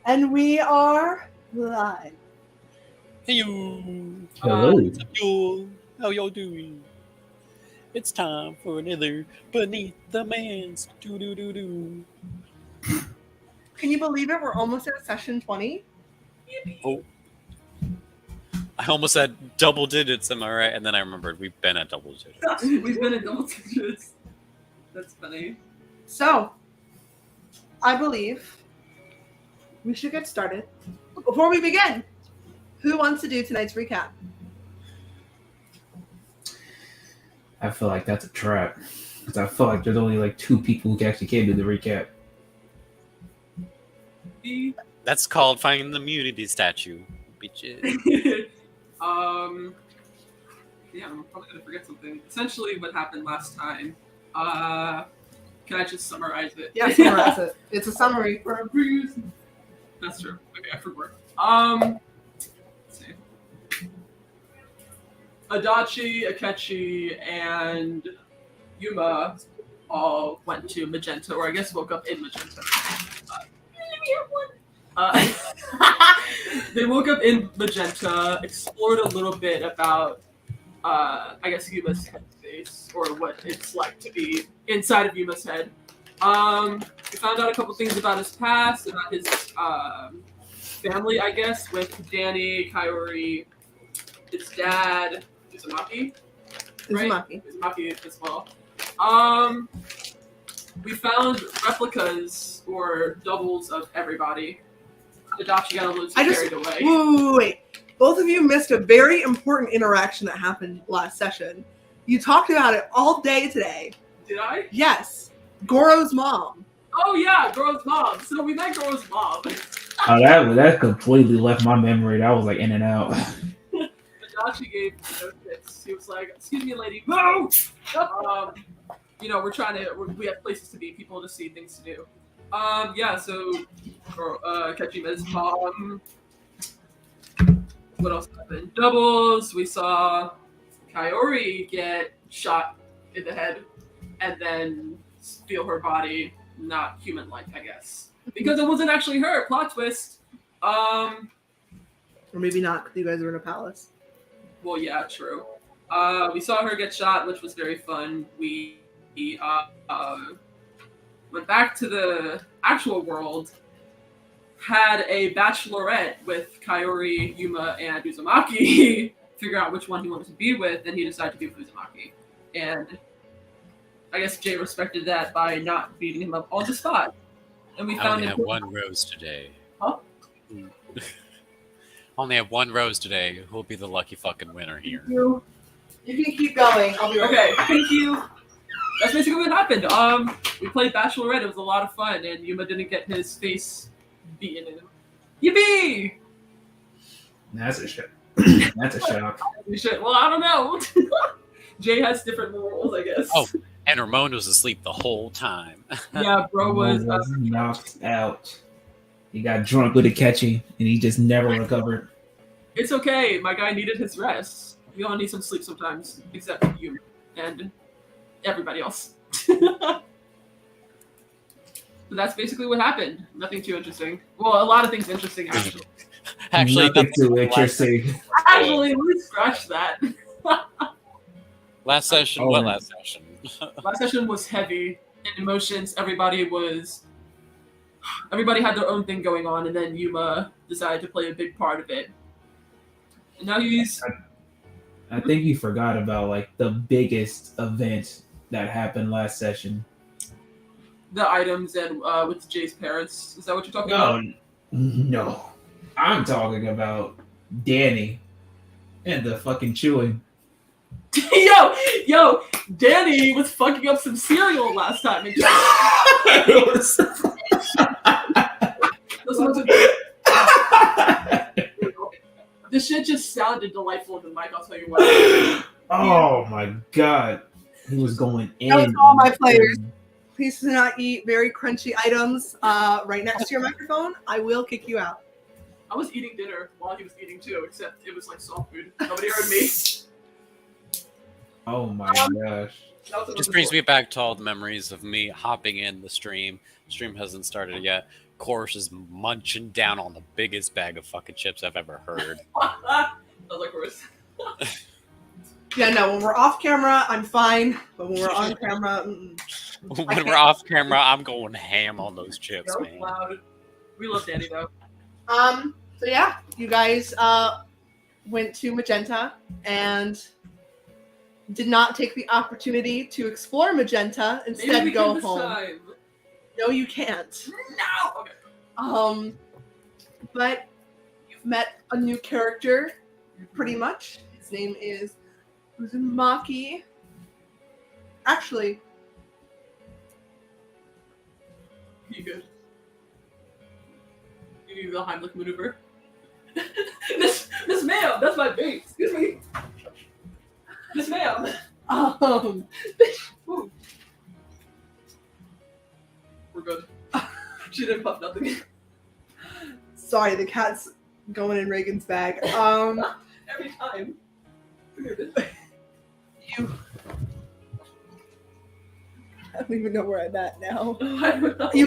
And we are live. Hey you! Hello. What's up, y'all? How y'all doing? It's time for another Beneath the Mans. Do do do do. Can you believe it? We're almost at session 20. Oh, I almost said double digits. Am I right? And then I remembered we've been at double digits. We've been at double digits. That's funny. So, I believe we should get started. Before we begin, who wants to do tonight's recap? I feel like that's a trap. Because I feel like there's only like 2 people who actually came to the recap. That's called finding the immunity statue, bitches. Yeah, I'm probably gonna forget something. Essentially, what happened last time. Can I just summarize it? Yeah, summarize it. It's a summary. For a breeze. That's true. Okay, I forgot. Let's see. Adachi, Akechi, and Yuma all went to Magenta, or I guess woke up in Magenta. They woke up in Magenta, explored a little bit about, I guess, Yuma's headspace, or what it's like to be inside of Yuma's head. We found out a couple things about his past, about his family, I guess, with Danny, Kaori, his dad, Uzumaki. Uzumaki. Uzumaki as well. We found replicas or doubles of everybody. Adachi got a little carried away. Wait. Both of you missed a very important interaction that happened last session. You talked about it all day today. Did I? Yes. Goro's mom. Oh yeah, Goro's mom. So we met Goro's mom. Oh, that completely left my memory. That was like in and out. Adachi gave notes. He was like, "Excuse me, lady, go." We have places to be, people to see, things to do. Yeah. So, Kechima's mom. What else happened? Doubles. We saw Kaori get shot in the head, and then feel her body not human-like, I guess, because it wasn't actually her. Plot twist. Or maybe not, because you guys were in a palace. Well, yeah, true. We saw her get shot, which was very fun. We went back to the actual world, had a bachelorette with Kaori, Yuma, and Uzumaki, figure out which one he wanted to be with, and he decided to be with Uzumaki. And I guess Jay respected that by not beating him up on the spot. And we I found only him. have one rose today. Huh? Only have one rose today. Who'll be the lucky fucking winner here? You can keep going. I'll be right Okay, back. thank you. That's basically what happened. We played Bachelorette. It was a lot of fun, and Yuma didn't get his face beaten in. Yippee! That's a shock. That's a shock. We should. Well, I don't know. Jay has different morals, I guess. Oh, and Ramon was asleep the whole time. Yeah, bro was. Knocked out. He got drunk with Akechi, and he just never recovered. It's okay. My guy needed his rest. We all need some sleep sometimes, except you and everybody else. But that's basically what happened. Nothing too interesting. Well, a lot of things interesting, actually. Actually, nothing too interesting. Actually, let's scratch that. Last session. Oh, What man. last session? Last session was heavy in emotions. Everybody had their own thing going on, and then Yuma decided to play a big part of it. And now he's. I think you forgot about like the biggest event that happened last session. The items and with Jay's parents. Is that what you're talking about? No. I'm talking about Danny and the fucking chewing. Yo, Danny was fucking up some cereal last time. And this shit just sounded delightful in the mic, I'll tell you what. Oh my god. He was going in. That was all my players. Please do not eat very crunchy items right next to your microphone. I will kick you out. I was eating dinner while he was eating too, except it was like soft food. Nobody heard me. Oh my gosh. Just brings me back to all the memories of me hopping in the stream. Stream hasn't started yet. course, is munching down on the biggest bag of fucking chips I've ever heard. Sounds like worse. Yeah, no, when we're off camera, I'm fine. But when we're on camera, When we're off camera, I'm going ham on those chips, No, man. loud. We love Danny though. So yeah, you guys went to Magenta and did not take the opportunity to explore Magenta. Maybe Instead, we go can this home. time. No, you can't. No. Okay. But you've met a new character, pretty much. His name is Uzumaki. Actually, You good? You need the Heimlich maneuver. Miss Ma'am, that's my bait. Excuse me. Miss Ma'am. Ooh. We're good. She didn't puff nothing. sorry, the cat's going in Raegan's bag. Every time. You. I don't even know where I'm at now. I don't know. You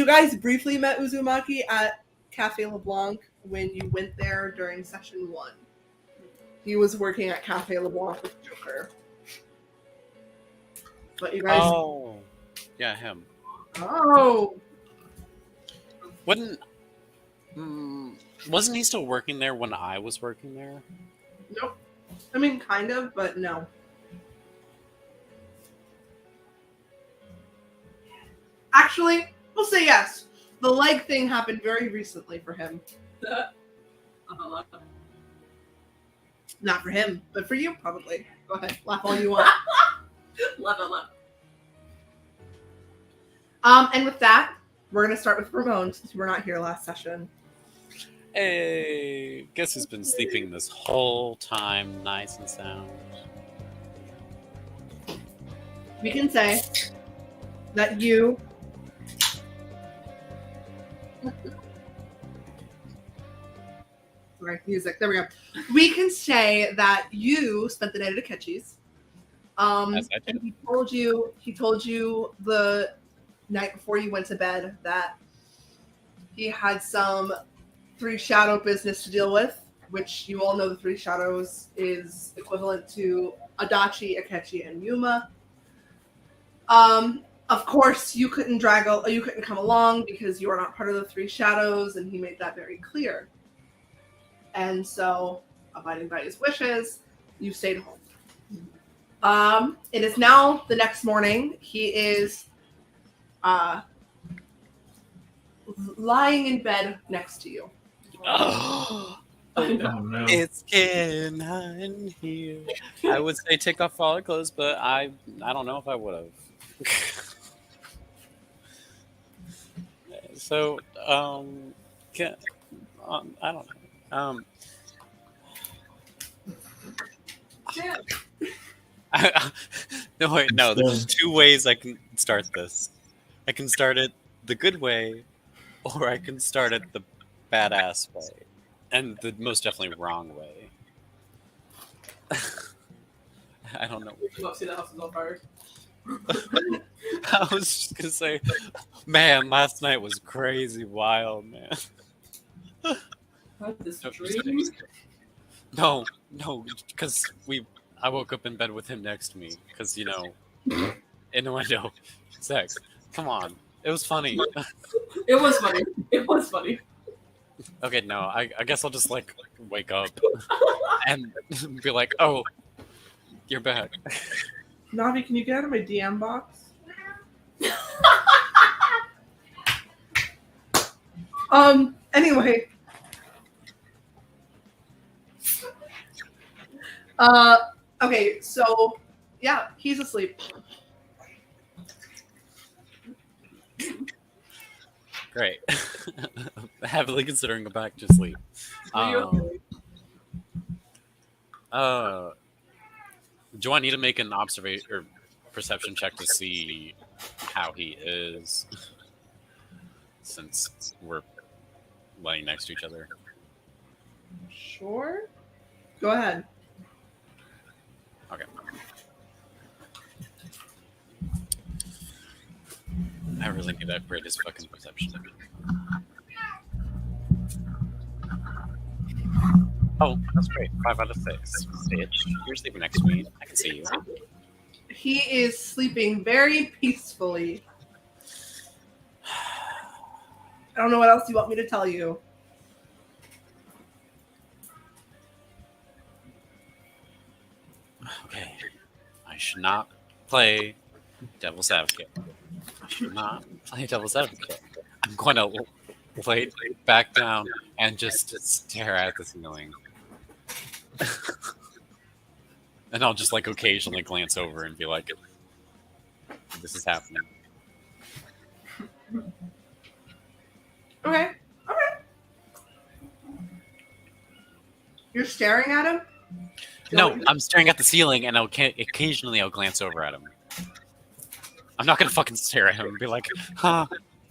guys briefly met Uzumaki at Cafe LeBlanc when you went there during session 1. He was working at Cafe LeBlanc with Joker. But you guys. Oh, yeah, him. Oh. Wasn't he still working there when I was working there? Nope. I mean, kind of, but no. Actually, we'll say yes. The leg thing happened very recently for him. Not for him, but for you, probably. Go ahead, laugh all you want. Love it. And with that, we're going to start with Ramon, since you were not here last session. Hey, guess who's been sleeping this whole time, nice and sound? We can say that you... Sorry, music. There we go. We can say that you spent the night at Akechi's. As I did. And he told you the night before you went to bed that he had some 3 shadow business to deal with, which you all know the 3 shadows is equivalent to Adachi, Akechi, and Yuma. Of course, you couldn't come along because you are not part of the 3 shadows, and he made that very clear. And so, abiding by his wishes, you stayed home. It is now the next morning. He is lying in bed next to you. Oh, Oh no. it's getting hot in here. I would say take off all our clothes, but I don't know if I would have. So, I don't know. No, wait, no. There's 2 ways I can start this. I can start it the good way, or I can start it the badass way, and the most definitely wrong way. I don't know. You don't see the house is on fire. I was just gonna say, man, last night was crazy wild, man. What, this No, dream? No, because I woke up in bed with him next to me, because, innuendo, sex. Come on, it was funny. It was funny. It was funny. Okay, no, I guess I'll just, wake up and be like, oh, you're back. Navi, can you get out of my DM box? Anyway. Okay, so, yeah, he's asleep. Great. Heavily considering go back to sleep. Are you okay? Do I need to make an observation or perception check to see how he is, since we're laying next to each other? Sure. Go ahead. Okay. I really need to upgrade his fucking perception. Oh, that's great. 5 out of 6. Bitch, you're sleeping next to me. I can see you. He is sleeping very peacefully. I don't know what else you want me to tell you. Okay. I should not play devil's advocate. I should not play devil's advocate. I'm going to lay back down and just stare at the ceiling. And I'll just like occasionally glance over and be like, this is happening. Okay. You're staring at him? No, I'm staring at the ceiling and occasionally I'll glance over at him. I'm not gonna fucking stare at him and be like, huh,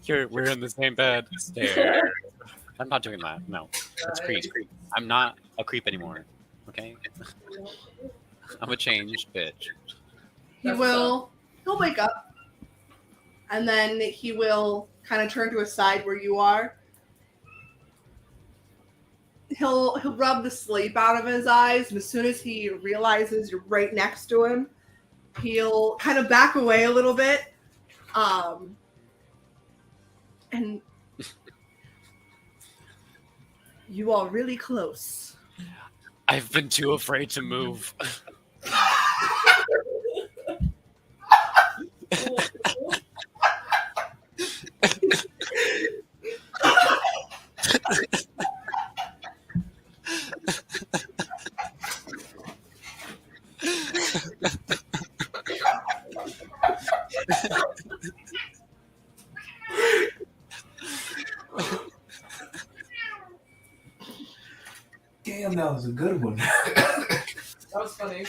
we're in the same bed. Stare. I'm not doing that. No. That's creep. I'm not a creep anymore. Okay? I'm a changed bitch. He'll wake up, and then he will kind of turn to a side where you are. He'll rub the sleep out of his eyes, and as soon as he realizes you're right next to him, he'll kind of back away a little bit, and you are really close. I've been too afraid to move. Damn, that was a good one. That was funny.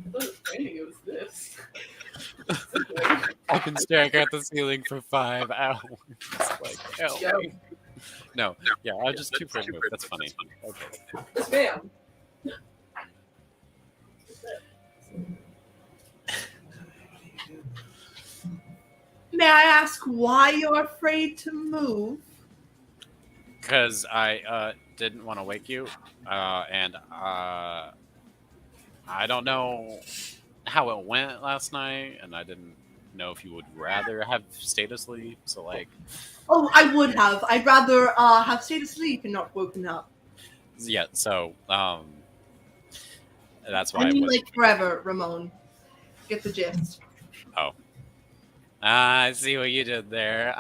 I was thinking it was this. I've been staring at the ceiling for 5 hours. Like, hell. Yo. No, yeah, I just too afraid to move. That's funny. Okay. Spam. May I ask why you're afraid to move? Because I didn't want to wake you, and I don't know how it went last night, and I didn't know if you would rather have stayed asleep. So, like, Oh, I would have. I'd rather have stayed asleep and not woken up. yeah. So, that's why I mean, was. like forever, Ramon. Get the gist. Oh, I see what you did there.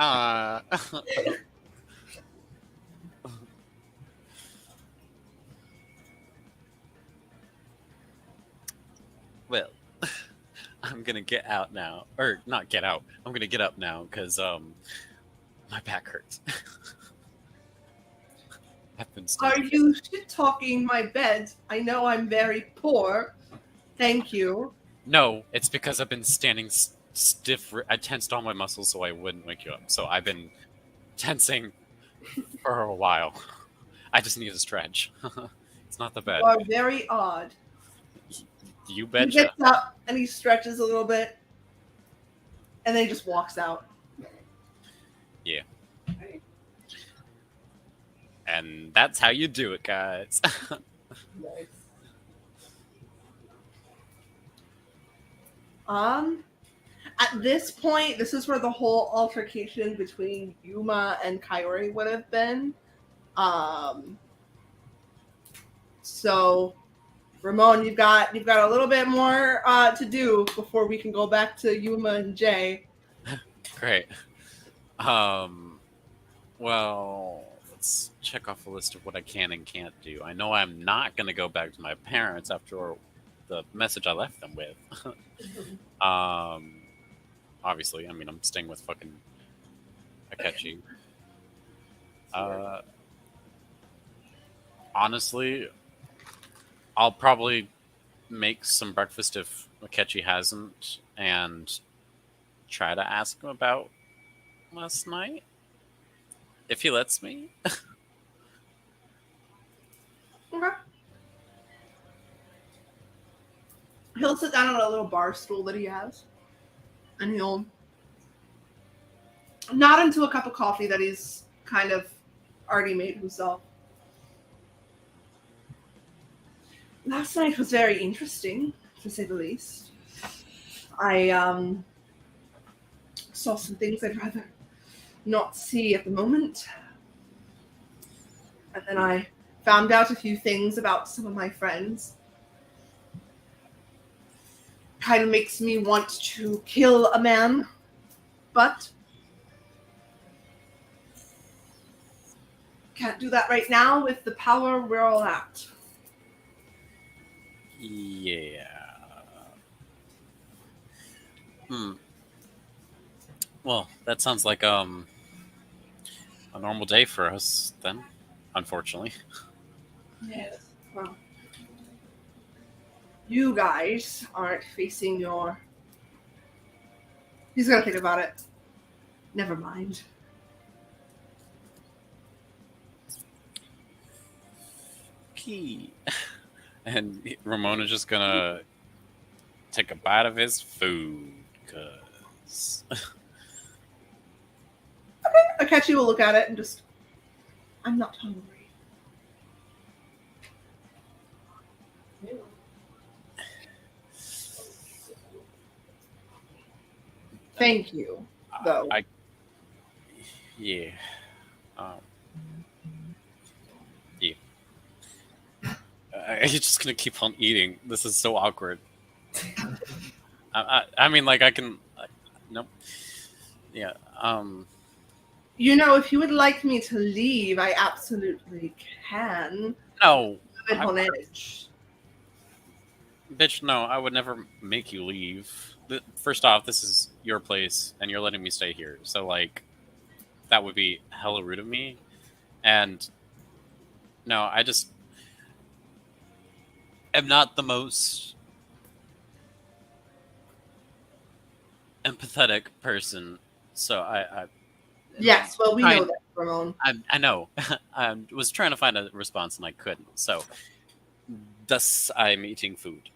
Well, I'm gonna get out now, or not get out. I'm gonna get up now because my back hurts. I've been Are standing. you shit talking my bed? I know I'm very poor. Thank you. No, it's because I've been standing stiff. I tensed all my muscles so I wouldn't wake you up. So I've been tensing for a while. I just need a stretch. It's not the bed. You are very odd. You He betcha. gets up and he stretches a little bit, and then he just walks out. Yeah. And that's how you do it, guys. Nice. At this point, this is where the whole altercation between Yuma and Kaori would have been. So, Ramon, you've got a little bit more to do before we can go back to Yuma and Jay. Great. Well, let's check off a list of what I can and can't do. I know I'm not going to go back to my parents after the message I left them with. Obviously, I mean, I'm staying with fucking Akechi. Honestly, I'll probably make some breakfast if Akechi hasn't and try to ask him about last night. If he lets me. Okay. He'll sit down on a little bar stool that he has. And he'll nod into a cup of coffee that he's kind of already made himself. Last night was very interesting, to say the least. I saw some things I'd rather not see at the moment. And then I found out a few things about some of my friends. Kind of makes me want to kill a man, but can't do that right now with the power we're all at. Yeah. Well, that sounds like a normal day for us then, unfortunately. Yes. Well, you guys aren't facing your... He's gonna think about it. Never mind. Key. And Ramon is just gonna take a bite of his food, cause Akechi will look at it and just... I'm not hungry. Thank you, though. Yeah. Yeah. I'm just gonna keep on eating. This is so awkward. I mean, like, I can... nope. Yeah, You know, if you would like me to leave, I absolutely can. no. I'm on edge. Bitch, no, I would never make you leave. First off, this is your place, and you're letting me stay here. So, like, that would be hella rude of me. And, no, I just am not the most empathetic person. So, Yes, well, we know that, Ramon. I know. I was trying to find a response, and I couldn't. So, thus, I'm eating food.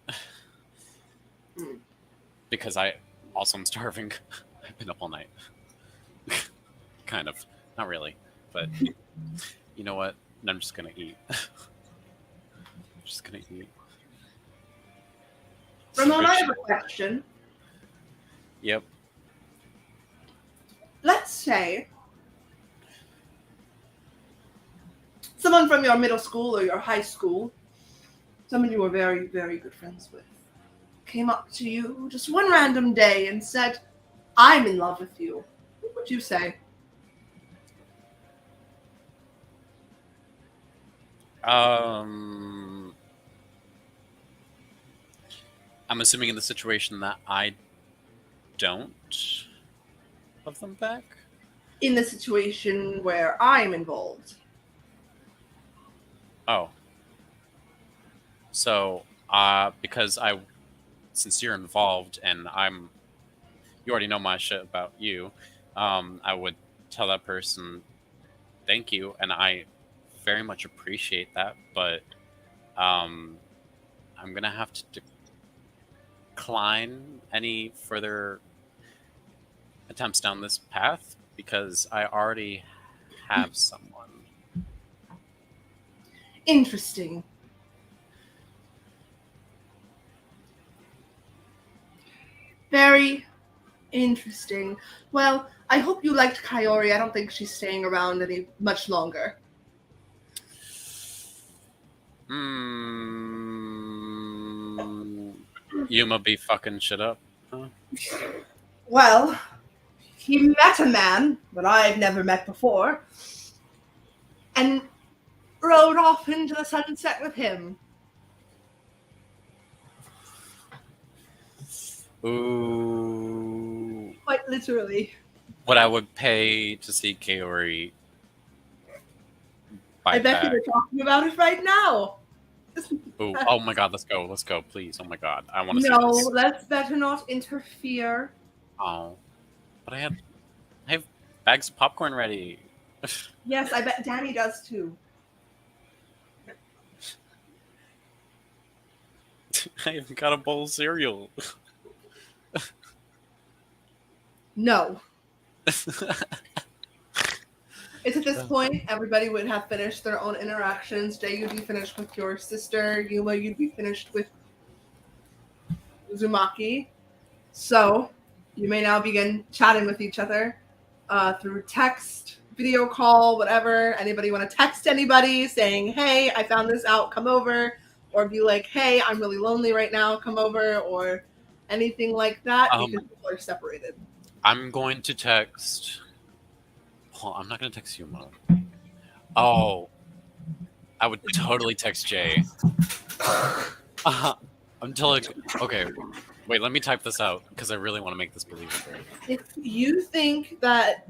Because I also am starving. I've been up all night. Kind of. Not really. But you know what? I'm just going to eat. Just going to eat. Ramon, I have a question. Yep. Let's say someone from your middle school or your high school, someone you were very, very good friends with, came up to you just one random day and said, I'm in love with you. What would you say? I'm assuming in the situation that I don't love them back? In the situation where I'm involved. Oh. So, because since you're involved and you already know my shit about you, I would tell that person, thank you, and I very much appreciate that, but I'm gonna have to decline any further attempts down this path because I already have someone. Interesting. Very interesting. Well, I hope you liked Kaori. I don't think she's staying around much longer. Yumma be fucking shit up. Huh? Well, he met a man that I've never met before and rode off into the sunset with him. Ooh. Quite literally. What I would pay to see Kaori. I bet you were talking about it right now. Ooh. Oh my god, let's go, please. Oh my god, I want to see No, this. let's better not interfere. Oh, but I have bags of popcorn ready. Yes, I bet Danny does too. I even got a bowl of cereal. No. It's at this point, everybody would have finished their own interactions. Jay, you'd be finished with your sister. Yuma, you'd be finished with Uzumaki. So, you may now begin chatting with each other through text, video call, whatever. Anybody want to text anybody saying, hey, I found this out, come over. Or be like, hey, I'm really lonely right now, come over. Or anything like that because people are separated. I'm going to text... Oh, I'm not going to text Yuma. Oh, I would totally text Jay. I'm telling... Okay, wait, let me type this out because I really want to make this believable. If you think that,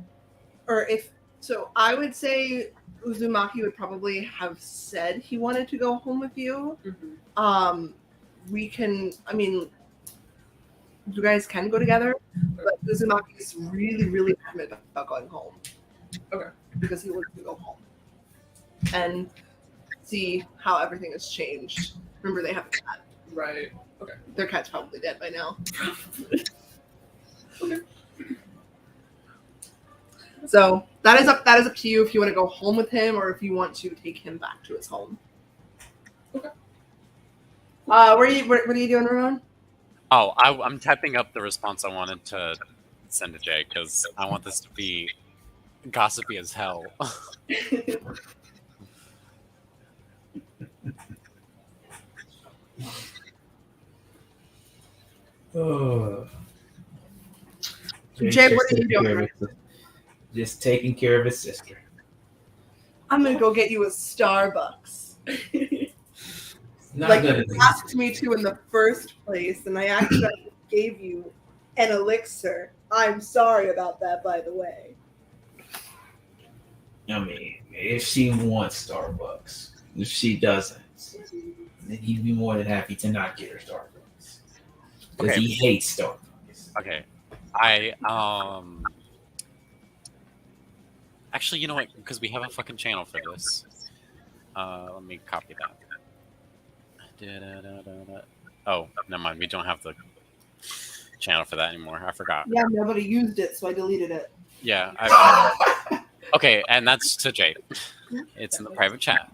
or if, so I would say Uzumaki would probably have said he wanted to go home with you. Mm-hmm. We can, I mean, you guys can go together, but Uzumaki is really, really adamant about going home. Okay. Because he wants to go home and see how everything has changed. Remember, they have a cat. Right. Okay. Their cat's probably dead by now. Okay. So that is up to you if you want to go home with him or if you want to take him back to his home. Okay. What are you doing, Ramon? Oh, I'm typing up the response I wanted to send to Jay because I want this to be gossipy as hell. Jay, what are you doing? Just taking care of his sister. I'm gonna go get you a Starbucks. Not Like gonna you asked me to in the first place, and I accidentally gave you an elixir. I'm sorry about that, by the way. I mean, if she wants Starbucks, if she doesn't, then he'd be more than happy to not get her Starbucks. Because he hates Starbucks. Okay. Actually, you know what? Because we have a fucking channel for this. Let me copy that. Oh, never mind. We don't have the channel for that anymore. I forgot. Yeah, nobody used it, so I deleted it. Yeah. Okay, and that's to Jay. It's in the private chat.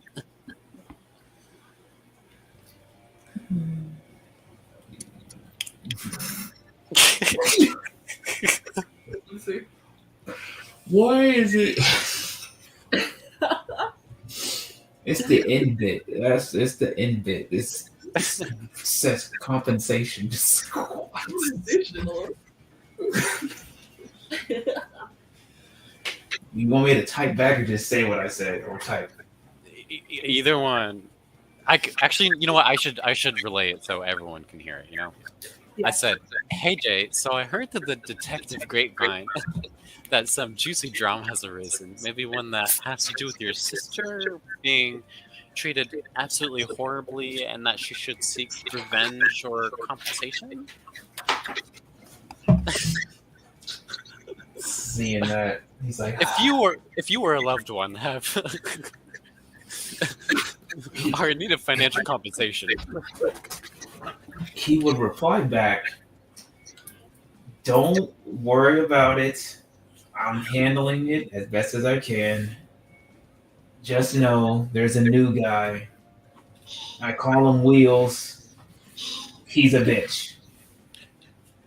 Let's see. Why is it? It's the end bit. It's the end bit. It says compensation. Conversational. You want me to type back or just say what I said, or type? Either one. Actually, you know what? I should relay it so everyone can hear it. You know, Yeah. I said, "Hey Jay, so I heard that the detective grapevine that some juicy drama has arisen. Maybe one that has to do with your sister being treated absolutely horribly, and that she should seek revenge or compensation." Seeing that, he's like, If you were a loved one, are in need of financial compensation. he would reply back, "Don't worry about it. I'm handling it as best as I can. Just know there's a new guy. I call him Wheels. He's a bitch."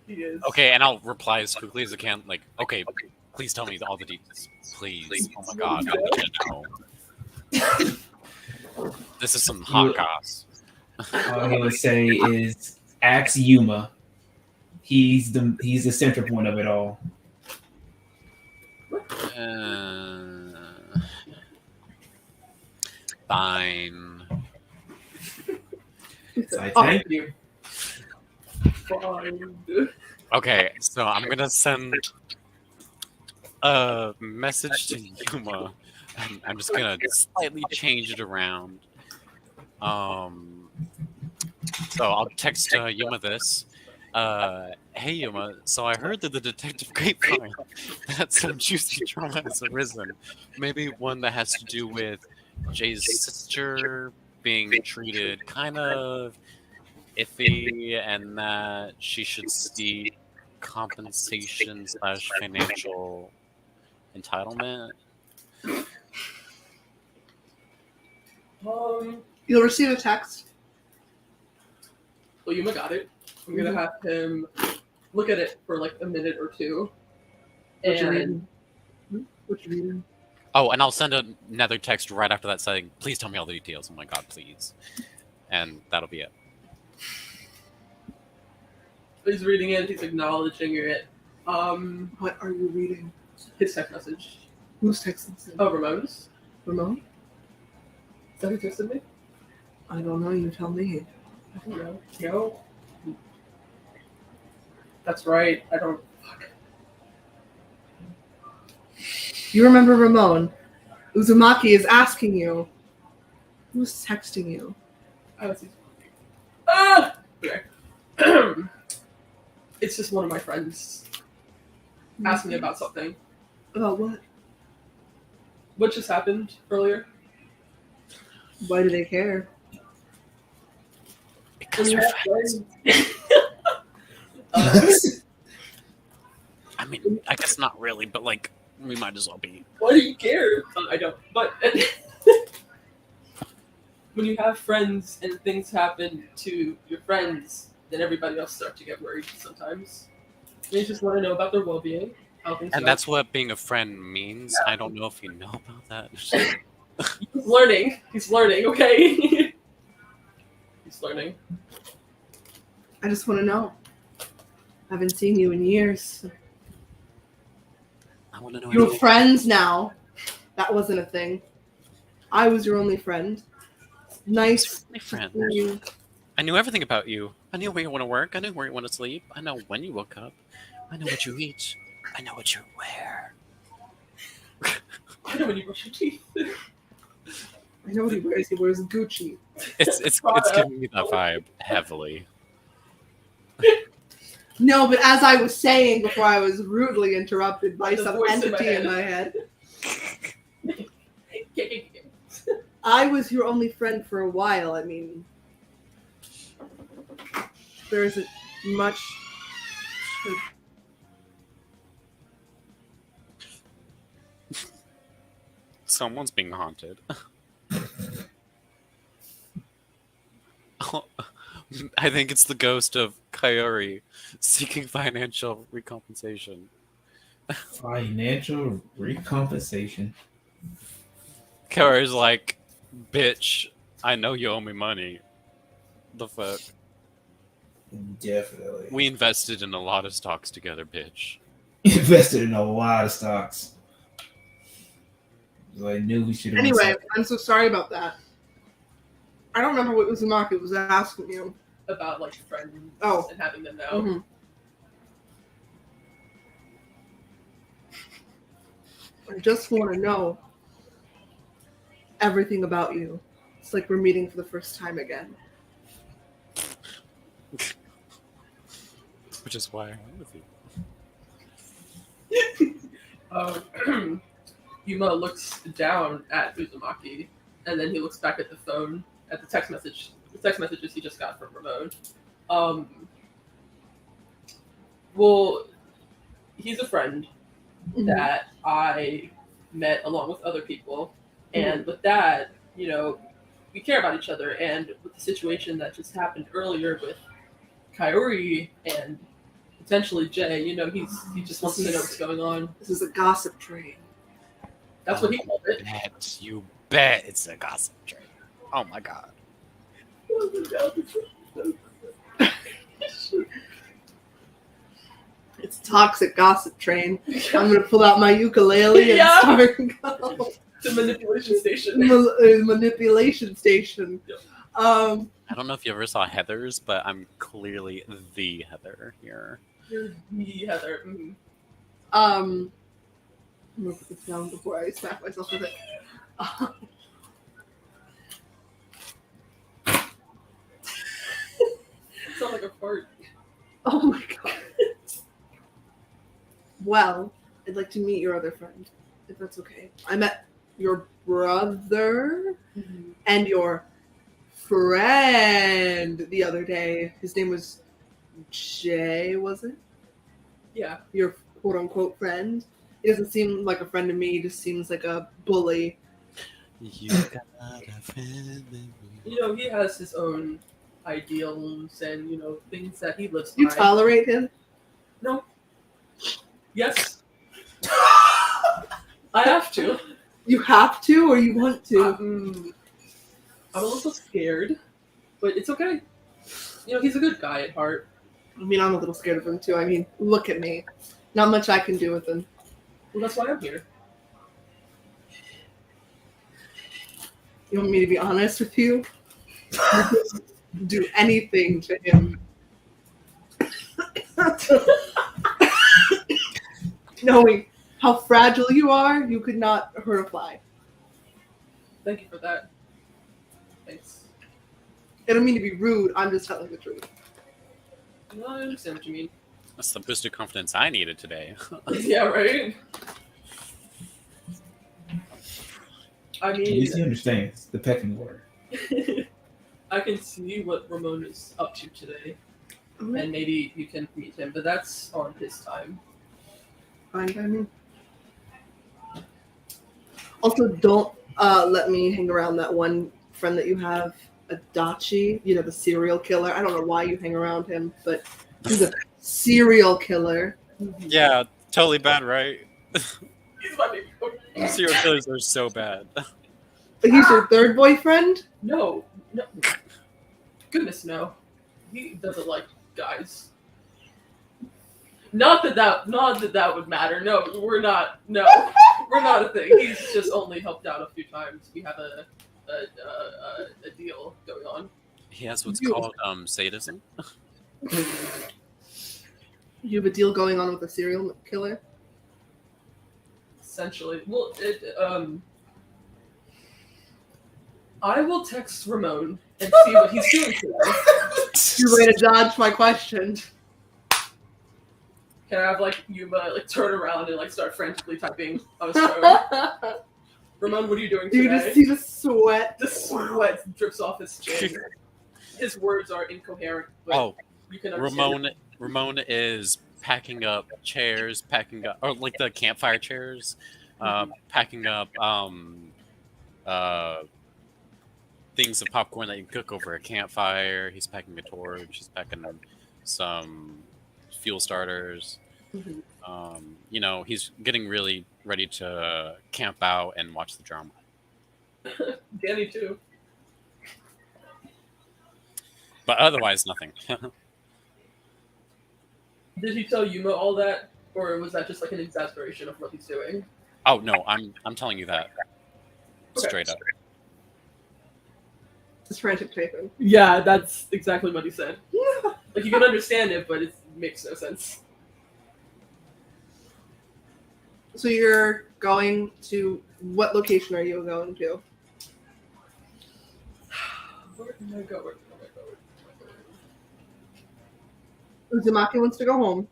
He is. Okay, and I'll reply as quickly as I can. Like, okay, please tell me all the details. Please. Oh my god, I need to know. This is some hot goss. All he would say is, "Ask Yuma. He's the center point of it all." Fine. I thank you. Fine. Okay, so I'm gonna send a message to Yuma. And I'm just gonna slightly change it around. So I'll text Yuma this. Hey Yuma, so I heard that the detective grapevine that some juicy drama has arisen. Maybe one that has to do with Jay's sister being treated kind of iffy, and that she should seek compensation / financial entitlement? You'll receive a text. Well, Yuma got it. I'm gonna have him look at it for like a minute or two. What you And reading? What you reading? Oh, and I'll send another text right after that saying, please tell me all the details. Oh my god, please. And that'll be it. he's reading it. He's acknowledging it. What are you reading? His text message. Who's texting? Oh, Ramon's. Ramon? Is that who texted me? I don't know. You tell me. I don't know. No. That's right. I don't. Fuck. You remember Ramon? Uzumaki is asking you. Who's texting you? I was. Ah! Okay. It's just one of my friends asking me about something. About what? What just happened earlier? Why do they care? Because you're friends. I mean, I guess not really, but like, we might as well be. Why do you care? I don't. But when you have friends and things happen to your friends, then everybody else starts to get worried sometimes. They just want to know about their well-being, how things And go. that's what being a friend means. I don't know if you know about that. He's learning. He's learning, okay? He's learning. I just want to know. I haven't seen you in years. I want to know. You're anything. friends now. That wasn't a thing. I was your only friend. Nice. My friend. to see you. I knew everything about you. I knew where you want to work. I knew where you want to sleep. I know when you woke up. I know what you eat. I know what you wear. I know when you brush your teeth. I know what he wears. He wears Gucci. It's giving me that vibe heavily. No, but as I was saying before, I was rudely interrupted by The some voice in my entity head. in my head. I was your only friend for a while. I mean, there isn't much. Someone's being haunted. I think it's the ghost of Kaori seeking financial recompensation. Financial recompensation. Kaori's like, bitch, I know you owe me money. The fuck? Definitely. We invested in a lot of stocks together, bitch. Invested in a lot of stocks. So I knew we should have. Anyway, I'm so sorry about that. I don't remember what Uzumaki was asking you. About like friends Oh. and having them know. Mm-hmm. I just want to know everything about you. It's like we're meeting for the first time again. Which is why I'm with you. Yuma looks down at Uzumaki, and then he looks back at the phone, at the text messages he just got from Ramon. Well, he's a friend that I met along with other people, and with that, you know, we care about each other. And with the situation that just happened earlier with Kaori and potentially Jay, you know, he just wants to know what's going on. This is a gossip train. That's what he called it. You bet it's a gossip train. Oh my god. It's toxic gossip train. I'm gonna pull out my ukulele and Yeah. start going. The manipulation station. Manipulation station. Yep. I don't know if you ever saw Heather's, but I'm clearly the Heather here. You're me, Heather. Mm. I'm gonna put this down before I smack myself with it. Sound like a fart. Oh my god. Well, I'd like to meet your other friend, if that's okay. I met your brother and your friend the other day. His name was Jay, was it? Yeah. your quote unquote friend. He doesn't seem like a friend to me. He just seems like a bully. You got a friend in me. He has his own ideals and, things that he lives You by. tolerate him? No. Yes. I have to. You have to, or you want to? I'm a little scared, but it's okay. He's a good guy at heart. I mean, I'm a little scared of him too. I mean, look at me. Not much I can do with him. Well, that's why I'm here. You want me to be honest with you? Do anything to him. Knowing how fragile you are, you could not hurt a fly. Thank you for that. Thanks. I don't mean to be rude. I'm just telling the truth. No, I understand what you mean. That's the boost of confidence I needed today. Yeah, right? I At mean, least he understands the pecking order. I can see what Ramon is up to today, and maybe you can meet him, but that's on his time. Fine by me. Also, don't let me hang around that one friend that you have, Adachi. The serial killer. I don't know why you hang around him, but he's a serial killer. Yeah, totally bad, right? He's my baby. Serial killers are so bad. But he's your third boyfriend? No. Goodness, no. He doesn't like guys. Not that would matter. No, we're not. No, we're not a thing. He's just only helped out a few times. We have a deal going on. He has what's called sadism. You have a deal going on with a serial killer? Essentially, well, I will text Ramon and see what he's doing today. You're ready to dodge my question. Can I have Yumma turn around and start frantically typing on his phone? Ramon, what are you doing today? You just see the sweat. The sweat drips off his chin. His words are incoherent, but you can understand. Ramon is packing up chairs, or like the campfire chairs, packing up things of popcorn that you cook over a campfire. He's packing a torch. He's packing some fuel starters. Mm-hmm. He's getting really ready to camp out and watch the drama. Danny too. But otherwise, nothing. Did he tell Yumma all that, or was that just an exasperation of what he's doing? Oh no, I'm telling you that straight up. Just frantic typing. Yeah, that's exactly what he said. You can understand it, but it makes no sense. So you're going to what location are you going to? Where can I go? Uzumaki wants to go home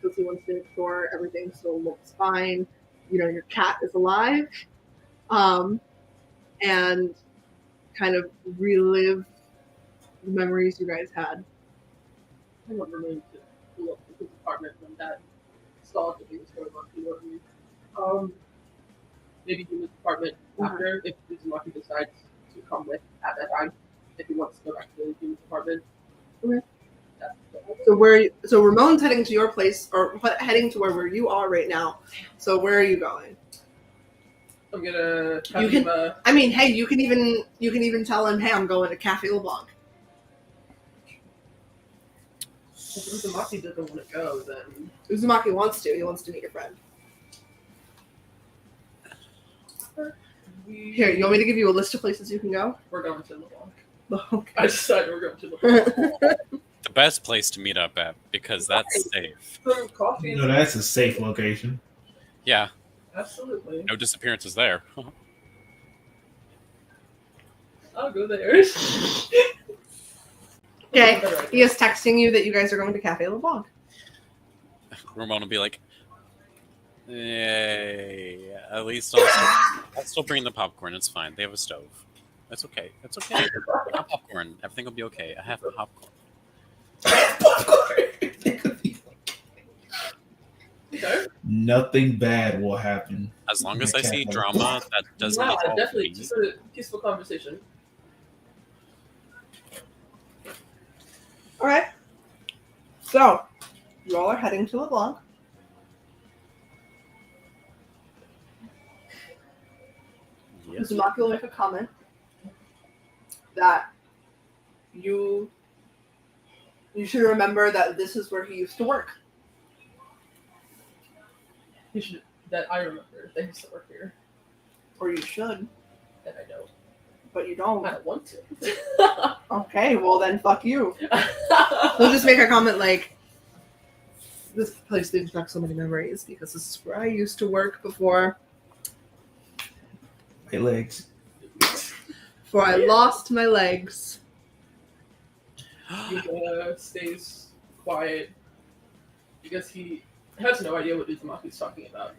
because he wants to make sure everything still looks fine. Your cat is alive, and kind of relive the memories you guys had. I want Ramon to look at his apartment when that saw the things going on. You know what I mean? Maybe Yumma's apartment after, if Uzumaki decides to come with at that time, if he wants to go back to Yumma's apartment. Okay. So Ramon's heading to your place, or heading to where you are right now. So where are you going? I'm gonna. I mean, hey, you can even tell him, hey, I'm going to Cafe LeBlanc. If Uzumaki doesn't want to go, then Uzumaki wants to. He wants to meet your friend. Here, you want me to give you a list of places you can go? We're going to LeBlanc. Okay. I decided we're going to LeBlanc. The best place to meet up at, because that's safe. Coffee. And that's a safe location. Yeah. Absolutely. No disappearances there. I'll go there. Okay, he is texting you that you guys are going to Cafe LeBlanc. Ramon will be like, "Yay! At least I'll still bring the popcorn. It's fine. They have a stove. That's okay. That's okay. I have popcorn. Everything will be okay. I have the popcorn." Okay. Nothing bad will happen. As long as I see drama, that doesn't involve definitely. me. Just a peaceful conversation. All right. So, you all are heading to LeBlanc. Yes. Uzumaki will make a comment that you should remember that this is where he used to work. You should. That I remember. They used to work here, Or you should, and I don't. but you don't. I don't want to. Okay, well then fuck you. He'll just make a comment like, this place brings back so many memories because this is where I used to work before My legs. I lost my legs. Yuga stays quiet because he has no idea what Uzumaki's talking about.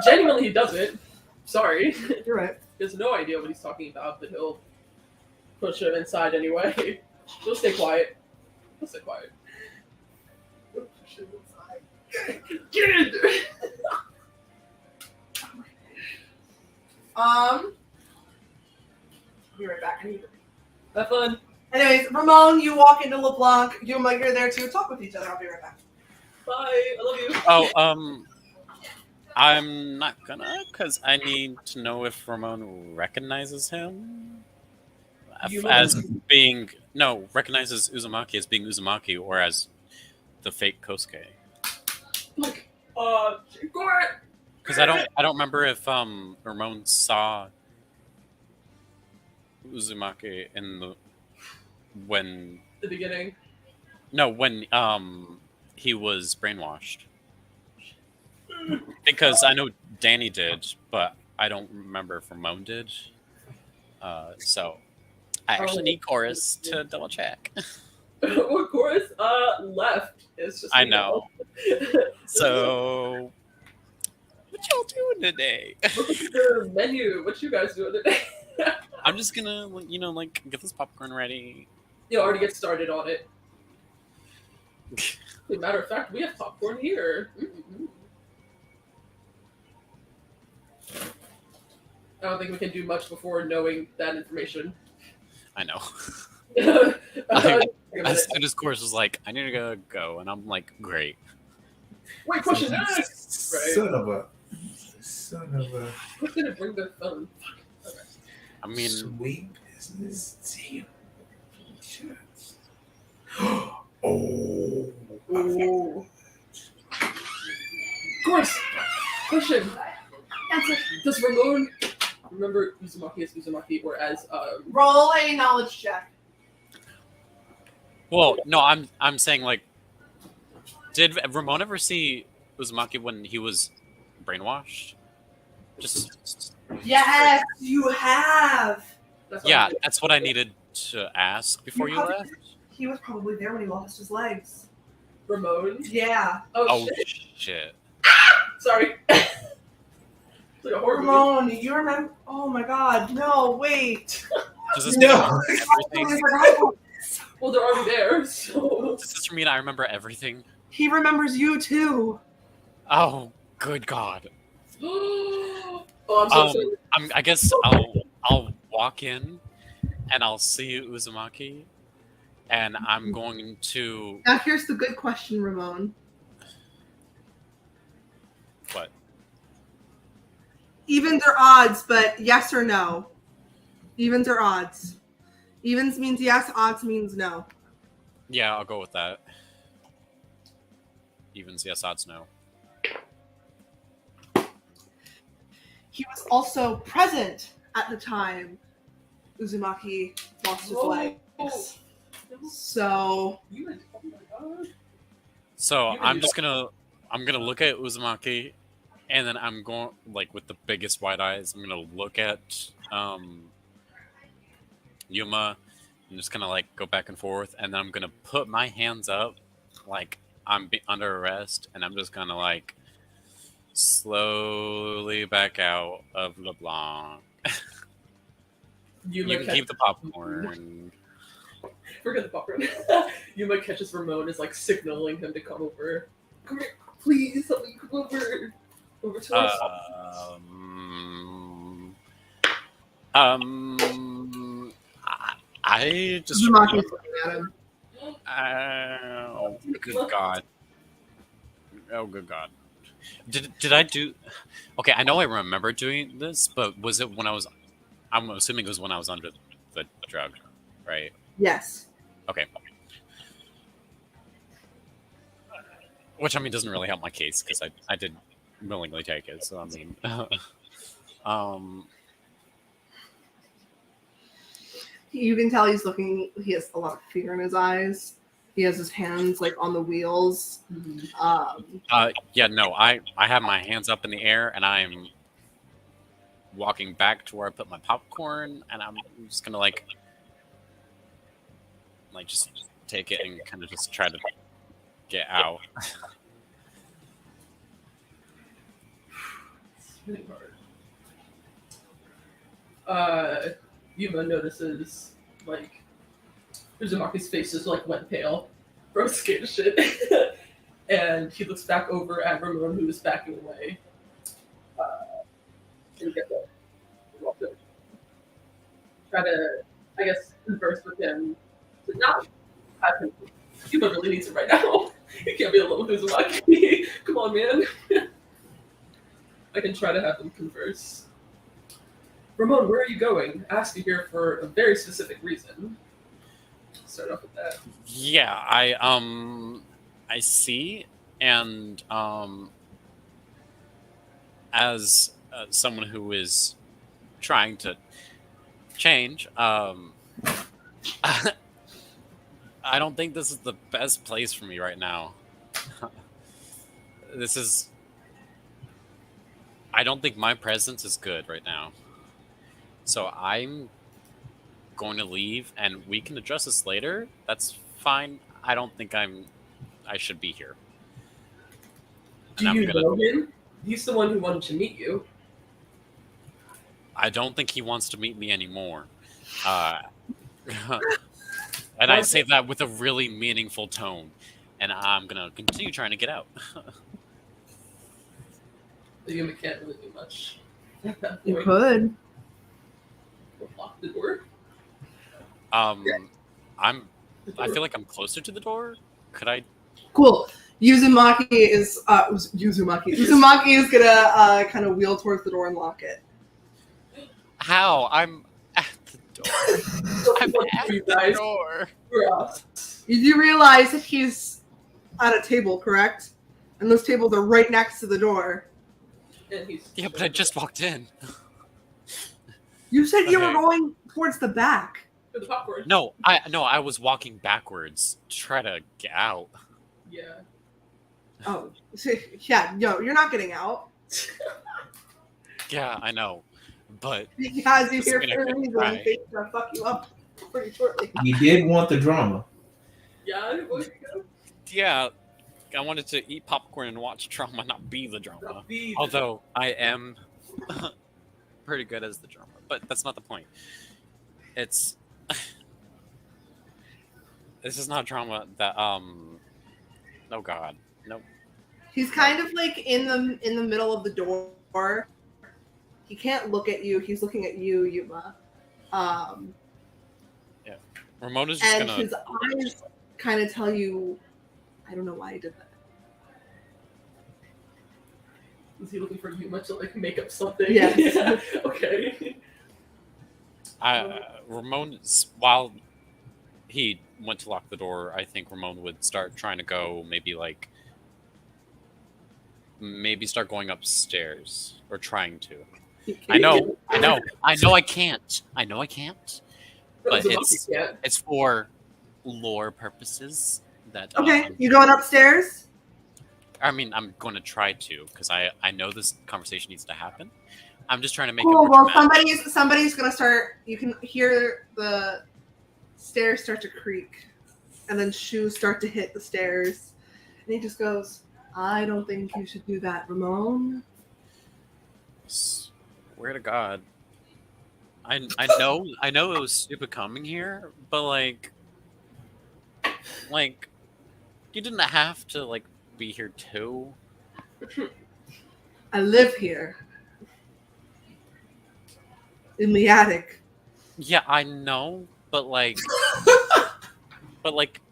Genuinely, he doesn't. Sorry. You're right. He has no idea what he's talking about, but he'll push him inside anyway. He'll stay quiet. He'll stay quiet. Push him inside. Get in there! I'll be right back. I need to. Have fun. Anyways, Ramon, you walk into LeBlanc. Yumma, you're there too. Talk with each other. I'll be right back. Bye. I love you. Oh, I'm not gonna, because I need to know if Ramon recognizes him recognizes Uzumaki as being Uzumaki or as the fake Kosuke. Look, go ahead. Because I don't remember if Ramon saw Uzumaki when The beginning. he was brainwashed. Because I know Danny did, but I don't remember if Ramon did. So I actually need Chorus to double check. What chorus? Left. It's just. I know. So what y'all doing today? Look at the menu. What you guys doing today? I'm just gonna, get this popcorn ready. You already get started on it. As a matter of fact, we have popcorn here. Mm-hmm. I don't think we can do much before knowing that information. I know. Wait, As soon as Chorus was like, I need to go, and I'm like, great. question next! Right. Son of a. Who's gonna bring their phone? Okay. I mean, Sweet business team. Oh. Ooh. Of course! Question! Answer. Does Ramon remember Uzumaki as Uzumaki or as Roll a knowledge check. well, no, I'm saying, did Ramon ever see Uzumaki when he was brainwashed? Just Yes, you have. that's what I needed to ask before you left. He was probably there when he lost his legs. Ramon? Yeah. Oh, Shit. sorry. It's like a horror movie. Ramon, you remember? Oh my God! No, wait. Does this mean No. everything? Well, they're already there, so. Does this mean I remember everything? He remembers you too. Oh, good God. Oh, I'm so sorry. I guess I'll walk in and I'll see Uzumaki, and I'm going to. Now here's the good question, Ramon. What? Evens are odds, but yes or no? Evens are odds. Evens means yes, odds means no. Yeah, I'll go with that. Evens, yes, odds, no. He was also present at the time Uzumaki lost his legs. So Oh my God. So I'm gonna look at Uzumaki, and then I'm going with the biggest wide eyes. I'm gonna look at Yumma, and just kind of go back and forth, and then I'm gonna put my hands up like I'm under arrest, and I'm just gonna slowly back out of LeBlanc. You can keep the popcorn. Forget the popcorn. Yuma catches Ramon is signaling him to come over. Come here. Please help me come over to us. I just. Uzumaki's looking at him. Oh, good God. Oh, good God. Did I do... Okay, I know I remember doing this, but was it when I was... I'm assuming it was when I was under the drug, right? Yes. Okay. Which, I mean, doesn't really help my case, because I did willingly take it, so I mean... You can tell he's looking. He has a lot of fear in his eyes. He has his hands like on the wheels. Yeah, no, I have my hands up in the air, and I'm walking back to where I put my popcorn, and I'm just gonna like just take it and kind of just try to get out. It's really hard. Yuma notices, like, Uzumaki's face is, like, went pale. Bro's scared as shit. And he looks back over at Ramon, who is backing away. And get the try to, I guess, converse with him. To not have him. Yuma really needs him right now. He can't be alone with Uzumaki. Come on, man. I can try to have them converse. Ramon, where are you going? I asked you here for a very specific reason. Start off with that. Yeah, I see, and as someone who is trying to change, I don't think this is the best place for me right now. I don't think my presence is good right now. So I'm going to leave, and we can address this later. That's fine. I don't think I should be here. Do you know him? He's the one who wanted to meet you. I don't think he wants to meet me anymore. And I say that with a really meaningful tone. And I'm going to continue trying to get out. You can't really do much. You could. Lock the door. I feel like I'm closer to the door. Could I? Cool. Uzumaki is gonna kind of wheel towards the door and lock it. How? I'm at the door. I'm at the door. You do realize that he's at a table, correct? And those tables are right next to the door. Yeah, but I just walked in. You said you were going towards the back. For the popcorn. No, I was walking backwards to try to get out. Yeah. Oh, yeah. No, you're not getting out. Yeah, I know, but because you hear for a reason, things gonna fuck you up pretty shortly. You did want the drama. Yeah. Yeah, I wanted to eat popcorn and watch drama, not be the drama. Although I am pretty good as the drama, but that's not the point. It's this is not drama that oh god, nope. He's kind of like in the middle of the door. He can't look at you. He's looking at you, Yuma. Yeah, Ramona's just and gonna. His eyes kind of tell you. I don't know why he did that. Is he looking for Yuma to like make up something? Yes. Yeah. Okay. Ramon, while he went to lock the door, I think Ramon would start trying to go, maybe start going upstairs, or trying to. I know I can't. But it's for lore purposes. That okay, you going upstairs? I mean, I'm going to try to, because I know this conversation needs to happen. I'm just trying to make cool. it more Well, dramatic. somebody's going to start. You can hear the stairs start to creak, and then shoes start to hit the stairs. And he just goes, "I don't think you should do that, Ramon." Swear to God, I know it was stupid coming here, but like you didn't have to be here too. I live here. In the attic. Yeah, I know, but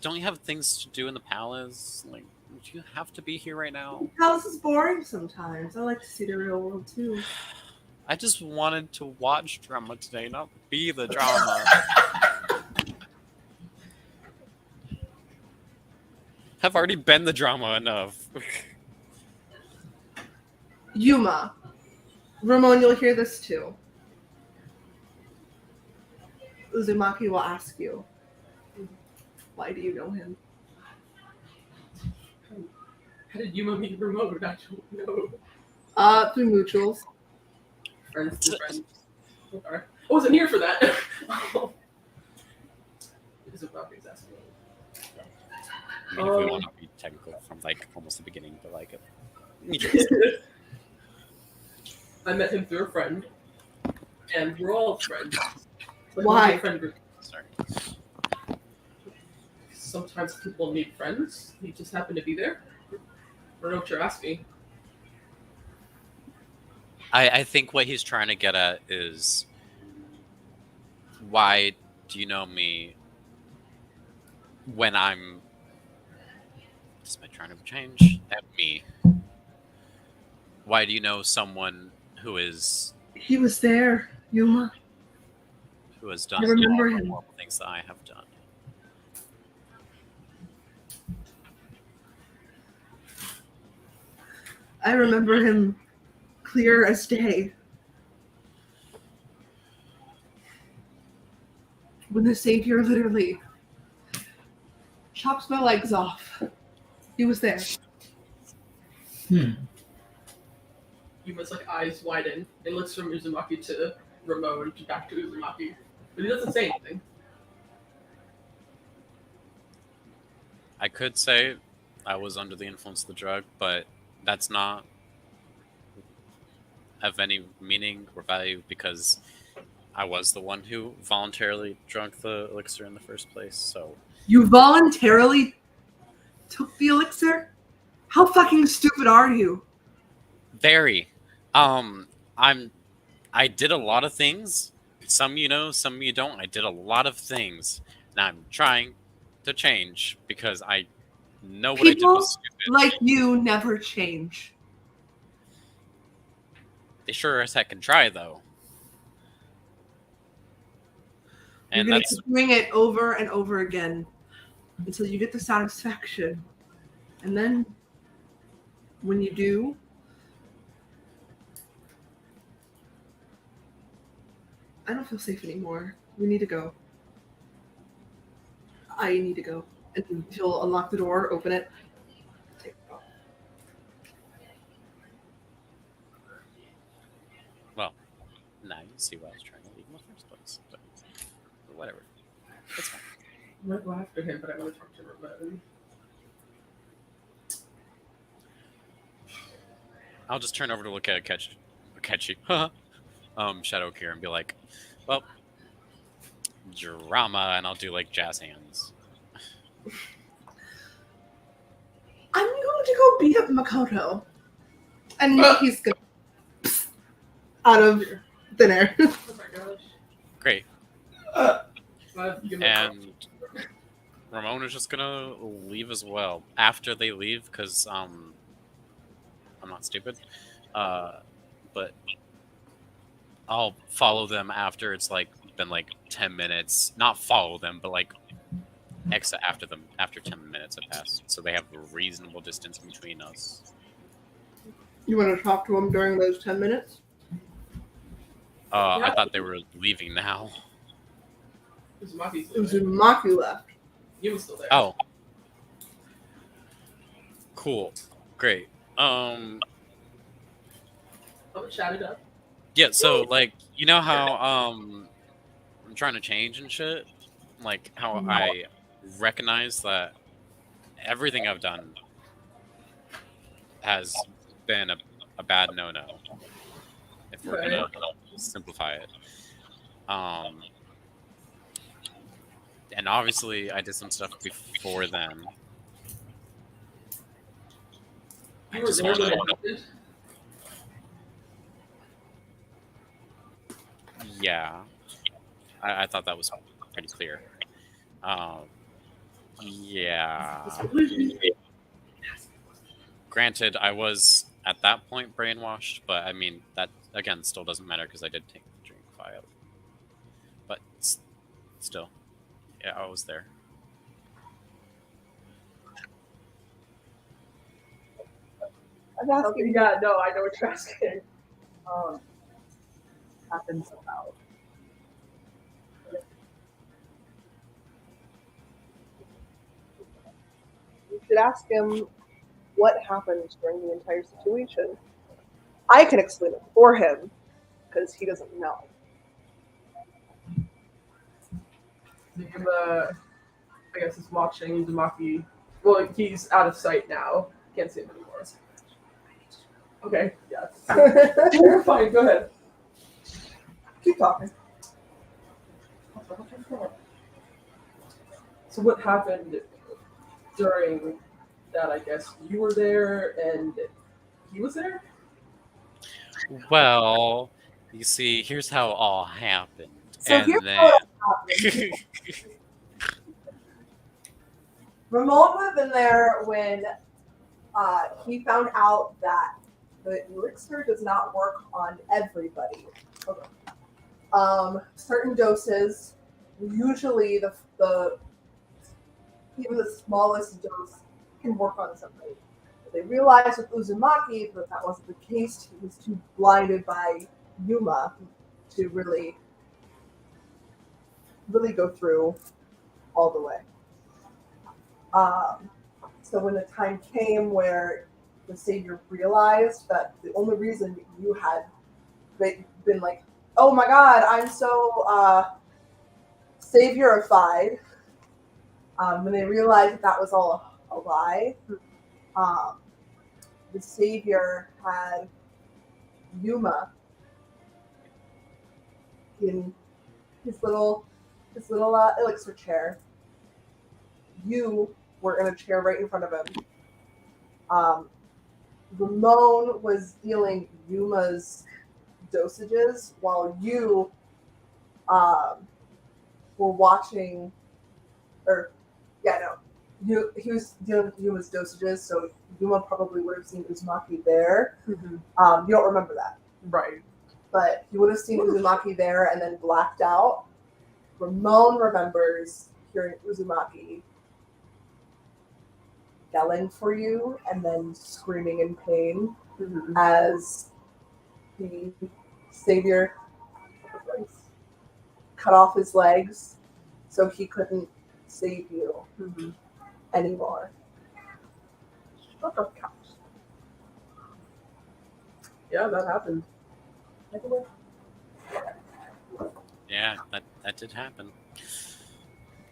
don't you have things to do in the palace? Like, do you have to be here right now? The palace is boring sometimes. I like to see the real world too. I just wanted to watch drama today, not be the drama. I've already been the drama enough. Yumma. Ramon, you'll hear this too. Uzumaki will ask you, why do you know him? How did Yuma meet Ramon? I don't know. Through mutuals. Friends to friends. Okay. I wasn't here for that. Uzumaki's asking. I mean, if we want to be technical from like almost the beginning, but like, I met him through a friend, and we're all friends. Like, Why? Friend group. sorry. Sometimes people need friends. He just happened to be there. I don't know what you're asking. I think what he's trying to get at is, why do you know me when I'm? This might trying to change at me. Why do you know someone who is He was there, Yuma. who has done I remember all the him. horrible things that I have done? I remember him clear as day. When the Savior literally chops my legs off. He was there. Yuma's like eyes widen and looks from Uzumaki to Ramon to back to Uzumaki, but he doesn't say anything. I could say I was under the influence of the drug, but that's not of any meaning or value because I was the one who voluntarily drank the elixir in the first place. So You voluntarily took the elixir? How fucking stupid are you? very, I did a lot of things. Some you know, some you don't. I did a lot of things, and I'm trying to change because I know what I did People was stupid. like you never change. They sure as heck can try though. You're And gonna that's keep doing it over and over again until you get the satisfaction. And then when you do, I don't feel safe anymore. We need to go. I need to go. And he'll unlock the door, open it. Take it off. well, now you see why I was trying to leave in the first place. But whatever, it's fine. I might go after him, but I want to talk to Ramon. I'll just turn over to look at Akechi, Shadow Kira, and be like, well, drama, and I'll do like jazz hands. I'm going to go beat up Makoto. And he's going to out of thin air. Oh my gosh. Great. Give him a And Ramon is just gonna leave as well after they leave because I'm not stupid, but I'll follow them after it's like been like 10 minutes. Not follow them, but like exit after them after 10 minutes have passed, so they have a reasonable distance between us. You want to talk to him during those 10 minutes? I thought they were leaving now. Uzumaki's still there. Uzumaki left. Yuma's still there. Oh, cool, great. I'm gonna chat it up. Yeah, so like you know how I'm trying to change and shit? Like how I recognize that everything I've done has been a bad no-no. If we're gonna simplify it. And obviously I did some stuff before then. I You were just there when wanna. it happened? Yeah, I thought that was pretty clear. Yeah. Granted, I was at that point brainwashed, but I mean that again still doesn't matter because I did take the drink vial. But still, yeah, I was there. I'm asking. Yeah, no, I know what you're asking. Happens about. You should ask him what happened during the entire situation. I can explain it for him because he doesn't know. Yumma, I guess, is watching Uzumaki. Well, he's out of sight now. Can't see him anymore. Okay, yes. You're fine, go ahead. Keep talking. So what happened during that, I guess? You were there and he was there? Well, you see, here's how it all happened, So and here's then what happened. Ramon would have been there when he found out that the elixir does not work on everybody. Okay. Certain doses, usually the even the smallest dose can work on somebody. But they realized with Uzumaki that that wasn't the case. He was too blinded by Yumma to really go through all the way. So when the time came where the Savior realized that the only reason you had been like, oh my God, I'm so Saviorified, when they realized that that was all a lie, the Savior had Yumma in his little elixir chair. You were in a chair right in front of him. Ramon was dealing Yuma's dosages while you were watching, he was dealing with Yuma's dosages, so Yuma probably would have seen Uzumaki there. Mm-hmm. You don't remember that. Right. But he would have seen Uzumaki there and then blacked out. Ramon remembers hearing Uzumaki yelling for you and then screaming in pain as the Savior cut off his legs so he couldn't save you anymore. Yeah, that happened. yeah, that did happen.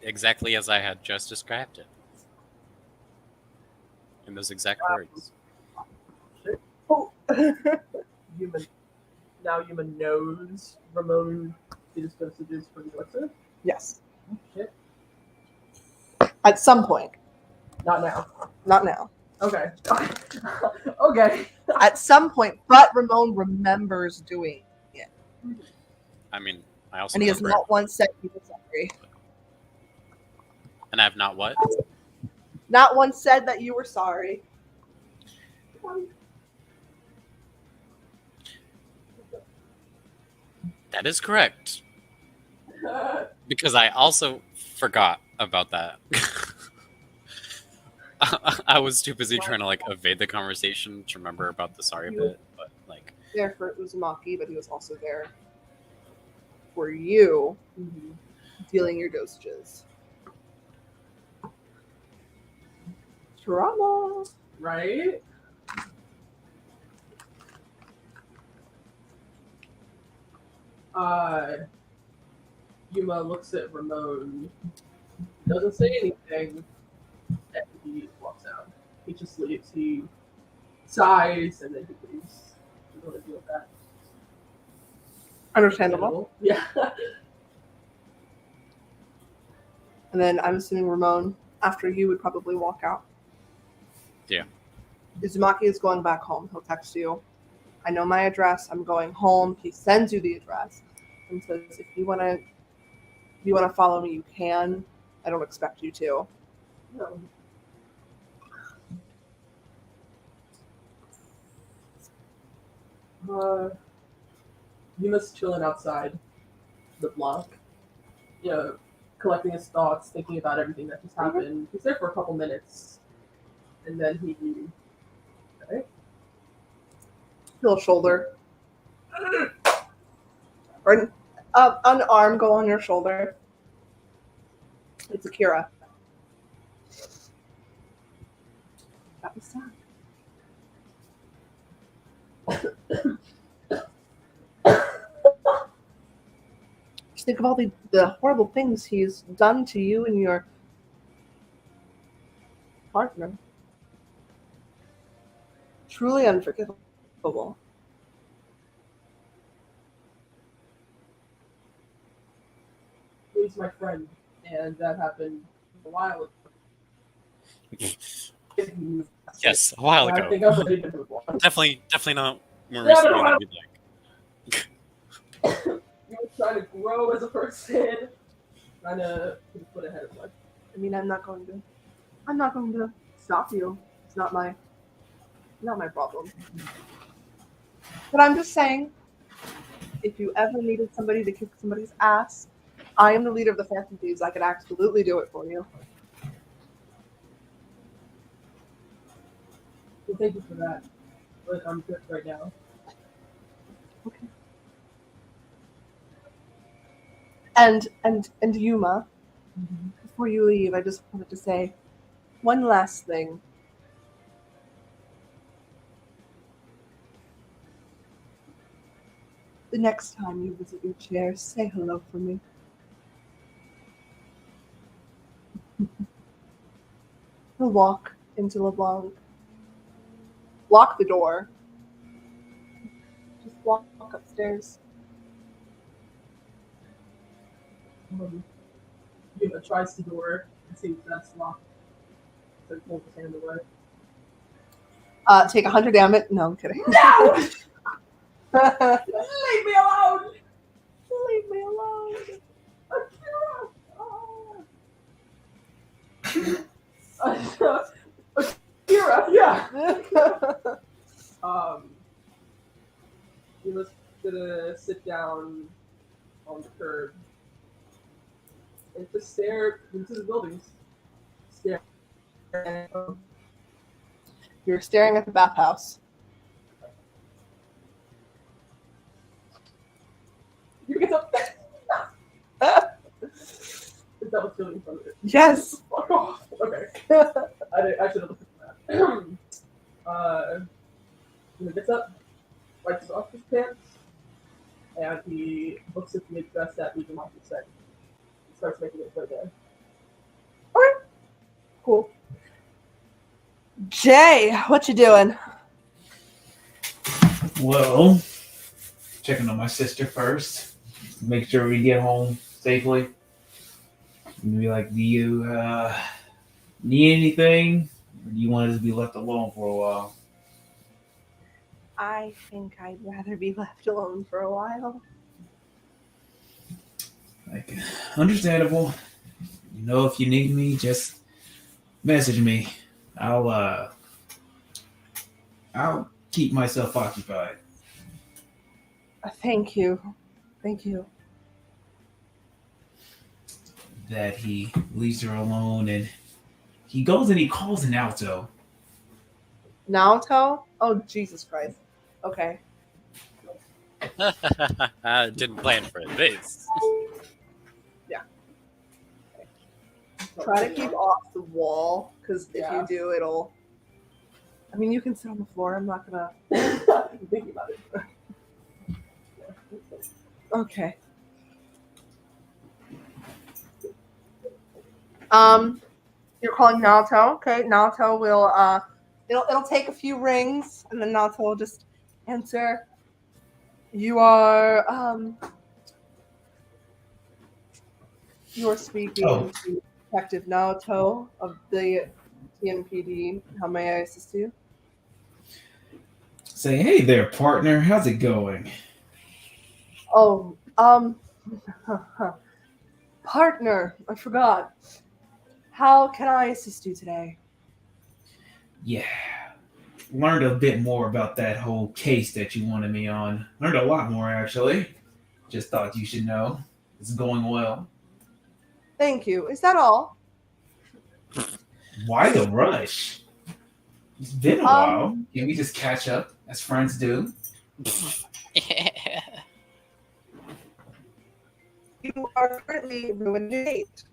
Exactly as I had just described it. In those exact words. Yuma knows Ramon did his dosages for the elixir? Yes. Oh, shit. At some point. Not now. Not now. Okay. Okay. At some point, but Ramon remembers doing it. I mean, I also And he has remember, not once said he was sorry. and I have not what? Not once said that you were sorry. That is correct. Because I also forgot about that. I was too busy trying to evade the conversation to remember about the sorry bit, but There for Uzumaki, but he was also there for you, dealing your dosages. Drama. Right? Yuma looks at Ramon, doesn't say anything, and he walks out. He just leaves. He sighs and then he leaves. Doesn't really deal with that. Understandable. Yeah. And then I'm assuming Ramon, after you, would probably walk out. Yeah. Uzumaki is going back home. He'll text you. I know my address. I'm going home. He sends you the address and says, if you wanna follow me, you can. I don't expect you to. No. Yuma's chilling outside the block, collecting his thoughts, thinking about everything that just happened. He's there for a couple minutes, and then he Feel a shoulder. Or an arm go on your shoulder. It's Akira. That was sad. Just think of all the horrible things he's done to you and your partner. Truly unforgivable. he's my friend, and that happened a while ago. Yes, a while I ago. think I'm ready to move on. Definitely not more Yeah, recently no, than you'd like. You were trying to grow as a person, trying to put a foot ahead of life. I mean, I'm not going to stop you. It's not my problem. But I'm just saying, if you ever needed somebody to kick somebody's ass, I am the leader of the Phantom Thieves. I could absolutely do it for you. So thank you for that. But I'm good right now. Okay. And Yuma, before you leave, I just wanted to say one last thing. The next time you visit your chair, say hello for me. He'll walk into LeBlanc. Lock the door. Just walk upstairs. Yuma tries the door and sees that's locked. So he pulls his hand away. Take 100 damage. No, I'm kidding. No! Leave me alone! Leave me alone. Akira! Akira, yeah! Yuma's gonna sit down on the curb and just stare into the buildings. Stare. You're staring at the bathhouse. You get up. Is that what's really in front of it? Yes. Fuck off. Okay. I should have looked at that. He gets up, wipes off his pants, and he looks at the address that Uzumaki sent. He starts making it for there. Alright. Cool. Jay, what you doing? Well, checking on my sister first. Make sure we get home safely. And be like, do you need anything? Or do you want us to be left alone for a while? I think I'd rather be left alone for a while. Like, understandable. You know, if you need me, just message me. I'll keep myself occupied. Thank you. Thank you. That he leaves her alone and he goes and he calls an alto. Naoto? Oh, Jesus Christ. Okay. I didn't plan for this. Try to keep off the wall, because if Yeah. you do, it'll... I mean, you can sit on the floor. I'm not gonna... I'm thinking about it. Okay. You're calling Naoto. Okay, Naoto will it'll take a few rings and then Naoto will just answer. You are speaking to Detective Naoto of the TNPD. How may I assist you? Say, hey there, partner. How's it going? Oh, partner, I forgot. How can I assist you today? Yeah. Learned a bit more about that whole case that you wanted me on. Learned a lot more, actually. Just thought you should know. It's going well. Thank you. Is that all? Why the rush? It's been a while. Can we just catch up as friends do? You are currently ruining a date.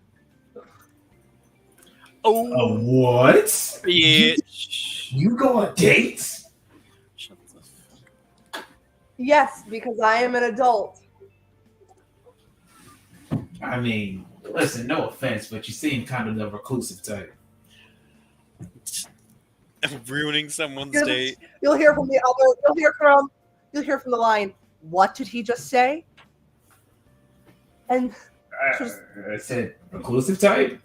Oh, What? bitch. You go on dates? Shut the fuck. Yes, because I am an adult. I mean, listen, no offense, but you seem kind of the reclusive type. Ruining someone's You'll- date. You'll hear from the other. You'll hear from the line. What did he just say? And I said reclusive type?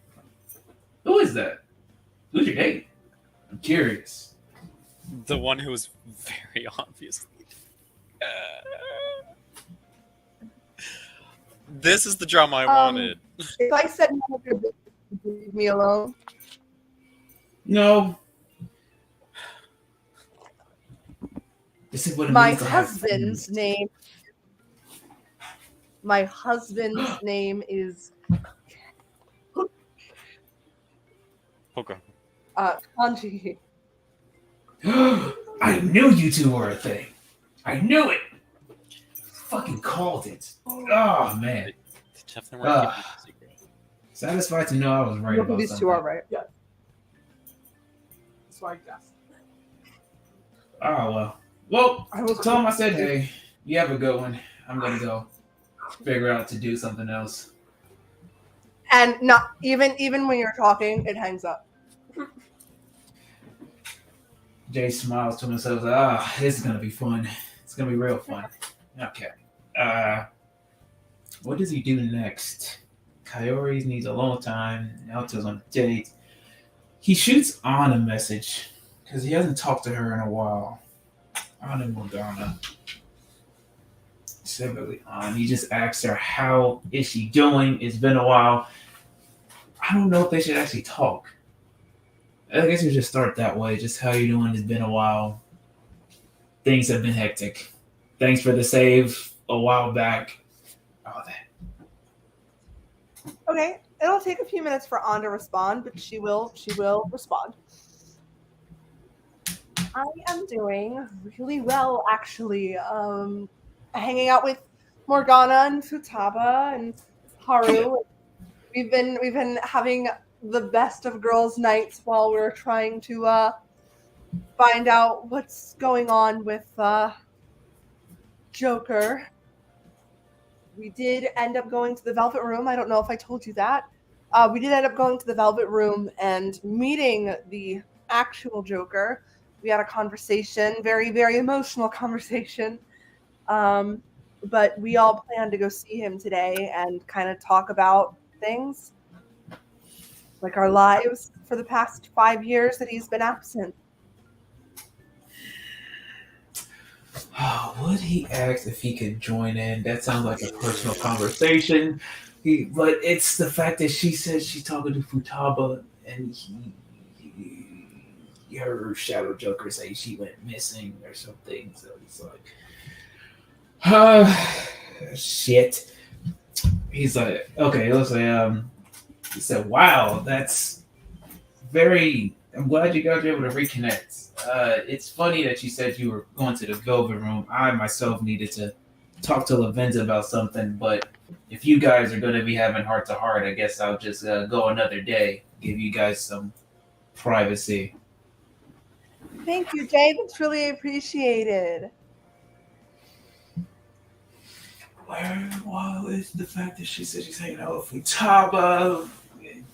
Who is that? Who's your date? I'm curious. The one who was very obviously. This is the drama I wanted. if I said no, would you leave me alone? No. This is what it My means to have husband's friends. name. My husband's name is Okay. Kanji. I knew you two were a thing. I knew it. Fucking called it. Oh man. They definitely weren't keeping it a secret. Satisfied to know I was right You know about who these something. two are, right? So I guess. Oh well. Well, I was tell him I said hey. You have a good one. I'm gonna go figure out to do something else. And not even when you're talking, it hangs up. Jay smiles to himself. Ah, this is gonna be fun. It's gonna be real fun. Okay. What does he do next? Coyote needs alone time. Alto's on a date. He shoots on a message because he hasn't talked to her in a while. On and Morgana. Specifically on. He just asks her, how is she doing? It's been a while. I don't know if they should actually talk. I guess we just start that way. Just how you doing? It's been a while. Things have been hectic. Thanks for the save a while back. All that. Okay, it'll take a few minutes for Ann to respond, but she will respond. I am doing really well, actually. Hanging out with Morgana and Futaba and Haru. We've been having the best of girls' nights while we're trying to find out what's going on with Joker. We did end up going to the Velvet Room. I don't know if I told you that. We did end up going to the Velvet Room and meeting the actual Joker. We had a conversation, very, very emotional conversation. But we all plan to go see him today and kind of talk about things like our lives for the past 5 years that he's been absent. Would he ask if he could join in? That sounds like a personal conversation. But it's the fact that she says she's talking to Futaba and he heard Shadow Joker say she went missing or something. So he's like, shit. He's like, okay, let's say, he said, wow, that's very, I'm glad you guys were able to reconnect. It's funny that you said you were going to the Velvet Room. I myself needed to talk to Lavenza about something, but if you guys are going to be having heart to heart, I guess I'll just go another day, give you guys some privacy. Thank you, Jay. That's really appreciated. Well, it's the fact that she said she's hanging out with Futaba.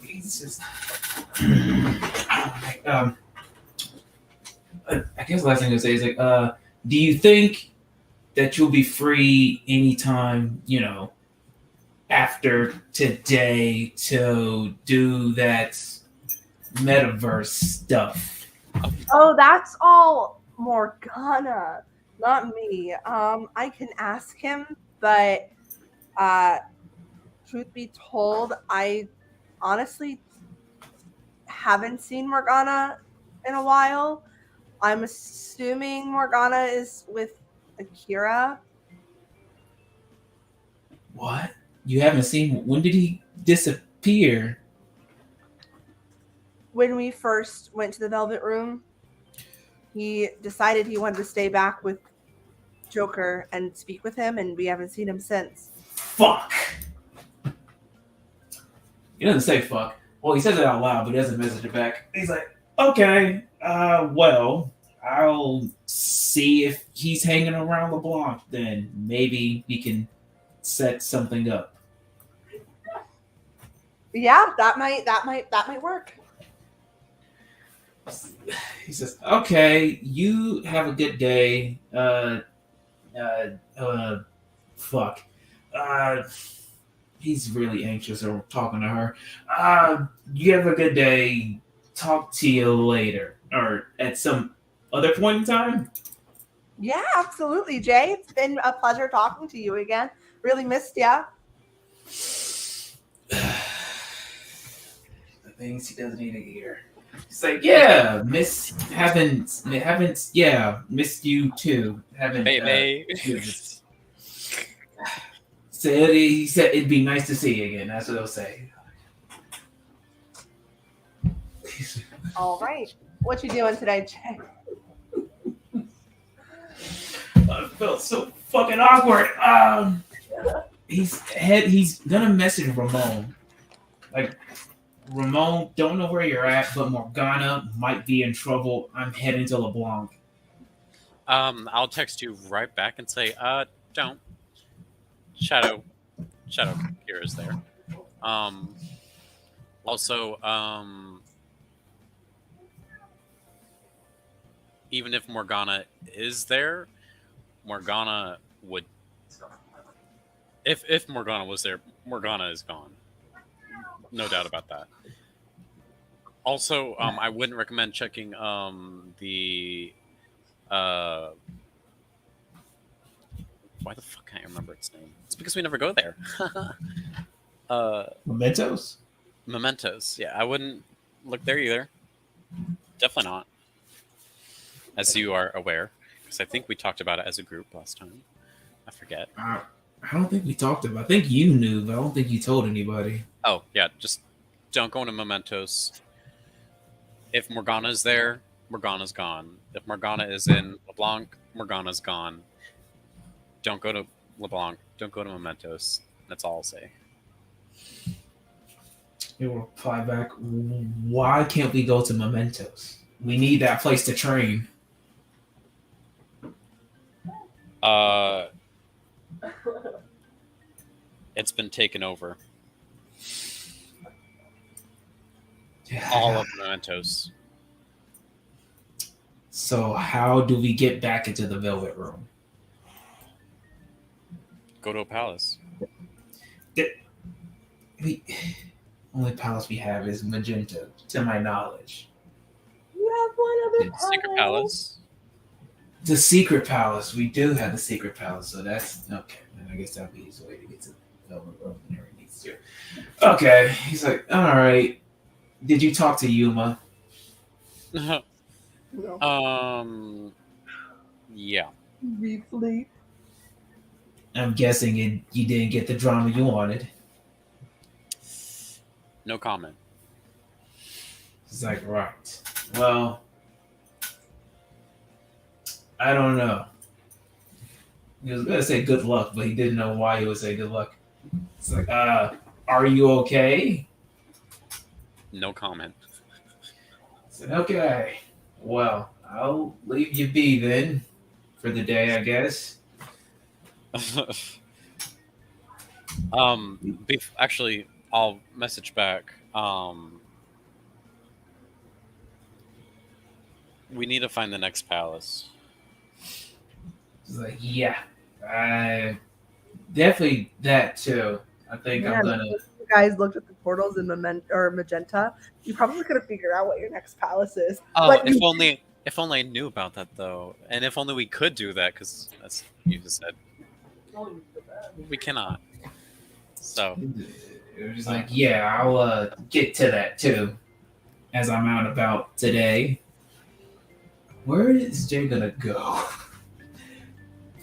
He's just, I guess the last thing to say is like, do you think that you'll be free anytime, after today to do that metaverse stuff? Oh, that's all Morgana, not me. I can ask him, but truth be told, I honestly haven't seen Morgana in a while. I'm assuming Morgana is with Akira. What? You haven't seen? When did he disappear? When we first went to the Velvet Room, he decided he wanted to stay back with Joker and speak with him, and we haven't seen him since. Fuck. He doesn't say fuck. Well, he says it out loud, but he doesn't message it back. He's like, okay, well, I'll see if he's hanging around the block. Then maybe we can set something up. Yeah, that might work. He says, okay, you have a good day. Fuck. He's really anxious or talking to her. You have a good day. Talk to you later. Or at some other point in time? Yeah, absolutely, Jay. It's been a pleasure talking to you again. Really missed ya. The things he doesn't need to hear. He's like, yeah, missed you too. Haven't Baby. he said it'd be nice to see you again. That's what he'll say. All right. What you doing today, Jay? I felt so fucking awkward. He's gonna message Ramon. Like, Ramon, don't know where you're at, but Morgana might be in trouble. I'm heading to LeBlanc. I'll text you right back and say, don't. Shadow Kira's there. Also, even if Morgana is there, Morgana would. If Morgana was there, Morgana is gone. No doubt about that. Also, I wouldn't recommend checking the. Why the fuck can't I remember its name? It's because we never go there. Mementos? Mementos. Yeah, I wouldn't look there either. Definitely not. As you are aware, because I think we talked about it as a group last time. I forget. I don't think we talked about it. I think you knew, but I don't think you told anybody. Oh, yeah, just don't go into Mementos. If Morgana's there, Morgana's gone. If Morgana is in LeBlanc, Morgana's gone. Don't go to LeBlanc. Don't go to Mementos. That's all I'll say. He will reply back, why can't we go to Mementos? We need that place to train. It's been taken over. All of Mementos. So how do we get back into the Velvet Room? Go to a palace. Only palace we have is Magenta, to my knowledge. You have one other palace. Secret palace. The secret palace. We do have the secret palace, so that's okay. And I guess that'll be his way to get to the Velvet Room whenever he needs to. Okay. He's like, all right. Did you talk to Yumma? No. Yeah. Briefly. I'm guessing you didn't get the drama you wanted. No comment. He's like, right. Well, I don't know. He was gonna say good luck, but he didn't know why he would say good luck. It's like, are you okay? No comment. I said, okay. Well, I'll leave you be then for the day, I guess. Actually, I'll message back. We need to find the next palace. It's like, yeah, definitely that too. I think I'm gonna. If you guys looked at the portals in Magenta, you probably could have figured out what your next palace is. Oh, But if you- only If only I knew about that, though. And if only we could do that, because as you just said, we cannot. So, It was just like, yeah, I'll get to that too. As I'm out and about today. Where is Jay gonna go?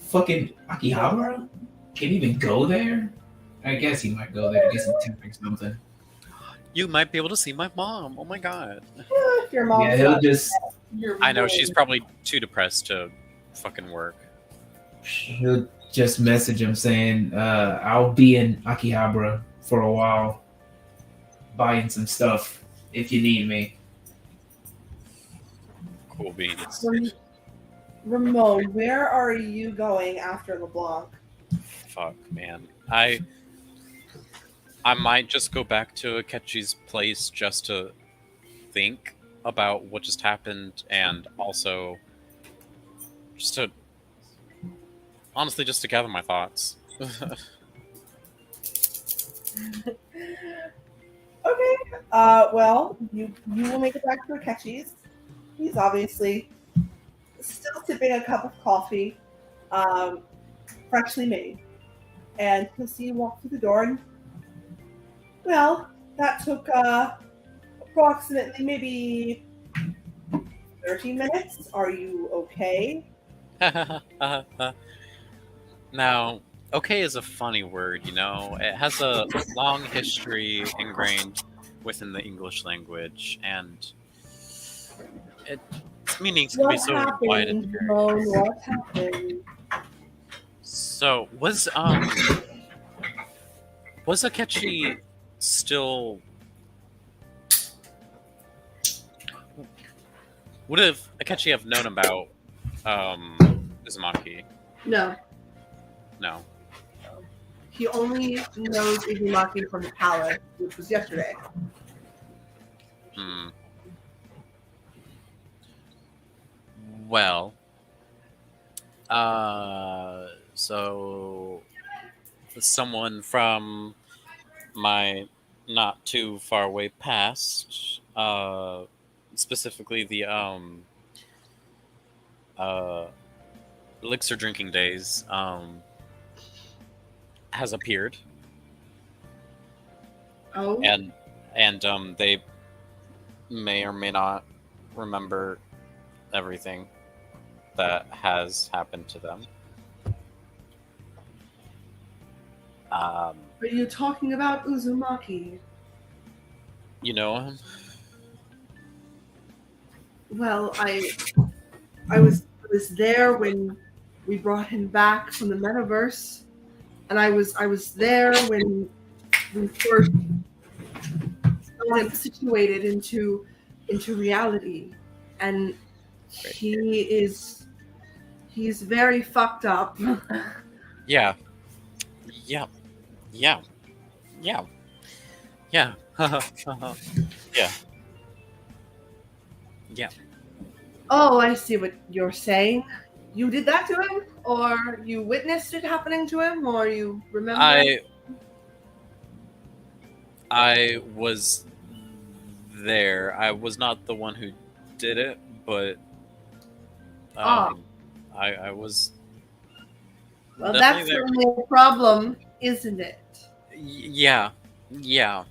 Fucking Akihabara? Can he even go there? I guess he might go there to get some tech or something. you might be able to see my mom. Oh my god. If your mom's Yeah, he'll not- just I know, she's probably too depressed to fucking work. he'll just message him saying, I'll be in Akihabara for a while, buying some stuff if you need me. Cool beans. Ramon, where are you going after LeBlanc? Fuck, man. I might just go back to Akechi's place just to think about what just happened, and also just to honestly just to gather my thoughts. Okay. Well, you will make it back to Akechi's. He's obviously still sipping a cup of coffee, freshly made, and he'll see you walk through the door. And well, that took approximately maybe 30 minutes. Are you okay? Now, okay is a funny word, you know. It has a long history ingrained within the English language, and its meanings can be What so wide and happened, varied. Ramon? What happened? So was Akechi still? Would have Akechi have known about Uzumaki? No, No. he only knows Uzumaki from the palace, which was yesterday. Hmm. Well, so someone from my not too far away past, specifically the elixir drinking days, has appeared, Oh, and they may or may not remember everything that has happened to them. are you talking about Uzumaki? You know him? Well, I was there when we brought him back from the metaverse, and I was there when we first got him situated into reality, and he's very fucked up. Yeah. Yeah. Yeah. Yeah. Yeah. Yeah. Yeah. Oh, I see what you're saying. You did that to him, or you witnessed it happening to him, or you remember? I was there. I was not the one who did it, but I was. Well, definitely that's there. the problem, isn't it? Yeah. Yeah.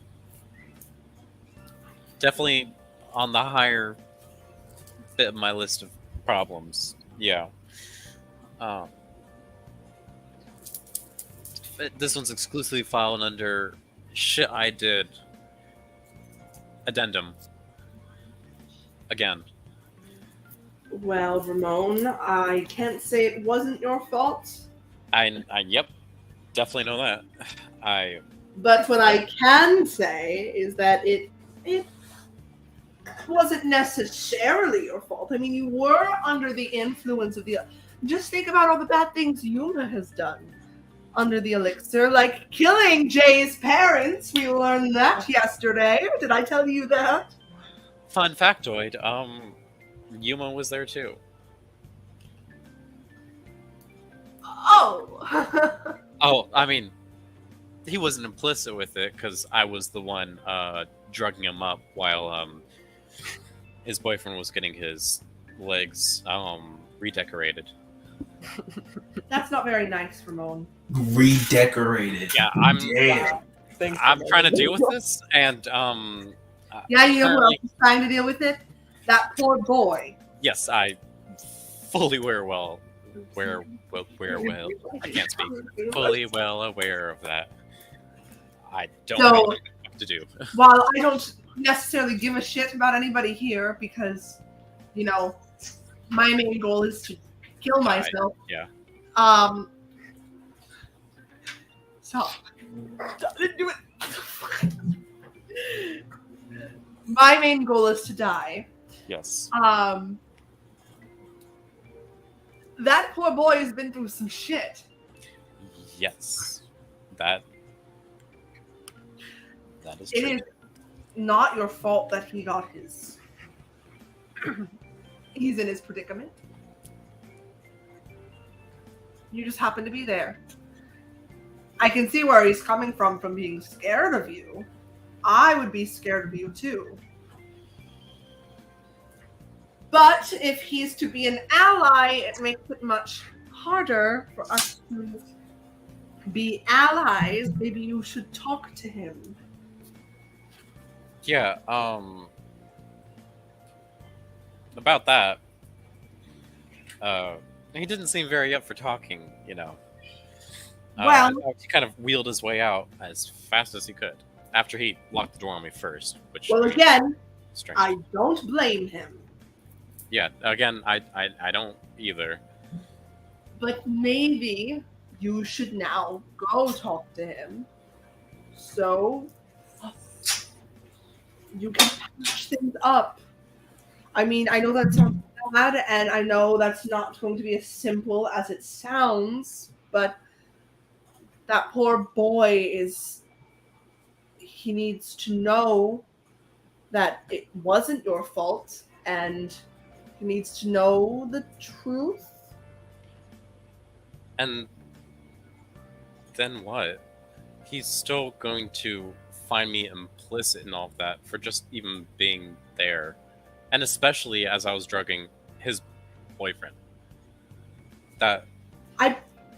Definitely on the higher bit of my list of problems. Yeah. This one's exclusively filed under shit I did. Addendum. Again. Well, Ramon, I can't say it wasn't your fault, Yep. Definitely know that. but what I can say is that it wasn't necessarily your fault. I mean, you were under the influence of the. Just think about all the bad things Yuma has done under the elixir, like killing Jay's parents. We learned that yesterday. Did I tell you that? Fun factoid, Yuma was there too. Oh. Oh, I mean, he wasn't implicit with it because I was the one drugging him up while his boyfriend was getting his legs redecorated. That's not very nice, Ramon. Redecorated. Yeah, I'm Damn. Thanks, I'm Ramon. trying to deal with this, and Yeah, you know who currently- else is trying to deal with it? That poor boy. yes, I fully well. I can't speak. Fully well aware of that. I don't So- know what to do. While I don't necessarily give a shit about anybody here because, you know, my main goal is to kill myself. Yeah. Stop. Didn't do it. My main goal is to die. Yes. That poor boy has been through some shit. Yes. That is It true. is not your fault that he got his. He's in his predicament. You just happen to be there. I can see where he's coming from being scared of you. I would be scared of you too. But if he's to be an ally, it makes it much harder for us to be allies. Maybe you should talk to him. Yeah, about that. He didn't seem very up for talking, you know. Well- he kind of wheeled his way out as fast as he could after he locked the door on me first, which Well, was again, strange. I don't blame him. Yeah, again, I don't either. But maybe you should now go talk to him. So you can patch things up. I mean, I know that sounds bad, and I know that's not going to be as simple as it sounds, but that poor boy he needs to know that it wasn't your fault, and he needs to know the truth. And then what? He's still going to find me implicit in all of that for just even being there. And especially as I was drugging his boyfriend.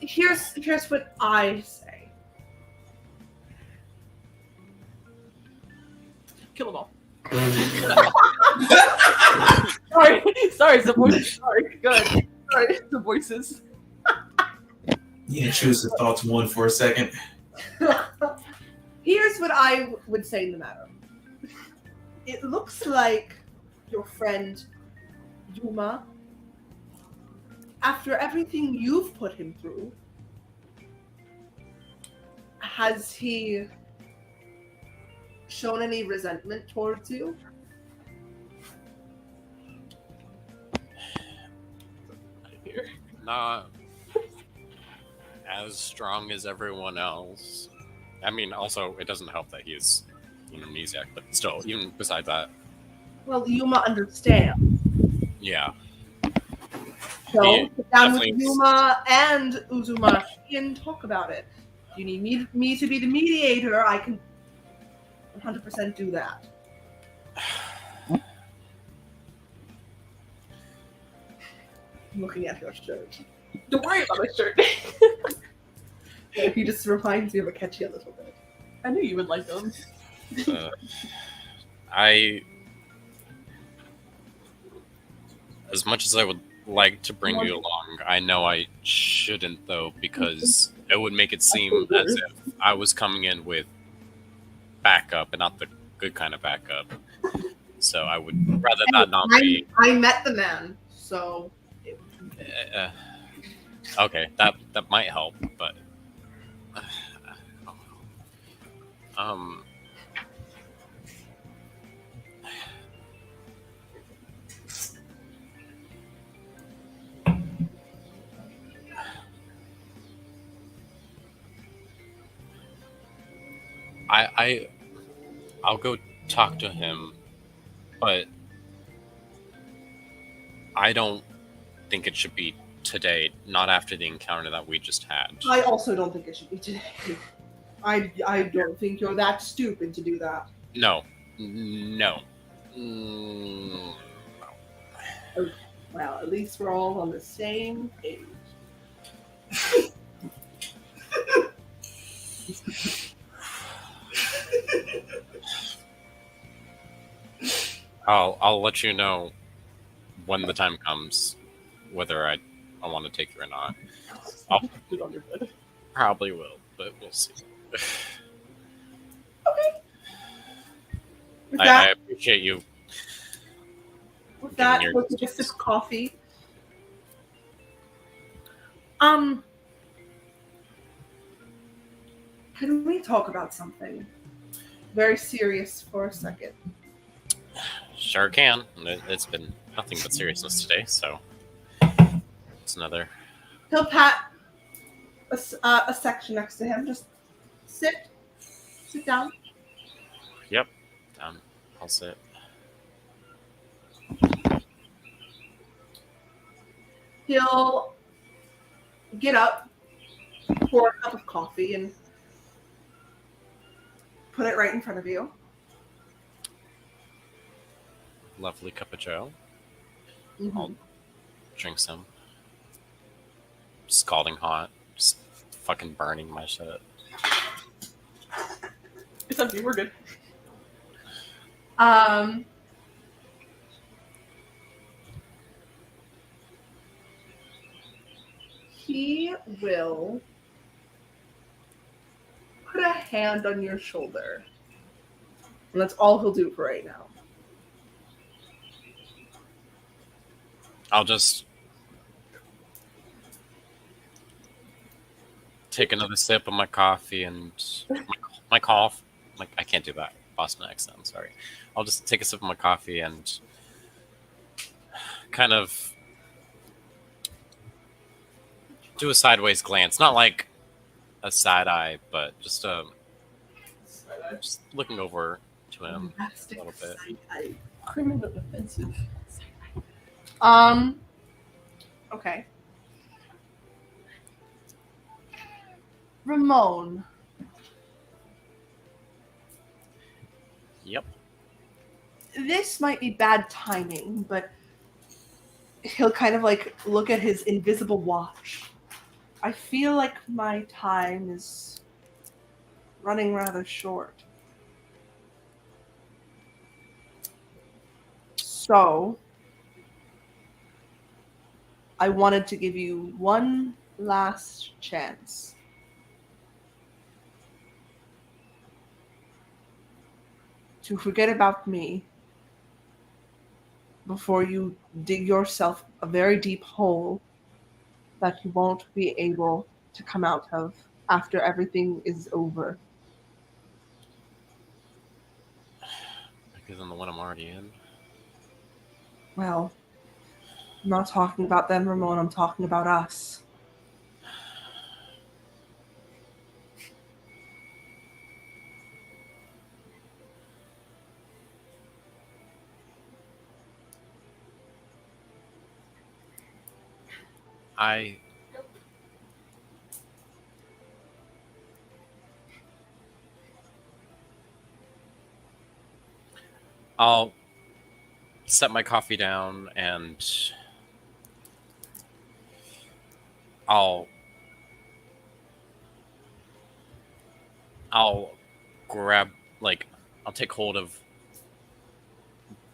Here's what I say. Kill them all. Sorry, it's the voices. Sorry, good. Sorry, it's the voices. You intrusive thoughts one for a second. Here's what I would say in the matter. It looks like your friend Yuma, after everything you've put him through, has he shown any resentment towards you? Not as strong as everyone else. I mean, also, it doesn't help that he's an amnesiac, but still, even beside that, Well, Yuma understands. yeah. So He sit down with definitely- Yuma and Uzumaki and talk about it. If you need me to be the mediator, I can 100% do that. I'm looking at your shirt. Don't worry about my shirt. He just reminds me of a catchy a little bit. I knew you would like them. As much as I would like to bring you along, I know I shouldn't, though, because it would make it seem as if I was coming in with backup and not the good kind of backup. So I would rather that not be. I met the man, so Okay, that might help, but um, I'll go talk to him, but I don't think it should be today, not after the encounter that we just had. I also don't think it should be today. I don't think you're that stupid to do that. No. Mm, Well, at least we're all on the same page. I'll let you know when the time comes, whether I want to take you or not. I'll Put on your bed. probably will, but we'll see. With I that, appreciate you. with giving that, your we'll take a sip distance. of coffee. Can we talk about something very serious for a second? Sure can. It's been nothing but seriousness today, so it's another. He'll pat a section next to him. Just sit down. Yep. I'll sit. He'll get up, pour a cup of coffee, and put it right in front of you. Lovely cup of joe. Mm-hmm. I'll drink some. Scalding hot. Just fucking burning my shit. It's empty. We're good. He will put a hand on your shoulder. And that's all he'll do for right now. I'll just take another sip of my coffee and my cough. Like I can't do that Boston accent. I'm sorry. I'll just take a sip of my coffee and kind of do a sideways glance, not like a side eye, but just just looking over to him a little bit. Criminal offensive. Okay. Ramon. Yep. This might be bad timing, but he'll kind of like look at his invisible watch. I feel like my time is running rather short. So, I wanted to give you one last chance. To forget about me before you dig yourself a very deep hole that you won't be able to come out of after everything is over. Because I'm the one I'm already in. Well, I'm not talking about them, Ramon. I'm talking about us. I'll set my coffee down and I'll grab, like, I'll take hold of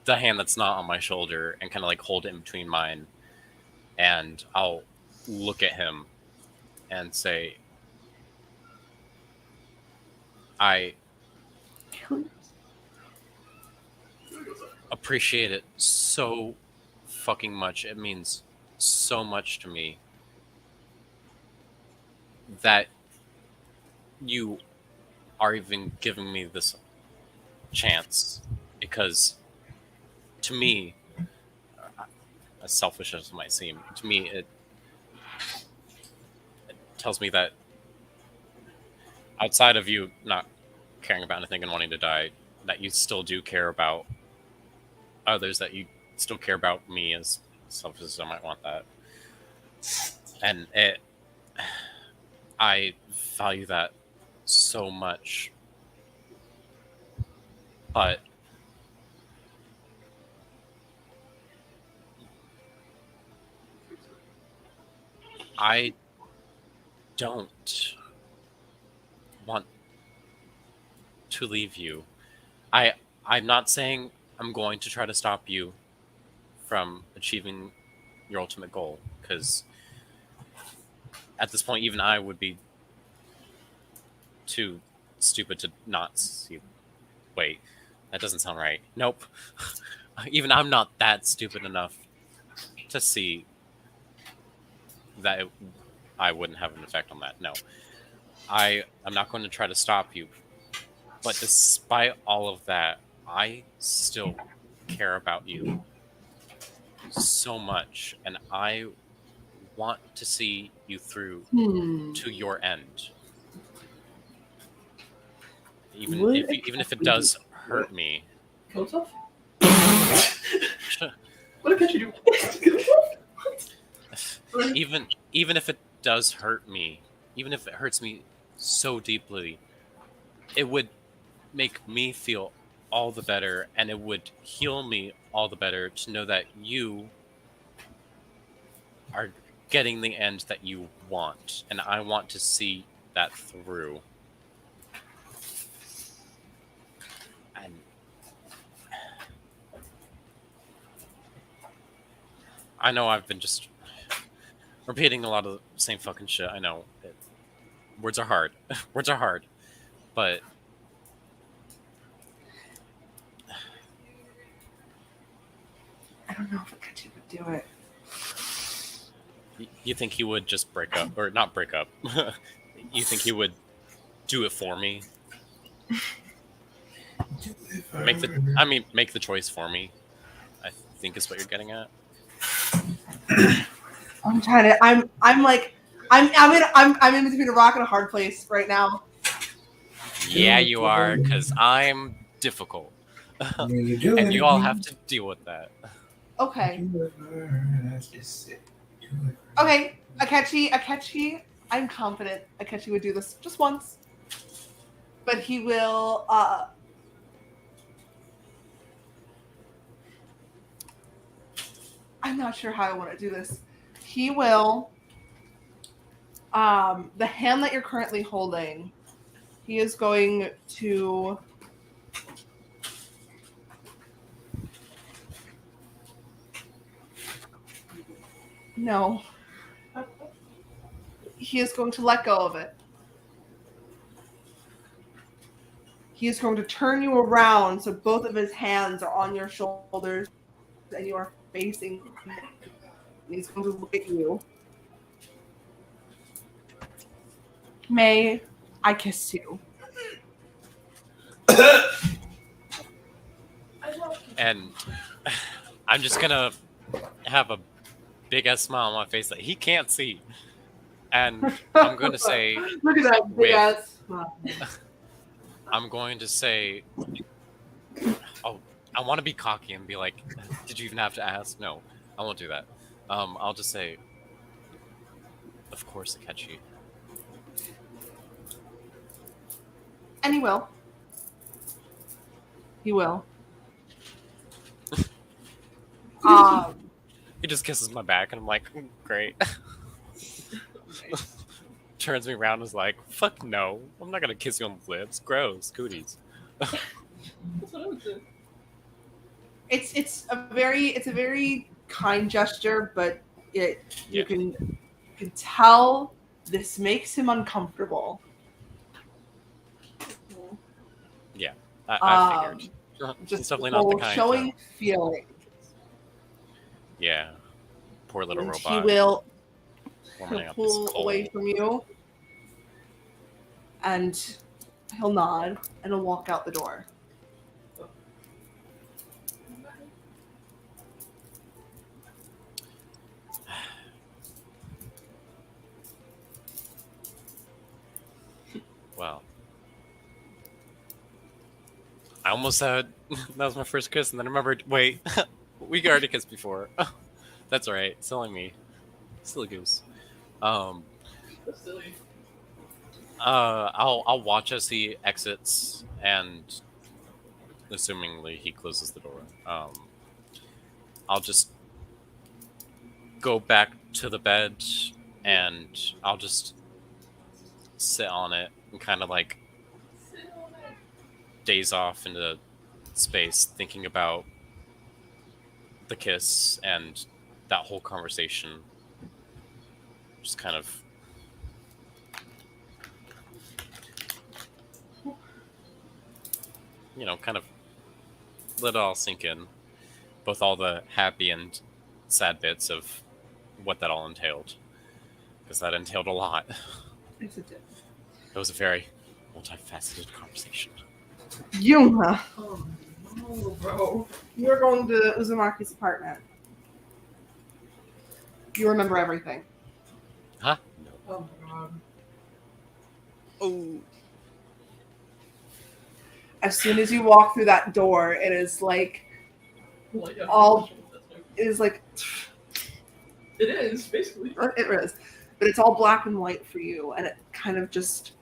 the hand that's not on my shoulder and kind of like hold it in between mine, and I'll look at him and say, I appreciate it so fucking much. It means so much to me that you are even giving me this chance, because to me, as selfish as it might seem, to me it tells me that outside of you not caring about anything and wanting to die, that you still do care about others, that you still care about me, as selfish as I might want that. And I value that so much. But I don't want to leave you. I'm not saying I'm going to try to stop you from achieving your ultimate goal, because at this point, even I would be too stupid to not see. Wait, that doesn't sound right. Nope. Even I'm not that stupid enough to see that I wouldn't have an effect on that. No. I'm not going to try to stop you. But despite all of that, I still care about you so much, and I want to see you through to your end. Even if it does hurt me. Kill himself? Sure. What did you do? Even if it does hurt me, even if it hurts me so deeply, it would make me feel all the better, and it would heal me all the better to know that you are getting the end that you want, and I want to see that through. And I know I've been just repeating a lot of the same fucking shit. I know. Words are hard. Words are hard. But I don't know if Akechi would do it. you think he would just break up, or not break up? You think he would do it for me? Make the choice for me. I think is what you're getting at. I'm trying to. I'm in between a rock and a hard place right now. Yeah, you are, because I'm difficult, and you all have to deal with that. Okay. Okay, Akechi. I'm confident Akechi would do this just once, but he will. I'm not sure how I want to do this. He will. The hand that you're currently holding, he is going to. No. He is going to let go of it. He is going to turn you around so both of his hands are on your shoulders and you are facing him. He's going to look at you. May I kiss you? And I'm just gonna have a big ass smile on my face that he can't see. And I'm going to say, Look at that big ass. I'm going to say, oh, I want to be cocky and be like, did you even have to ask? No, I won't do that. I'll just say, of course, Akechi. And he will. He will. He just kisses my back, and I'm like, great. Turns me around and is like, fuck no. I'm not going to kiss you on the lips. Gross. Cooties. That's what I would say. It's a very kind gesture, but you can tell this makes him uncomfortable. Yeah, I figured. Just It's definitely not the kind showing feeling. Yeah, poor little And robot. he will warming up his pull coal. away from you, and he'll nod and he'll walk out the door. Well, I almost said that was my first kiss, and then I remembered, wait, we already kissed before. That's alright. It's only me. Silly goose. That's silly. I'll watch as he exits, and assumingly he closes the door. I'll just go back to the bed and I'll just sit on it and kind of like daze off into space, thinking about the kiss and that whole conversation. Just kind of kind of let it all sink in. Both all the happy and sad bits of what that all entailed. Because that entailed a lot. Yes, it did. It was a very multifaceted conversation. Yumma, Oh no, bro. you're going to Uzumaki's apartment. You remember everything. Huh? No. Oh my god. Oh. As soon as you walk through that door, it is like Well, yeah, All- it is like It is, basically. it is, but it's all black and white for you, and it kind of just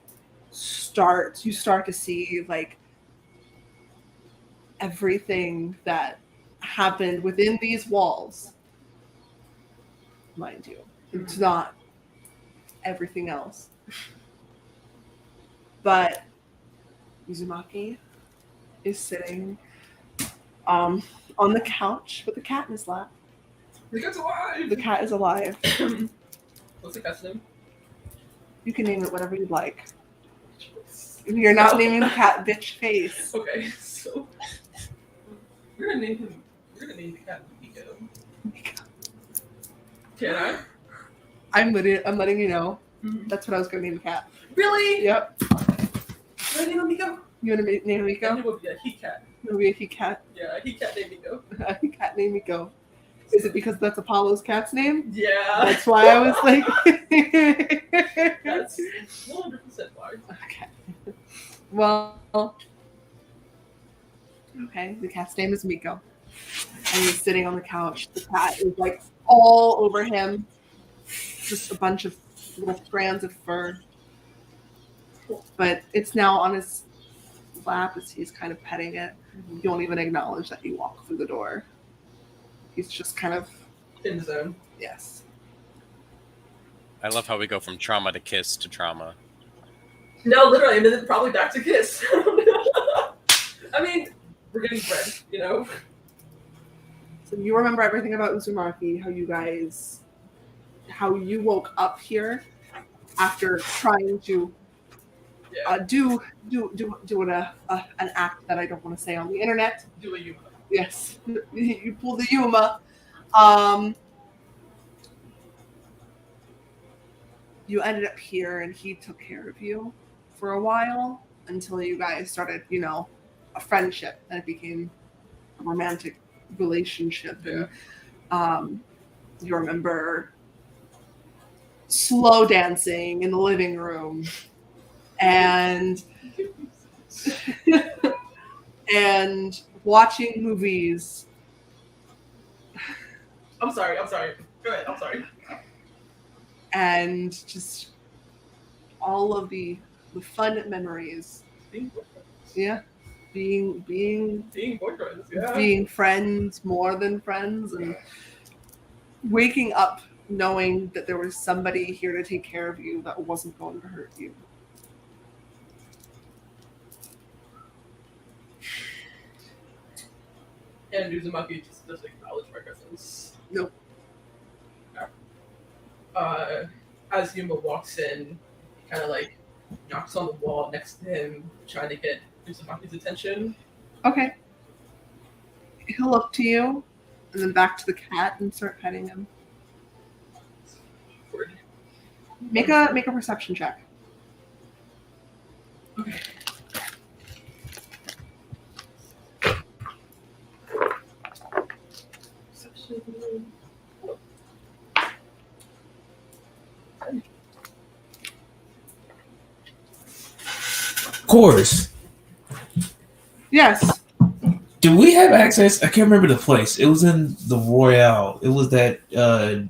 starts. You start to see like everything that happened within these walls. Mind you, it's not everything else, but Uzumaki is sitting on the couch with the cat in his lap. The cat's alive! The cat is alive. What's the cat's name? You can name it whatever you'd like. You're not naming the cat Bitch Face. Okay, so we're gonna name the cat Nico. Can I? I'm letting you know. That's what I was going to name the cat. Really? Yep. Can I name him Nico? You want to name It Miko? would be a he cat. It'll be a he cat. Yeah, a he cat named Nico. A he cat named Miko. Is it because that's Apollo's cat's name? Yeah. That's why I was like. That's 100% why. Okay. Well. Okay, the cat's name is Miko. And he's sitting on the couch. The cat is like all over him. Just a bunch of little strands of fur. But it's now on his lap as he's kind of petting it. You won't even acknowledge that you walk through the door. He's just kind of, In the zone. yes. I love how we go from trauma to kiss to trauma. No, literally, and then probably back to kiss. I mean, we're getting bread, you know? So you remember everything about Uzumaki, how you woke up here after trying to Yeah. do an act that I don't want to say on the internet. Do a Yuma. Yes, you pulled the Yuma. You ended up here, and he took care of you for a while until you guys started, a friendship, and it became a romantic relationship. Yeah. And you remember slow dancing in the living room, and and watching movies. I'm sorry. Go ahead, I'm sorry. And just all of the fun memories. Being boyfriends. Yeah. Being boyfriends, yeah. being friends more than friends, and waking up knowing that there was somebody here to take care of you that wasn't going to hurt you. And Uzumaki just doesn't acknowledge my presence. Nope. As Yuma walks in, kind of like knocks on the wall next to him, trying to get Uzumaki's attention. Okay. He'll look to you, and then back to the cat and start petting him. Awkward. Make a perception check. Okay. Course. Yes. Do we have access? I can't remember the place. It was in the Royale. It was that the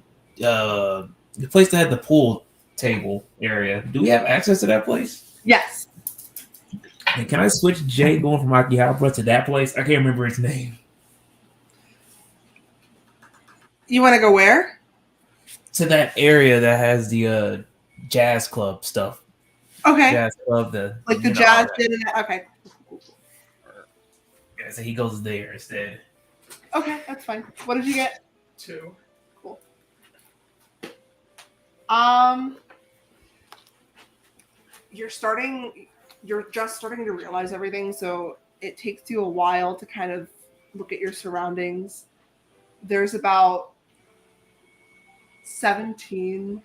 place that had the pool table area. Do we have access to that place? Yes. And can I switch Jay going from Akihabara to that place? I can't remember its name. You want to go where? to that area that has the jazz club stuff. Okay. Jazz club, Like the you know, jazz all that. did it. Okay. Yeah, so he goes there instead. Okay, that's fine. What did you get? 2. Cool. You're just starting to realize everything, so it takes you a while to kind of look at your surroundings. There's about 17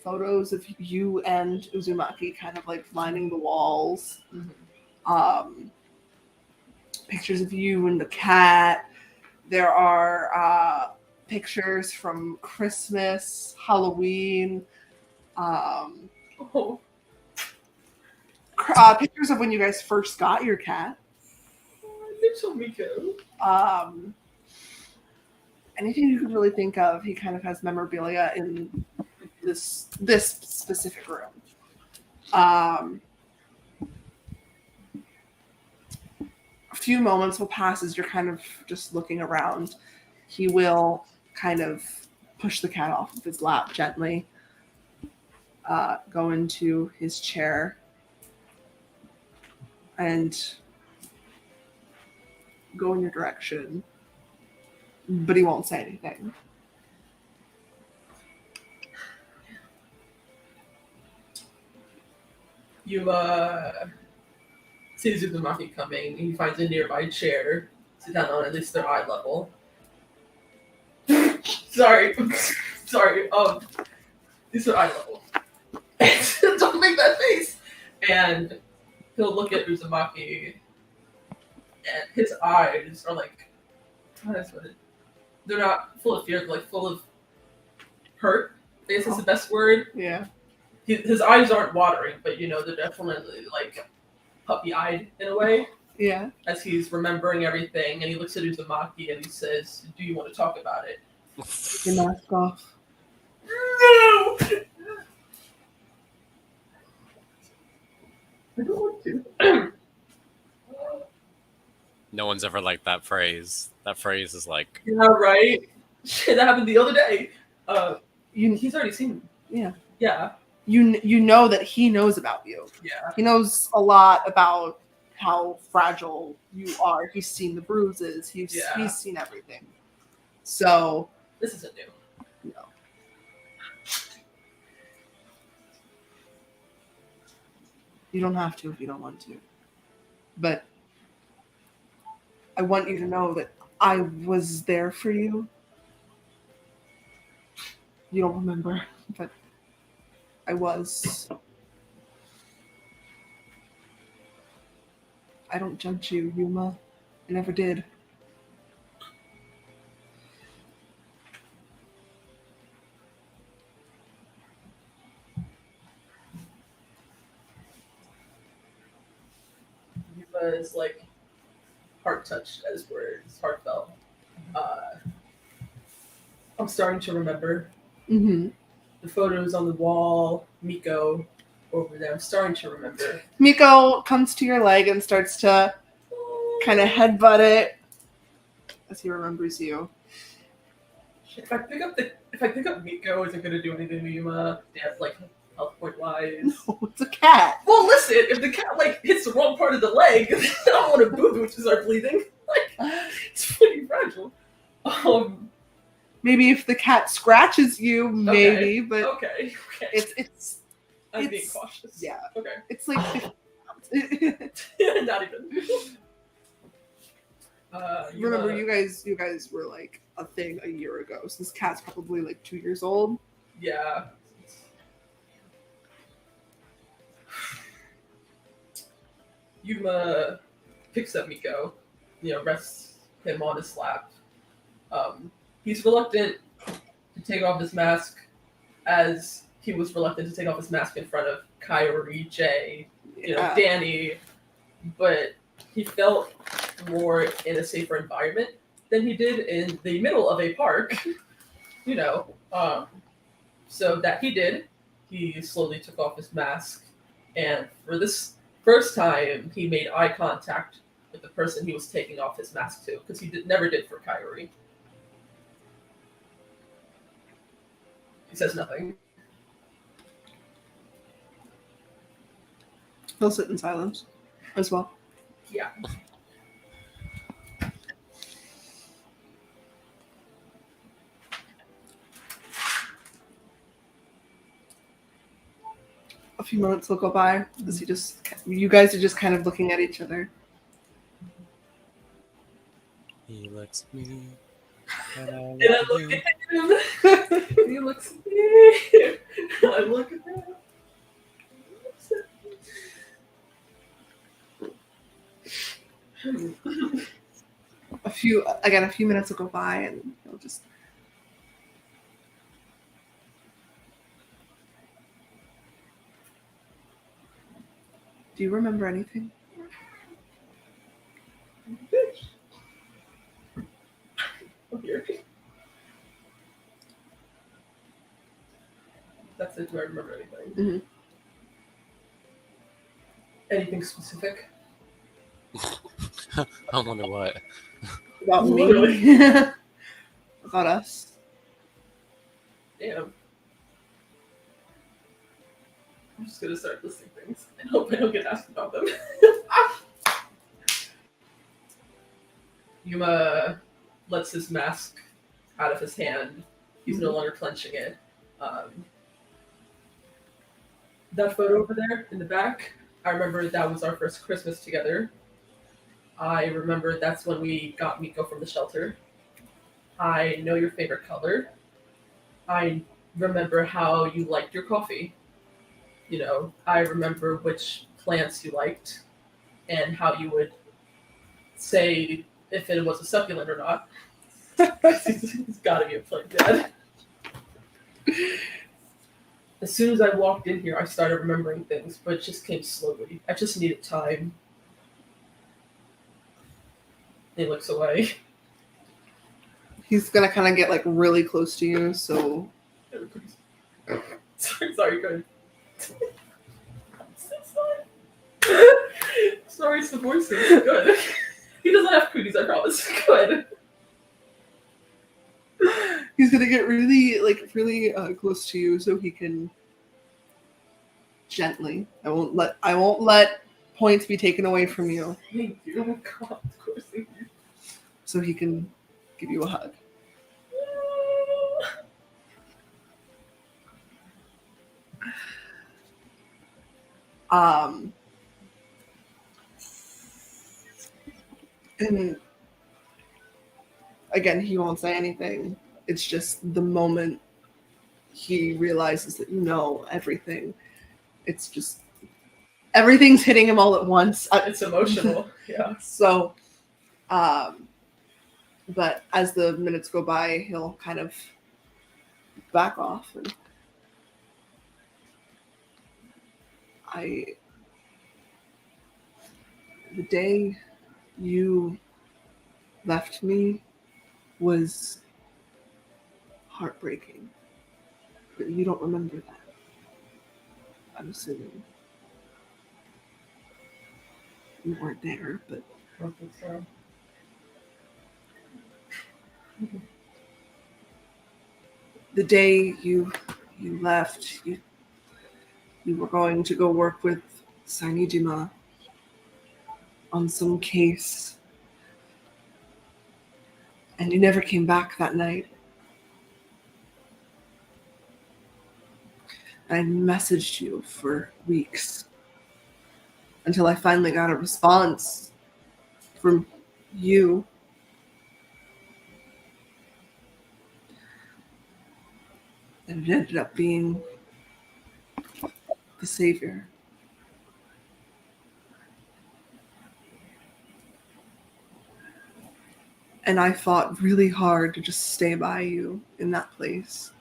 photos of you and Uzumaki kind of like lining the walls. Pictures of you and the cat. There are pictures from Christmas, Halloween, pictures of when you guys first got your cat. Little Miko. Anything you can really think of, he kind of has memorabilia in this specific room. A few moments will pass as you're kind of just looking around. He will kind of push the cat off of his lap gently, go into his chair, and go in your direction. But he won't say anything. Yumma sees Uzumaki coming. He finds a nearby chair, sit down on at least their eye level. Sorry. These are eye level. Don't make that face. And he'll look at Uzumaki, and his eyes are like, how do I put it? They're not full of fear, they're like full of hurt. I guess that's the best word. Yeah. His eyes aren't watering, but they're definitely like puppy-eyed in a way. Yeah. As he's remembering everything, and he looks at Uzumaki and he says, "Do you want to talk about it?" Take your mask off. No! I don't want to. No one's ever liked that phrase. That phrase is like, Yeah, right? Shit, that happened the other day. He's already seen. Yeah. Yeah. You know that he knows about you. Yeah. He knows a lot about how fragile you are. He's seen the bruises. He's seen everything. So This isn't new. no. You don't have to if you don't want to. But I want you to know that I was there for you. You don't remember, but I was. I don't judge you, Yuma. I never did. Yuma is like heart touched at his words, heartfelt. I'm starting to remember Mm-hmm. the photos on the wall, Miko over there. I'm starting to remember. Miko comes to your leg and starts to kind of headbutt it as he remembers you. If I pick up Miko, is it gonna do anything to Yuma? Yeah, like health point wise. No, it's a cat. Well, listen, if the cat like hits the wrong part of the leg, I don't want to boo-boo to start bleeding. Like, it's pretty fragile. Maybe if the cat scratches you, maybe, but Okay. it's I'm being it's- cautious. yeah. Okay. it's like 50 pounds. Not even. Remember, you guys were like a thing a year ago. So this cat's probably like 2 years old. Yeah. Yuma picks up Miko, rests him on his lap. He's reluctant to take off his mask, as he was reluctant to take off his mask in front of Kyrie, Jay, Yeah. Danny, but he felt more in a safer environment than he did in the middle of a park, so that he did. He slowly took off his mask, and for this first time, he made eye contact with the person he was taking off his mask to, because he never did for Kyrie. He says nothing. He'll sit in silence as well. Yeah. A few minutes will go by as you guys are just kind of looking at each other. He looks at me. And I And I look look at at him. him. He looks at me. I look at him. A few minutes will go by and he'll just Do you remember anything? I'm here. That's it. Do I remember anything? Mhm. Anything specific? I wonder what. About me? Literally. About us? Damn. I'm just gonna start listing things and hope I don't get asked about them. Yuma lets his mask out of his hand. He's no longer clenching it. That photo over there in the back, I remember that was our first Christmas together. I remember that's when we got Miko from the shelter. I know your favorite color. I remember how you liked your coffee. You know, I remember which plants you liked and how you would say if it was a succulent or not. It's gotta be a plant, Dad. As soon as I walked in here, I started remembering things, but it just came slowly. I just needed time. He looks away. He's gonna kind of get like really close to you, so Sorry, go ahead. Sorry, it's the voices. Good. He doesn't have cooties, I promise. Good. he's gonna get really close to you, so he can gently. I won't let points be taken away from you, Thank you. Oh God, of course. Thank you. so he can give you a hug. And again, he won't say anything. It's just the moment he realizes that you know everything. It's just everything's hitting him all at once. It's emotional. Yeah. So, but as the minutes go by, he'll kind of back off. And the day you left me was heartbreaking. But you don't remember that, I'm assuming. You weren't there, but I don't think so. the day you left, you were going to go work with Sanijima on some case. And you never came back that night. I messaged you for weeks until I finally got a response from you. And it ended up being the savior. And I fought really hard to just stay by you in that place.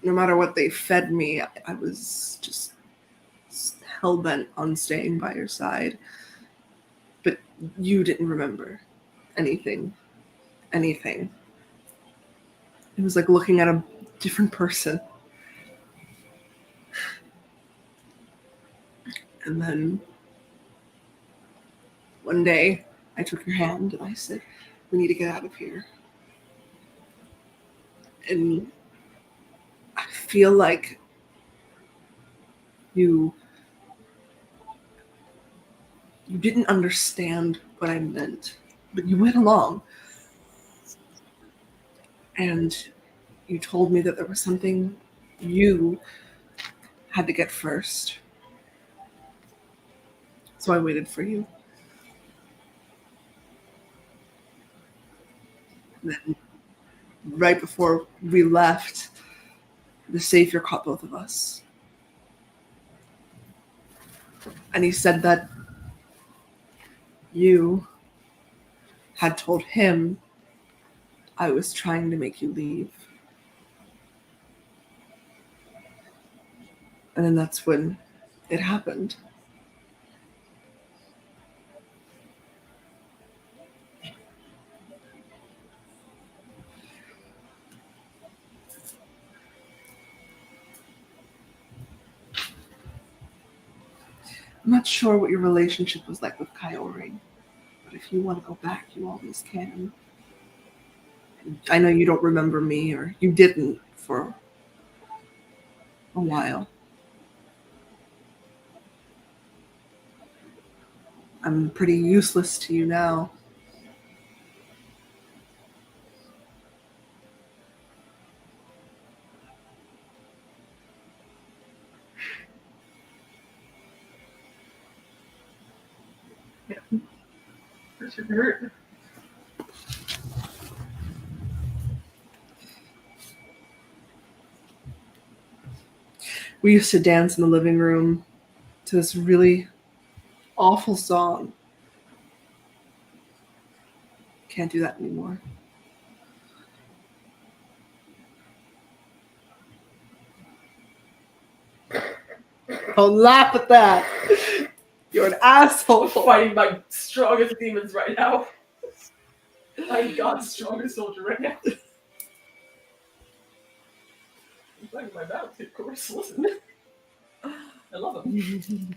No matter what they fed me, I was just hell-bent on staying by your side. But you didn't remember anything. It was like looking at a different person. And then one day I took your hand and I said, we need to get out of here. And feel like you didn't understand what I meant, but you went along. And you told me that there was something you had to get first. So I waited for you. And then, right before we left, the Savior caught both of us. And he said that you had told him I was trying to make you leave. And then that's when it happened. I'm not sure what your relationship was like with Kaori, but if you want to go back, you always can. I know you don't remember me, or you didn't for a while. I'm pretty useless to you now. That should hurt. We used to dance in the living room to this really awful song. Can't do that anymore. Don't laugh at that. You're an asshole. I'm fighting my strongest demons right now. I'm God's strongest soldier right now. I'm fighting my battle, of course. Listen. I love him.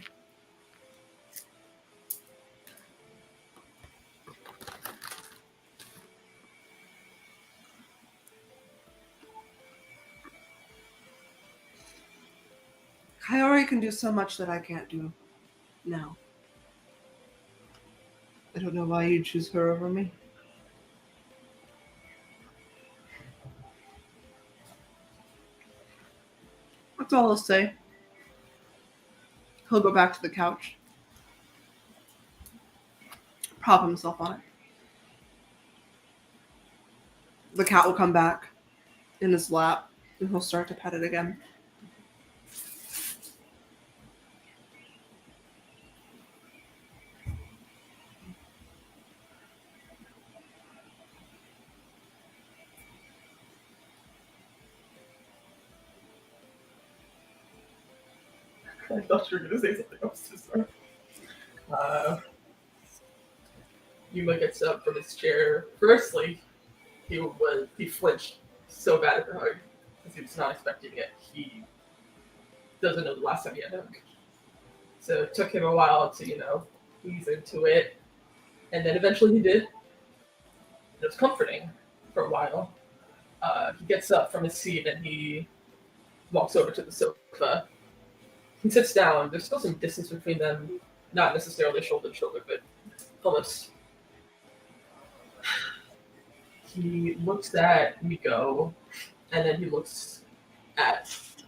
Kaori can do so much that I can't do now. I don't know why you choose her over me. That's all I'll say. He'll go back to the couch. Prop himself on it. The cat will come back in his lap, and he'll start to pet it again. I thought you were going to say something else to start. Yuma gets up from his chair. Firstly, he flinched so bad at the hug because he was not expecting it. He doesn't know the last time he had a hug. So it took him a while to, ease into it. And then eventually he did. It was comforting for a while. He gets up from his seat and he walks over to the sofa. He sits down. There's still some distance between them. Not necessarily shoulder to shoulder, but almost. He looks at Miko, and then he looks at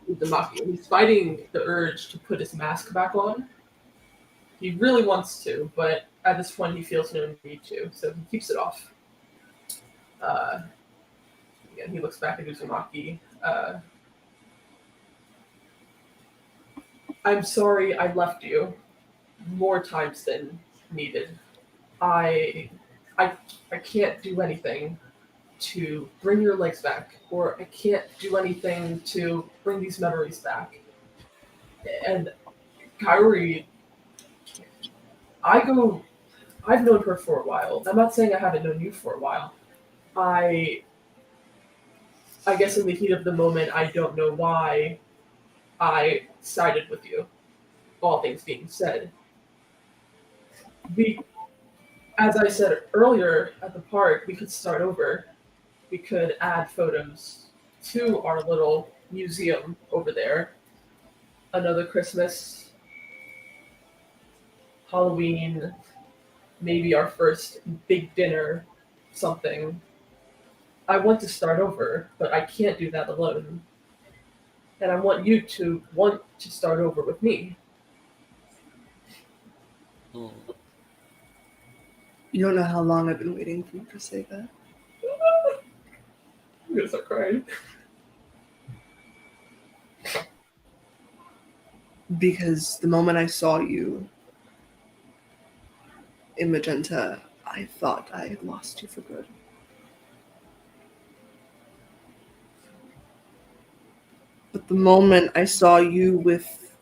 Udamaki. He's fighting the urge to put his mask back on. He really wants to, but at this point he feels no need to, so he keeps it off. Again, he looks back at Uzumaki. I'm sorry I left you more times than needed. I can't do anything to bring your legs back, or I can't do anything to bring these memories back. And Kaori, I've known her for a while. I'm not saying I haven't known you for a while. I guess in the heat of the moment, I don't know why I sided with you, all things being said. As I said earlier at the park, we could start over. We could add photos to our little museum over there. Another Christmas, Halloween, maybe our first big dinner, something. I want to start over, but I can't do that alone. And I want you to want to start over with me. Hmm. You don't know how long I've been waiting for you to say that. I'm gonna start crying. Because the moment I saw you in Magenta, I thought I had lost you for good. But the moment I saw you with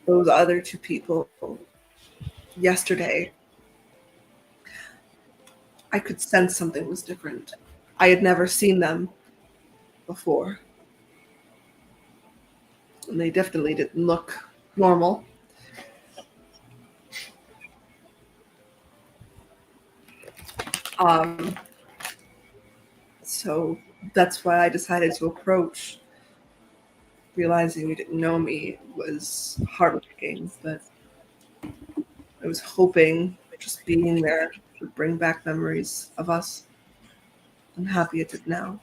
those other two people yesterday, I could sense something was different. I had never seen them before. And they definitely didn't look normal. So that's why I decided to approach. Realizing you didn't know me was heartbreaking, but I was hoping just being there would bring back memories of us. I'm happy it did now.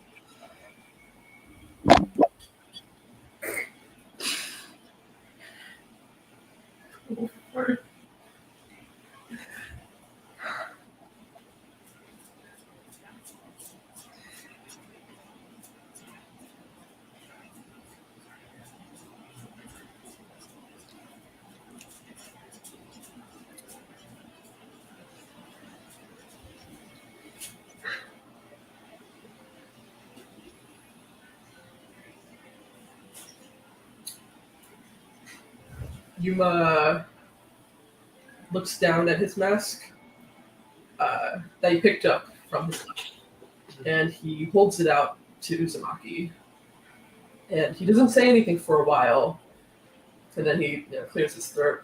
Yuma looks down at his mask that he picked up from his lunch, and he holds it out to Uzumaki. And he doesn't say anything for a while, and then he clears his throat.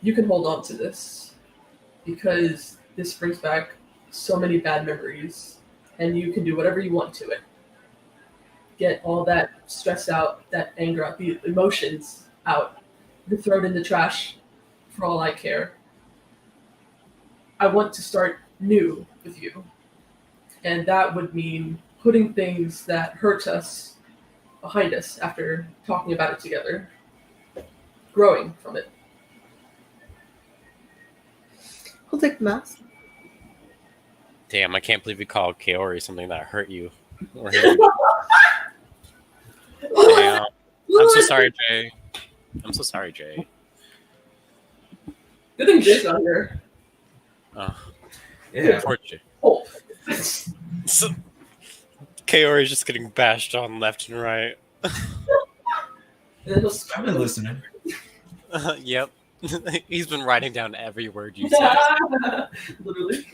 You can hold on to this, because this brings back so many bad memories, and you can do whatever you want to it. Get all that stress out, that anger out, the emotions out. You can throw it in the trash for all I care. I want to start new with you. And that would mean putting things that hurt us behind us after talking about it together. Growing from it. I'll take the mask. Damn, I can't believe you called Kaori something that hurt you. Or hurt you. Damn. I'm so sorry, Jay. I'm so sorry, Jay. Good thing Jay's not here. Yeah. Poor Jay. Oh. So, Kaori is just getting bashed on left and right. And then he'll I've been listening. Yep. He's been writing down every word you said. Literally.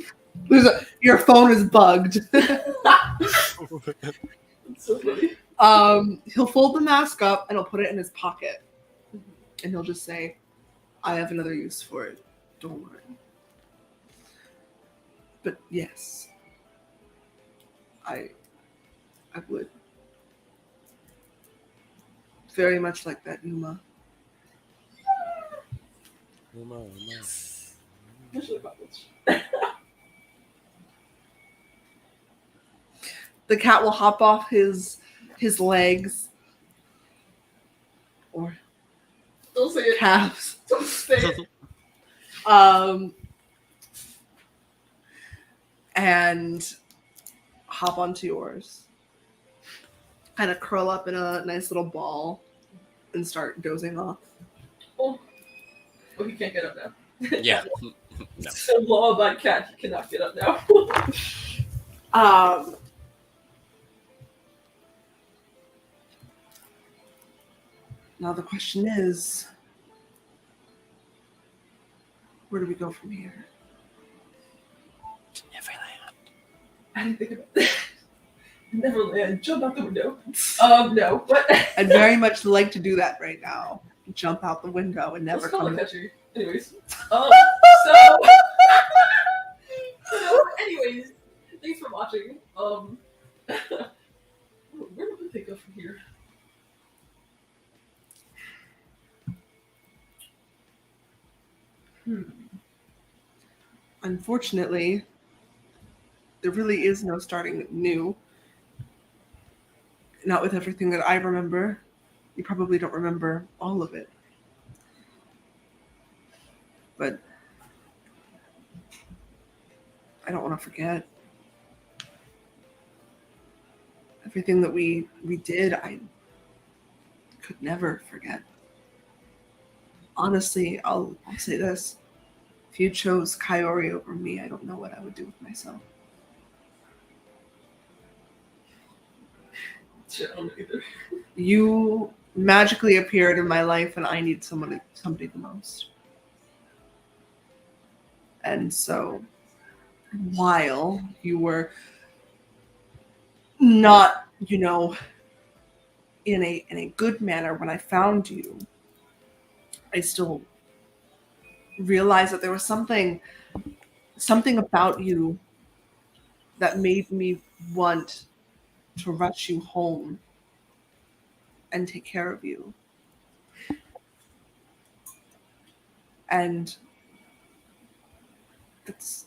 Your phone is bugged. It's so funny. He'll fold the mask up and he'll put it in his pocket. And he'll just say, I have another use for it. Don't worry. But yes, I would. Very much like that, Yuma. Especially about this. The cat will hop off his legs or Don't say it. calves. Don't say it. And hop onto yours. Kind of curl up in a nice little ball and start dozing off. Oh, he can't get up now. Yeah. No. So law-abiding cat, he cannot get up now. Now the question is, where do we go from here? Neverland. I didn't think about that. Neverland, jump out the window. No, what? I'd very much like to do that right now. Jump out the window and never Let's call come it back. catchy. Anyways. Anyways, thanks for watching. Where do we take unfortunately, there really is no starting new. Not with everything that I remember. You probably don't remember all of it. But I don't want to forget. Everything that we did, I could never forget. Honestly, I'll say this. If you chose Kaori over me, I don't know what I would do with myself. Shit, I don't know either. You magically appeared in my life, and I need somebody the most. And so, while you were not, in a good manner when I found you, I still realized that there was something about you that made me want to rush you home and take care of you. And that's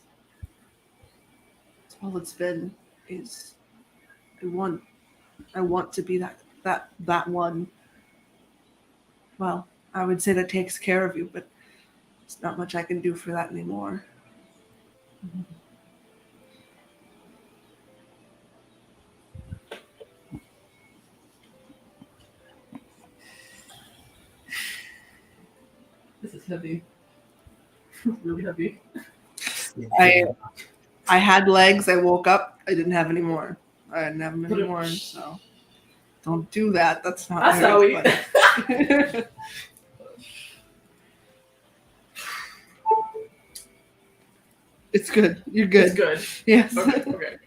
all it's been. Is I want to be that one. Well, I would say that takes care of you, but there's not much I can do for that anymore. This is heavy. Really heavy. I had legs. I woke up. I didn't have any more. I didn't have them anymore. So don't do that. That's not. That's how we. It's good. You're good. It's good. Yes. Okay.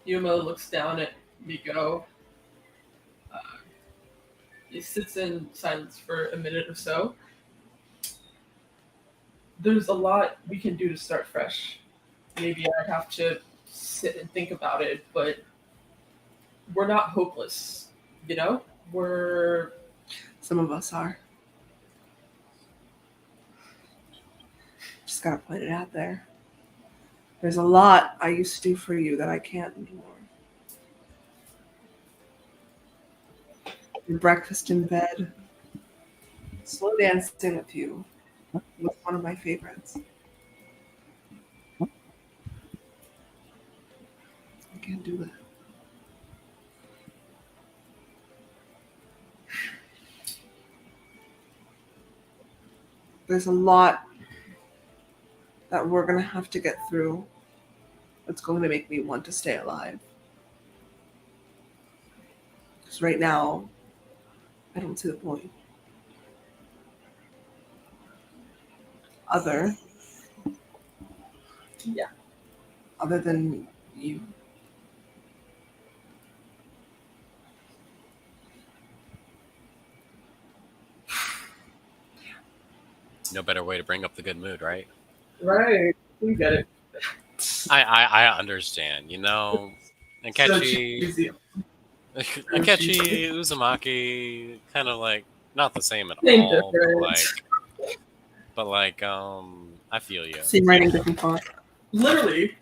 Yumma looks down at Miko. He sits in silence for a minute or so. There's a lot we can do to start fresh. Maybe I'd have to sit and think about it, but we're not hopeless, We're... Some of us are. Just gotta put it out there. There's a lot I used to do for you that I can't anymore. Your breakfast in bed, slow dancing with you was one of my favorites. I can't do that. There's a lot that we're going to have to get through that's going to make me want to stay alive. Because right now, I don't see the point. Other than you. No better way to bring up the good mood, right? Right. We get it. I understand, Akechi, Uzumaki, kind of like not the same at Same all, difference. but I feel you. Same writing, different font. Literally,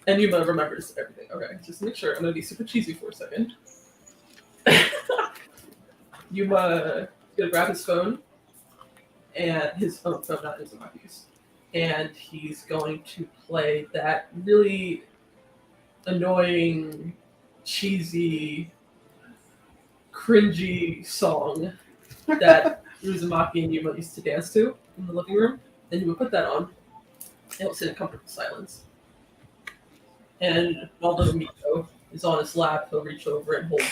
and Yuma remembers everything. Okay, just make sure. I'm gonna be super cheesy for a second. Yuma gonna grab his phone, and his phone, not Uzumaki's, and he's going to play that really annoying, cheesy, cringy song that Uzumaki and Yuma used to dance to in the living room. And Yuma put that on. And he'll sit in comfortable silence. And while little Miko is on his lap, he'll reach over and hold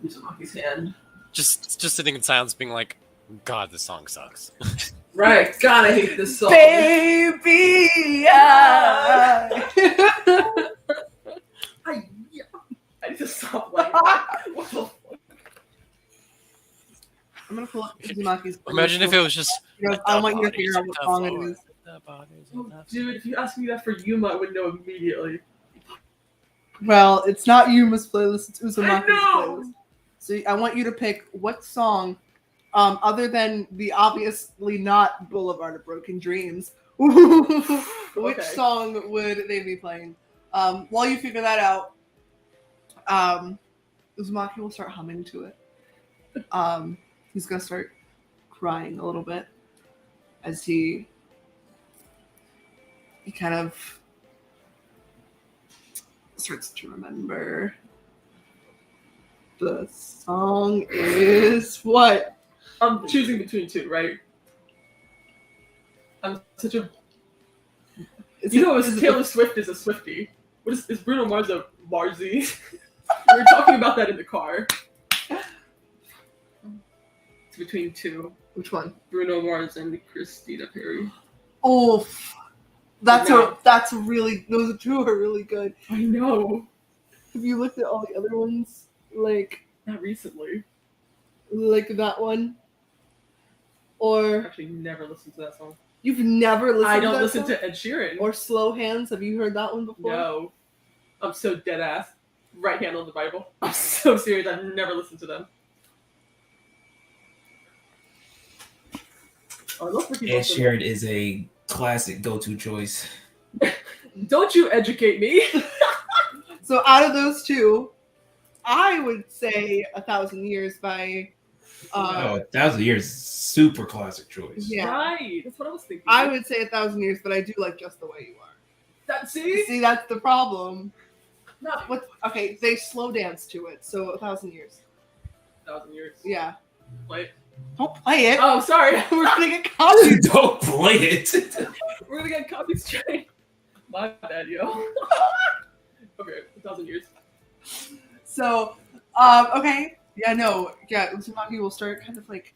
Uzumaki's hand. Just sitting in silence, being like, "God, this song sucks." Right, God, I hate this song. Baby, I need to stop like that. What the fuck? I'm gonna pull up Uzumaki's. Imagine if it was just. I want you to figure out what song it is. Oh, dude, if you asked me that for Yuma, I would know immediately. Well, it's not Yuma's playlist, it's Uzumaki's I know! playlist. So I want you to pick what song Other than the obviously not Boulevard of Broken Dreams, which Okay. song would they be playing? While you figure that out, Uzumaki will start humming to it. He's gonna start crying a little bit as he kind of starts to remember. The song is what? I'm choosing between two, right? I'm such a. Taylor Swift is a Swiftie. What is Bruno Mars a Marsy? We were talking about that in the car. It's between two. Which one? Bruno Mars and Christina Perri. Oh, that's No. a really. Those two are really good. I know. Have you looked at all the other ones? Like Not recently. that one? Or Actually, never listened to that song. you've never listened I to don't that listen song? to Ed Sheeran. Or Slow Hands. Have you heard that one before? No. I'm so dead ass. Right hand on the Bible. I'm so serious. I've never listened to them. Oh, I love Ricky Ed Martin. Sheeran is a classic go-to choice. Don't you educate me. So out of those two, I would say 1,000 Years by. Oh, 1,000 Years, super classic choice. Yeah. Right. That's what I was thinking. I would say 1,000 Years, but I do like Just the Way You Are. That see? See, that's the problem. No. What? Okay, they slow dance to it, so 1,000 Years. 1,000 years. Yeah. Like. Don't play it. Oh, sorry. We're gonna get copied. Don't play it. We're gonna get copies straight. My bad, yo. Okay, 1,000 years. So, okay. Yeah, no. Yeah, Uzumaki will start kind of like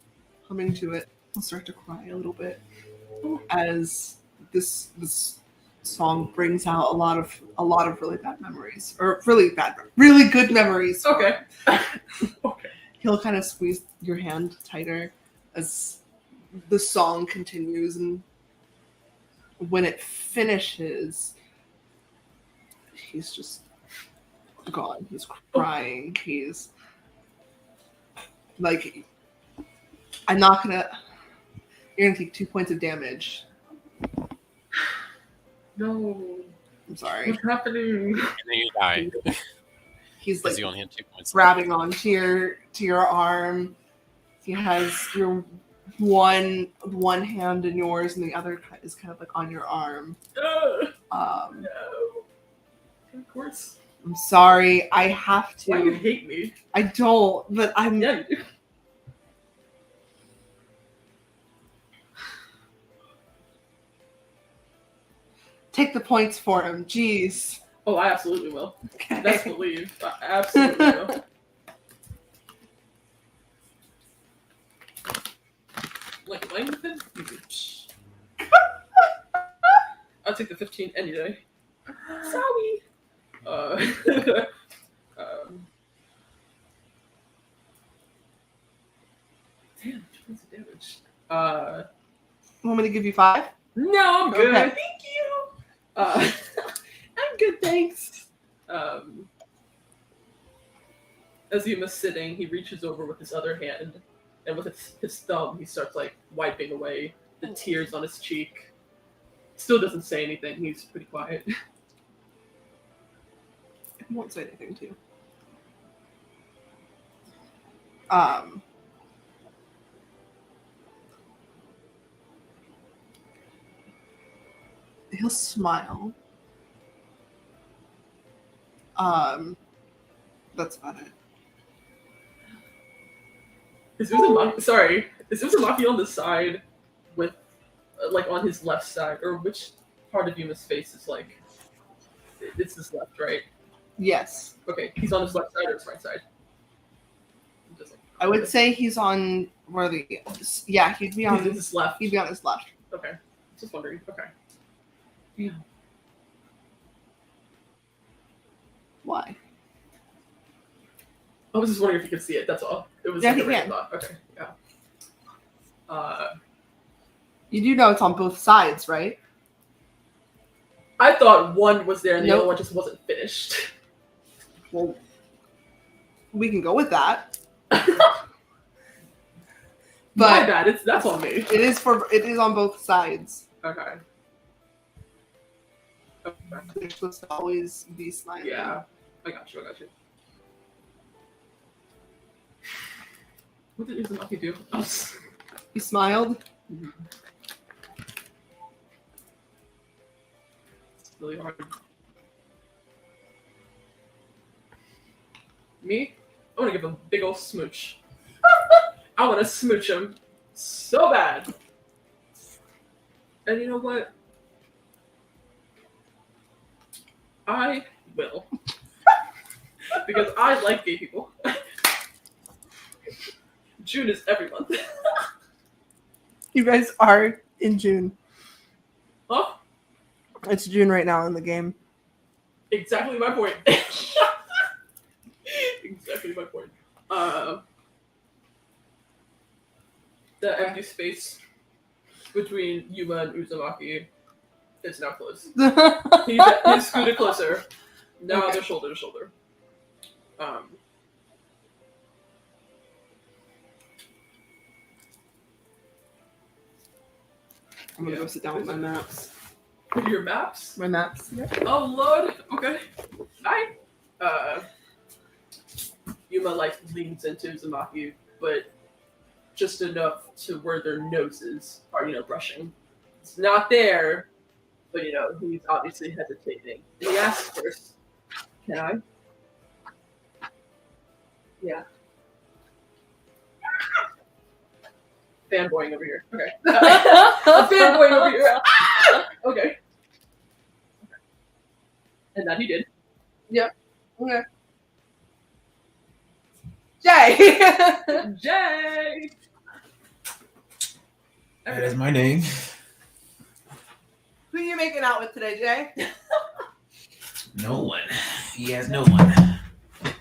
humming to it. He'll start to cry a little bit as this song brings out a lot of really bad memories, or really good memories. Okay. Okay. He'll kind of squeeze your hand tighter as the song continues, and when it finishes, he's just gone. He's crying. He's like, you're gonna take 2 points of damage. No. I'm sorry. What's happening? And then you die. He's like Because you only had 2 points. grabbing onto your arm. He has your one hand in yours, and the other is kind of like on your arm. No. Of course. I'm sorry. I have to. Why do you hate me? I don't, but I'm. Yeah, you do. Take the points for him. Jeez. Oh, I absolutely will. Okay. Best believe. I absolutely will. Like, playing with him? I'll take the 15 any day. Sorry. Damn, 2 points of damage. Want me to give you 5? No, I'm good. Okay. Thank you. I'm good, thanks. As Yuma's sitting, he reaches over with his other hand, and with his thumb, he starts like wiping away the tears on his cheek. Still doesn't say anything. He's pretty quiet. I won't say anything to you. He'll smile. That's about it. Is Uzumaki on the side with, like, on his left side, or which part of Yuma's face is like? It's his left, right? Yes. Okay, he's on his left side or his right side? Just like, I would say he's on where the he'd be on his left. he'd be on his left. Okay, just wondering. Okay. Why? I was just wondering if you could see it. That's all. It was Yeah, like he a random can. thought. Okay, yeah. You do know it's on both sides, right? I thought one was there and the Nope. other one just wasn't finished. Well, we can go with that. My But bad. That's on me. it is on both sides. Okay. They're supposed to always be smiling. Yeah. I got you. What did Uzumaki do? Oh, He smiled. it's really hard. Me? I want to give him a big ol' smooch. I want to smooch him so bad. And you know what? I will. Because I like gay people. June is every month. You guys are in June. Huh? It's June right now in the game. Exactly my point. Exactly my point. The empty space between Yuma and Uzumaki is now closed. He's scooted closer. Now Okay. they're shoulder to shoulder. I'm gonna go sit down with my maps. Your maps? My maps. Yep. Oh lord. Okay. Hi. Yuma leans into Uzumaki, but just enough to where their noses are, brushing. It's not there, but he's obviously hesitating. And he asks first, "Can I?" Yeah. Fanboying over here. Okay. I'm fanboying over here. Okay. And that he did. Okay. Jay! Jay! That is my name. Who are you making out with today, Jay? No one. He has no one.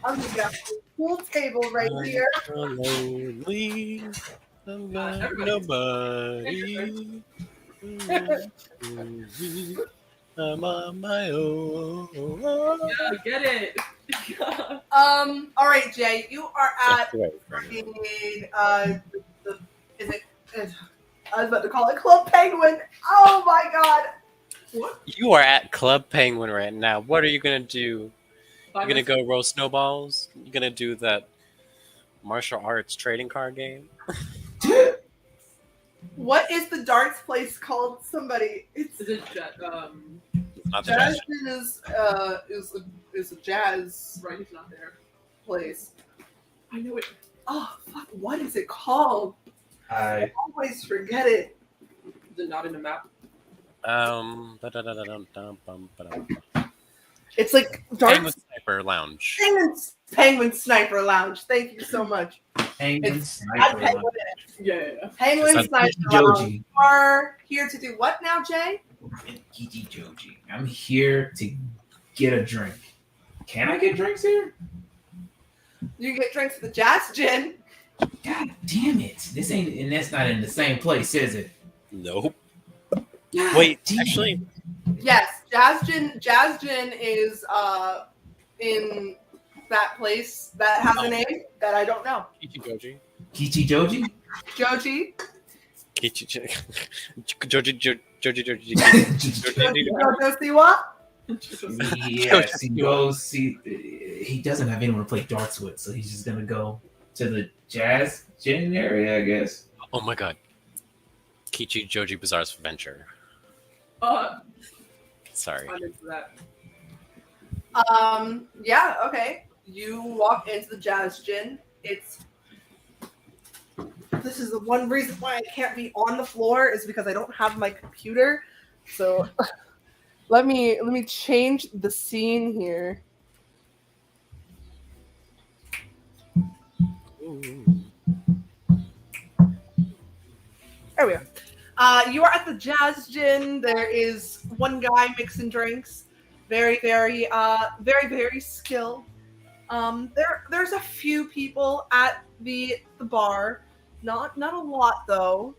I'm gonna get a pool table right here. Lonely. I'm like nobody. I'm on my own. Yeah, get it. All right, Jay, you are at Right. is it? I was about to call it Club Penguin. Oh my god! What? You are at Club Penguin right now. What are you gonna do? You're gonna go roll snowballs? You're gonna do that martial arts trading card game? What is the darts place called? Somebody. It's Is it Not the best. Jasmine is a jazz right? He's not there. place. I know it. Oh fuck! What is it called? I I always forget it. Is it not in the map? It's like Penguin darts. Sniper Lounge. Penguin Sniper Lounge. Thank you so much. Penguin I'm Sniper. Penguin. Yeah. Penguin It's Sniper Kichi Lounge. Joji. You are here to do what now, Jay? Kichi Joji. I'm here to get a drink. Can I get drinks here? You can get drinks at the Jazz Gin. God damn it. This ain't, and that's not in the same place, is it? Nope. God Wait, damn. actually, Yes, Jazz Gin is in that place that has a name that I don't know. Kichijoji. Kichi Joji? Joji. Joji. Jojo Siwa. Yes, he goes. He doesn't have anyone to play darts with, so he's just gonna go to the Jazz Gin area, I guess. Oh my god. Kichijoji Bazaar's Venture. Sorry. I'm into that. Yeah, okay. You walk into the Jazz Gin. This is the one reason why I can't be on the floor is because I don't have my computer. So let me change the scene here. There we go. You are at the Jazz Gin. There is one guy mixing drinks. Very, very skilled. There's a few people at the bar. Not a lot though.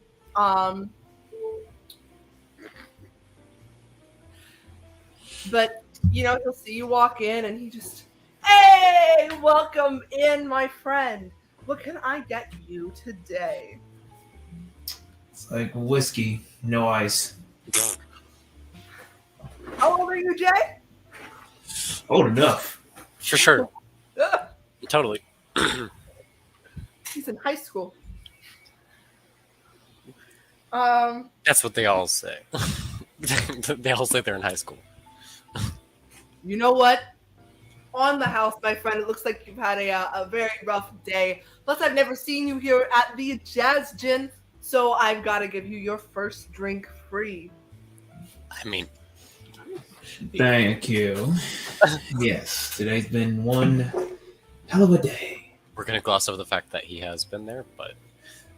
But he'll see you walk in and he just, hey, welcome in, my friend. What can I get you today? Like whiskey, no ice. How old are you, Jay? Old enough. For sure. Totally. He's in high school. That's what they all say. They all say they're in high school. You know what? On the house, my friend, it looks like you've had a very rough day. Plus, I've never seen you here at the Jazz Gin, so I've got to give you your first drink free. I mean, Thank you. Yes, today's been one hell of a day. we're gonna gloss over the fact that he has been there, but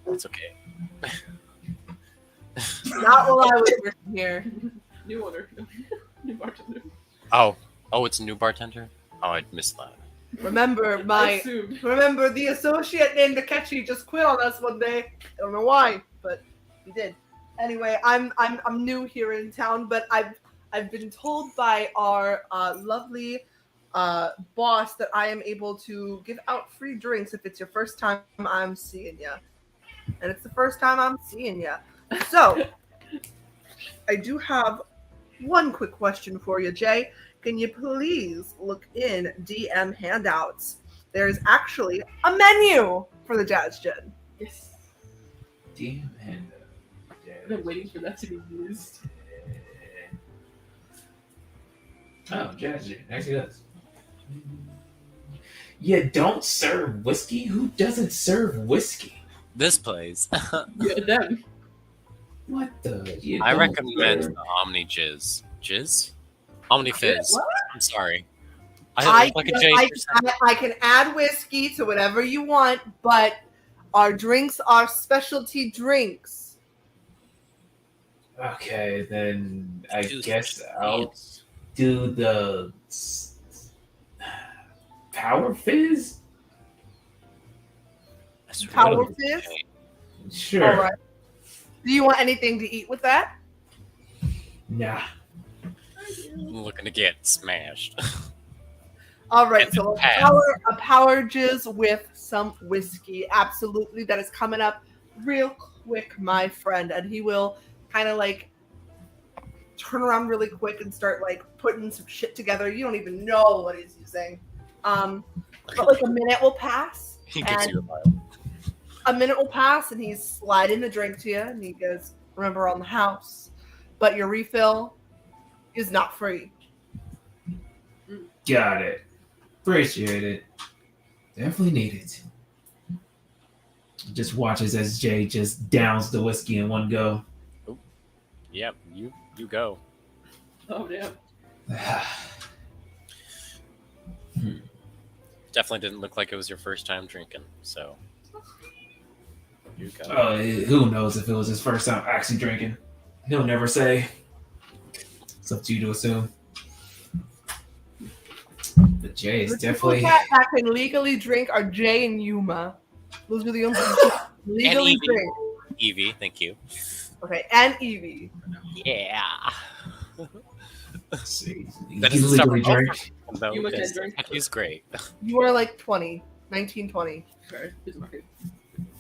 it's okay. Not while I was working here. New owner. New bartender. Oh, it's a new bartender. Oh, I missed that. Remember, I assumed. the associate named Akechi just quit on us one day. I don't know why, but he did. Anyway, I'm new here in town, but I've been told by our lovely boss that I am able to give out free drinks if it's your first time I'm seeing you, and it's the first time I'm seeing you. So, I do have one quick question for you, Jay. Can you please look in DM handouts? There's actually a menu for the Jazz Gin. Yes. Damn it. I've been waiting for that to be used. Oh, Jazz actually does. You don't serve whiskey? Who doesn't serve whiskey? This place. Yeah, them. What the? You I don't recommend serve- the Omni Jizz. Jizz? Omni Fizz. What? I'm sorry. I look like a J. I can add whiskey to whatever you want, but our drinks are specialty drinks. Okay, then I Juice. guess I'll do the Power Fizz? I swear Power to Fizz? God. Sure. All right. Do you want anything to eat with that? Nah. I'm looking to get smashed. All right, And so pass. a power jizz with some whiskey. Absolutely. That is coming up real quick, my friend. And he will kind of like turn around really quick and start like putting some shit together. You don't even know what he's using. But like a minute will pass. He gives And you a vial. a minute will pass and he's sliding the drink to you and he goes, remember on the house, but your refill is not free. Got it. Appreciate it. Definitely need it. Just watches as Jay just downs the whiskey in one go. Yep, you go. Oh, damn. Definitely didn't look like it was your first time drinking, so you go. Who knows if it was his first time actually drinking? He'll never say. It's up to you to assume. But Jay is The people definitely. that can legally drink are Jay and Yuma. Those are the only people who can legally Evie. drink. Evie, thank you. Okay, and Evie. Yeah. See, That he's doesn't stop legally her drink. Though, You must because drink. He's great. You are like 20, 19, 20. Sorry. Who's married?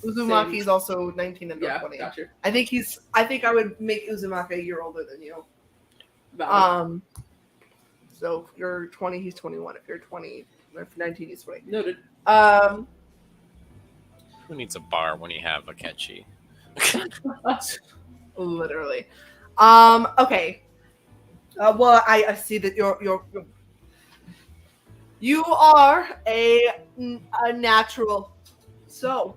Uzumaki is also 19 and Yeah, 20. gotcha. I think I would make Uzumaki a year older than you. Valid. So if you're 20, he's 21. If you're 20, or if 19, he's 20. Noted. Who needs a bar when you have a catchy? Literally. Okay. Well, I see that you are a natural. So,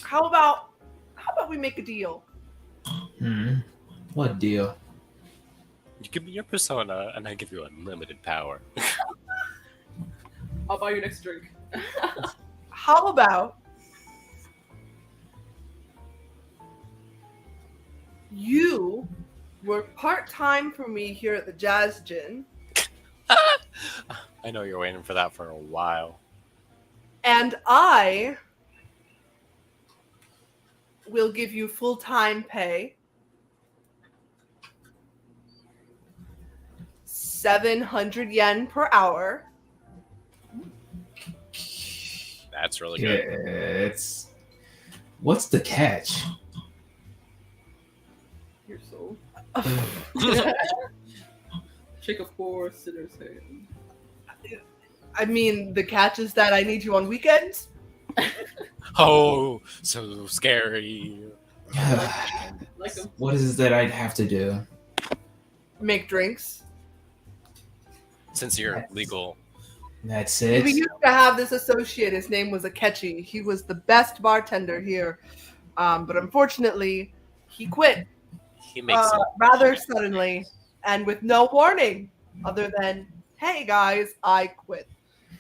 how about we make a deal? What deal? You give me your persona, and I give you unlimited power. I'll buy your next drink. How about you work part-time for me here at the Jazz Gin, I know you're waiting for that for a while. and I will give you full-time pay, 700 yen per hour. That's really Yeah, good. what's the catch? Your soul. Shake a poor sinner's hand. I mean, the catch is that I need you on weekends. Oh, so scary. Like him. What is it that I'd have to do? Make drinks. Since you're legal. That's We it. used to have this associate. His name was Akechi. He was the best bartender here, but unfortunately, he quit He makes it. rather suddenly and with no warning, other than "Hey guys, I quit."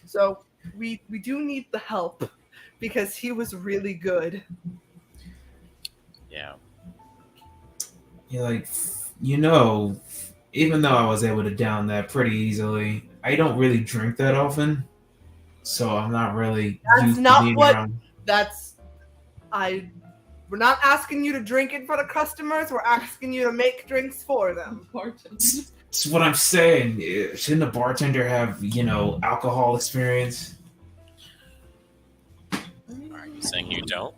So we do need the help because he was really good. Yeah. You're like, even though I was able to down that pretty easily, I don't really drink that often, so I'm not really That's used not to being what- around. We're not asking you to drink in front of customers. We're asking you to make drinks for them. Bartender. That's what I'm saying. Shouldn't a bartender have, alcohol experience? Are you saying you don't?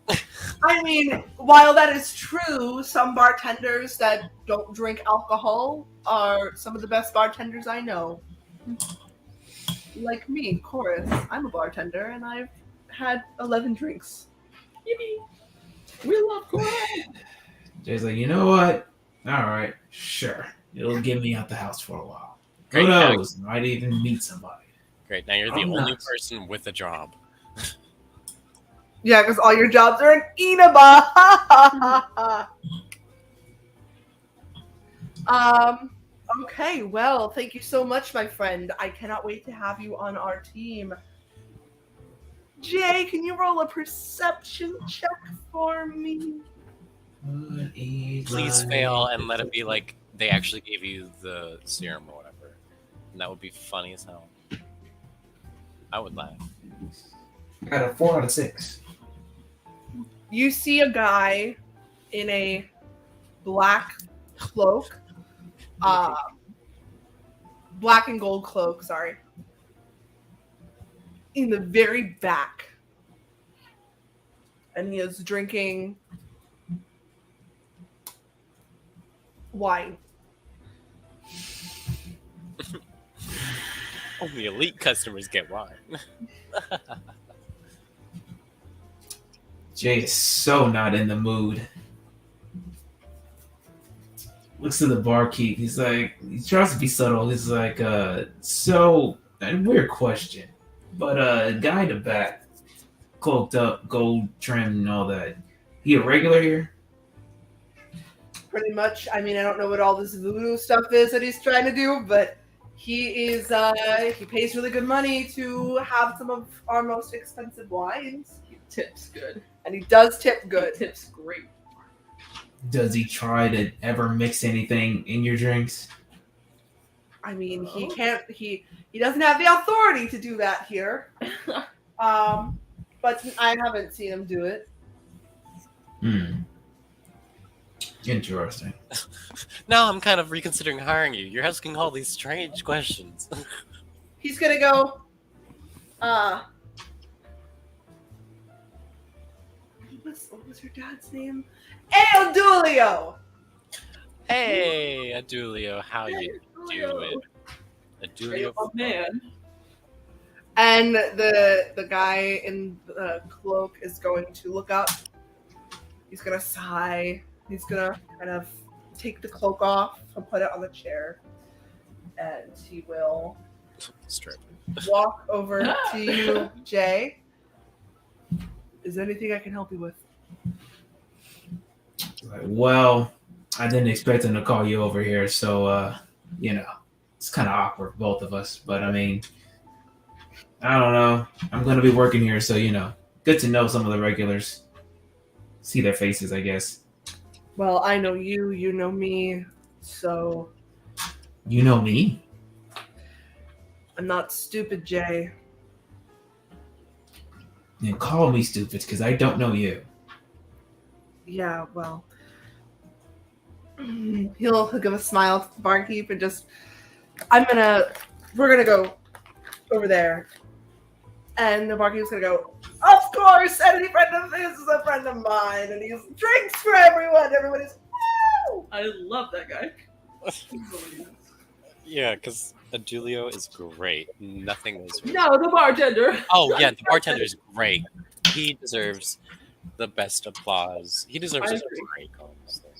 I mean, while that is true, some bartenders that don't drink alcohol are some of the best bartenders I know. Like me, Chorus. I'm a bartender and I've had 11 drinks. Yippee! We love Korea. Jay's like, you know what? All right, sure. It'll get me out the house for a while. Who Great. Now, knows? Might even meet somebody. great. Now you're the I'm only not. person with a job. Yeah, because all your jobs are in Inaba. Okay, well, thank you so much, my friend. I cannot wait to have you on our team. Jay, can you roll a perception check for me? Please fail and let it be like they actually gave you the serum or whatever. And that would be funny as hell. I would laugh. I got a 4 out of 6. You see a guy in a black cloak, black and gold cloak, sorry, in the very back. And he is drinking wine. Only elite customers get wine. Jay is so not in the mood. Looks to the barkeep. He's like, he tries to be subtle. He's like, so, a weird question. But guy in the back, cloaked up, gold trim and all that. He a regular here? Pretty much. I mean, I don't know what all this voodoo stuff is that he's trying to do, but he is, he pays really good money to have some of our most expensive wines. He tips good. And he does tip He good. tips great. Does he try to ever mix anything in your drinks? I mean, he can't, he doesn't have the authority to do that here. But I haven't seen him do it. Interesting. Now I'm kind of reconsidering hiring you. You're asking all these strange questions. He's gonna go, what was your dad's name? Hey, Odulio! Hey, Adulio, how you doing? Adulio, Oh man. And the guy in the cloak is going to look up. He's gonna sigh. He's gonna kind of take the cloak off and put it on the chair. And he will strip. walk over to you, Jay. Is there anything I can help you with? Like, well, I didn't expect him to call you over here, so it's kind of awkward for both of us. But I mean, I don't know. I'm gonna be working here, so good to know some of the regulars. See their faces, I guess. Well, I know you, you know me, so You know me. I'm not stupid, Jay. Then call me stupid because I don't know you. Yeah, well. He'll give a smile to the barkeep and just, we're gonna go over there. And the barkeep's gonna go, of course, any friend of his is a friend of mine. And he drinks for everyone. Everybody's, woo! I love that guy. Yeah, because Julio is great. Nothing is. No, the bartender. Oh yeah, the bartender is great. He deserves the best applause. He deserves I a agree. break, honestly.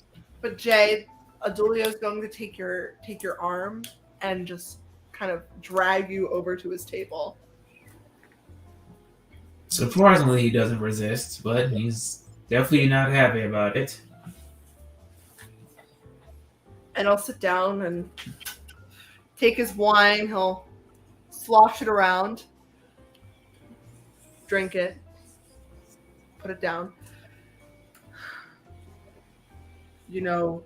But Jay, Adulio is going to take your arm and just kind of drag you over to his table. Surprisingly, he doesn't resist, but he's definitely not happy about it. And I'll sit down and take his wine. He'll slosh it around, drink it, put it down. You know,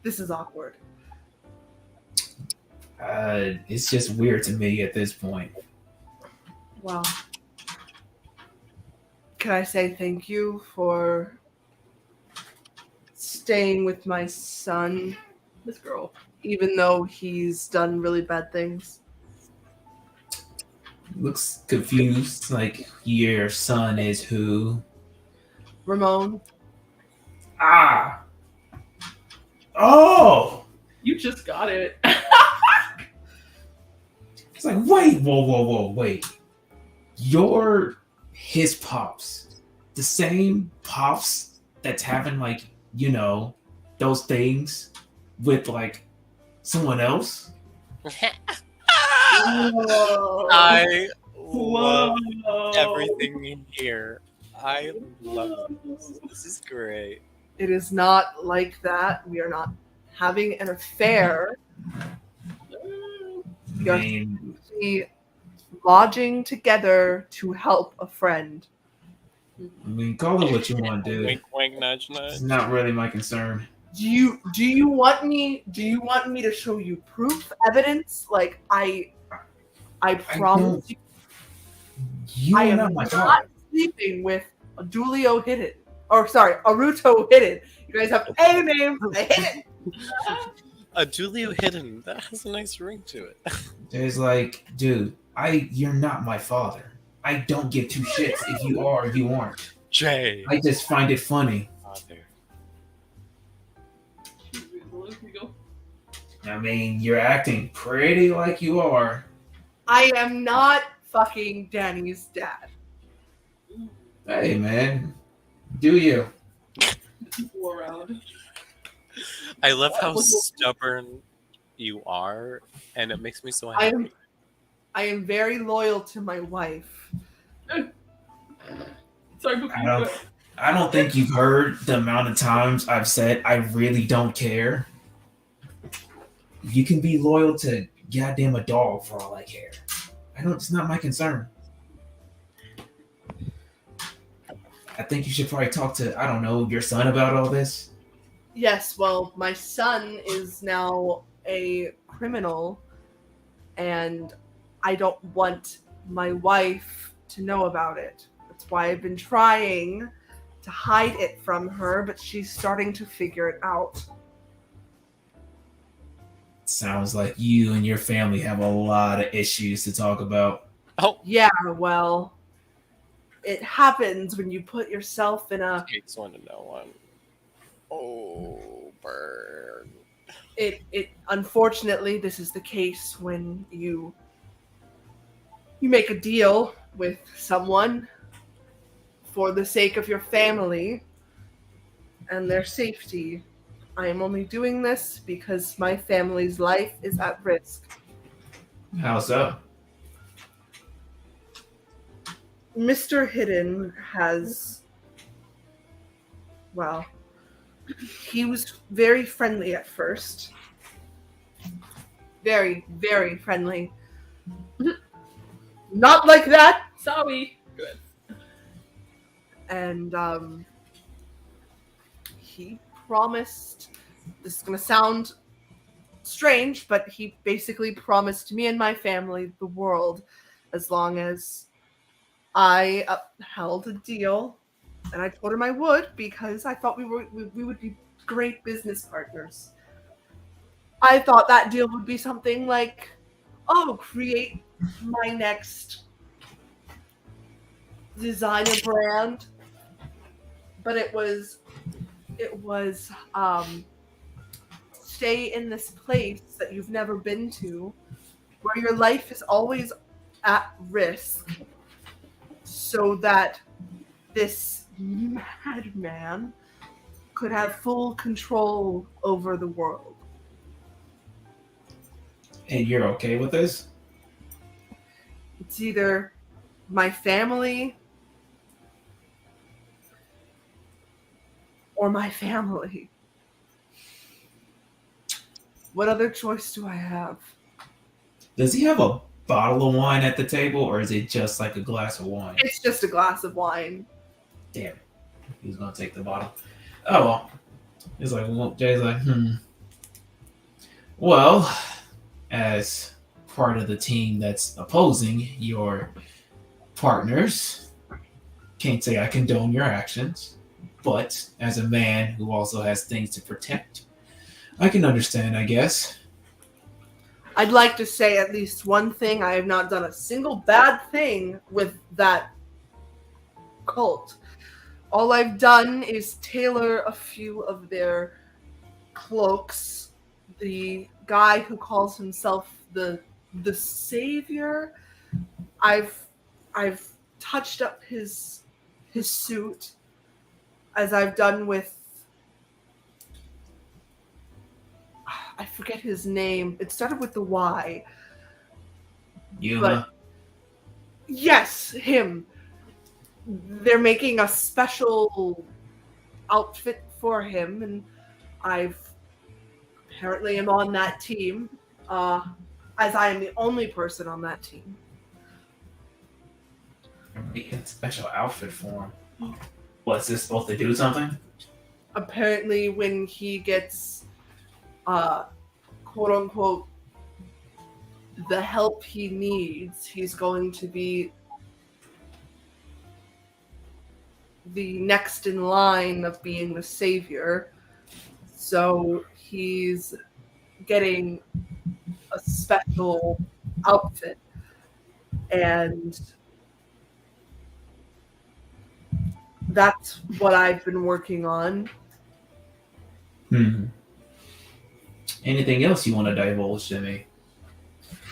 this is awkward. It's just weird to me at this point. Well, can I say thank you for staying with my son, This girl. even though he's done really bad things? Looks confused, like your son is who? Ramon, Ah! Oh! You just got it. It's like, wait, whoa, wait. You're his pops. The same pops that's having, like, you know, those things with, like, someone else? I love everything in here. I love this. This is great. it is not like that. We are not having an affair. We I are mean, simply lodging together to help a friend. call it what you want, dude. Wink, wink, nudge, It's nudge. not really my concern. Do you want me to show you proof, evidence? Like I promise you, You I are am not my not father. sleeping with a Dulio Hidden. Or sorry, Aruto Hidden. You guys have a name for the Hidden. A Julio hidden. That has a nice ring to it. It's like, dude, you're not my father. I don't give two shits if you are or you aren't. Jay. I just find it funny. Father. I mean, you're acting pretty like you are. I am not fucking Danny's dad. Hey, man. Do you? People around. I love how stubborn you are, and it makes me so I happy. am I am very loyal to my wife. Sorry, but I don't think you've heard the amount of times I've said I really don't care. You can be loyal to goddamn a dog for all I care. It's not my concern. I think you should probably talk to, I don't know, your son about all this. Yes, well, my son is now a criminal, and I don't want my wife to know about it. That's why I've been trying to hide it from her, but she's starting to figure it out. Sounds like you and your family have a lot of issues to talk about. Oh, Yeah, well, it happens when you put yourself in a takes one to know one. Oh, burn. it unfortunately this is the case when you make a deal with someone for the sake of your family and their safety. I am only doing this because my family's life is at risk. How so? Mr. Hidden has, well, he was very friendly at first. Very, very friendly. Not like that. sorry. Good. And he promised, this is going to sound strange, but he basically promised me and my family the world as long as I upheld a deal. And I told him I would because I thought we would be great business partners. I thought that deal would be something like, oh, create my next designer brand but it was stay in this place that you've never been to, where your life is always at risk, so that this madman could have full control over the world. And you're okay with this? It's either my family or my family. What other choice do I have? Does he have a bottle of wine at the table, or is it just like a glass of wine? It's just a glass of wine. Damn. He's gonna take the bottle. Oh well. He's like, well, Jay's like, Well, as part of the team that's opposing your partners, can't say I condone your actions, but as a man who also has things to protect, I can understand, I guess. I'd like to say at least one thing. I have not done a single bad thing with that cult. All I've done is tailor a few of their cloaks. The guy who calls himself the savior, I've touched up his suit, as I've done with, I forget his name. It started with the Y. Yumma. Yes, him. They're making a special outfit for him, and I've apparently am on that team, as I am the only person on that team. Making a special outfit for him. What's this supposed to do something? Apparently, when he gets, quote unquote, the help he needs, he's going to be the next in line of being the savior. So he's getting a special outfit, and that's what I've been working on. Anything else you want to divulge to me?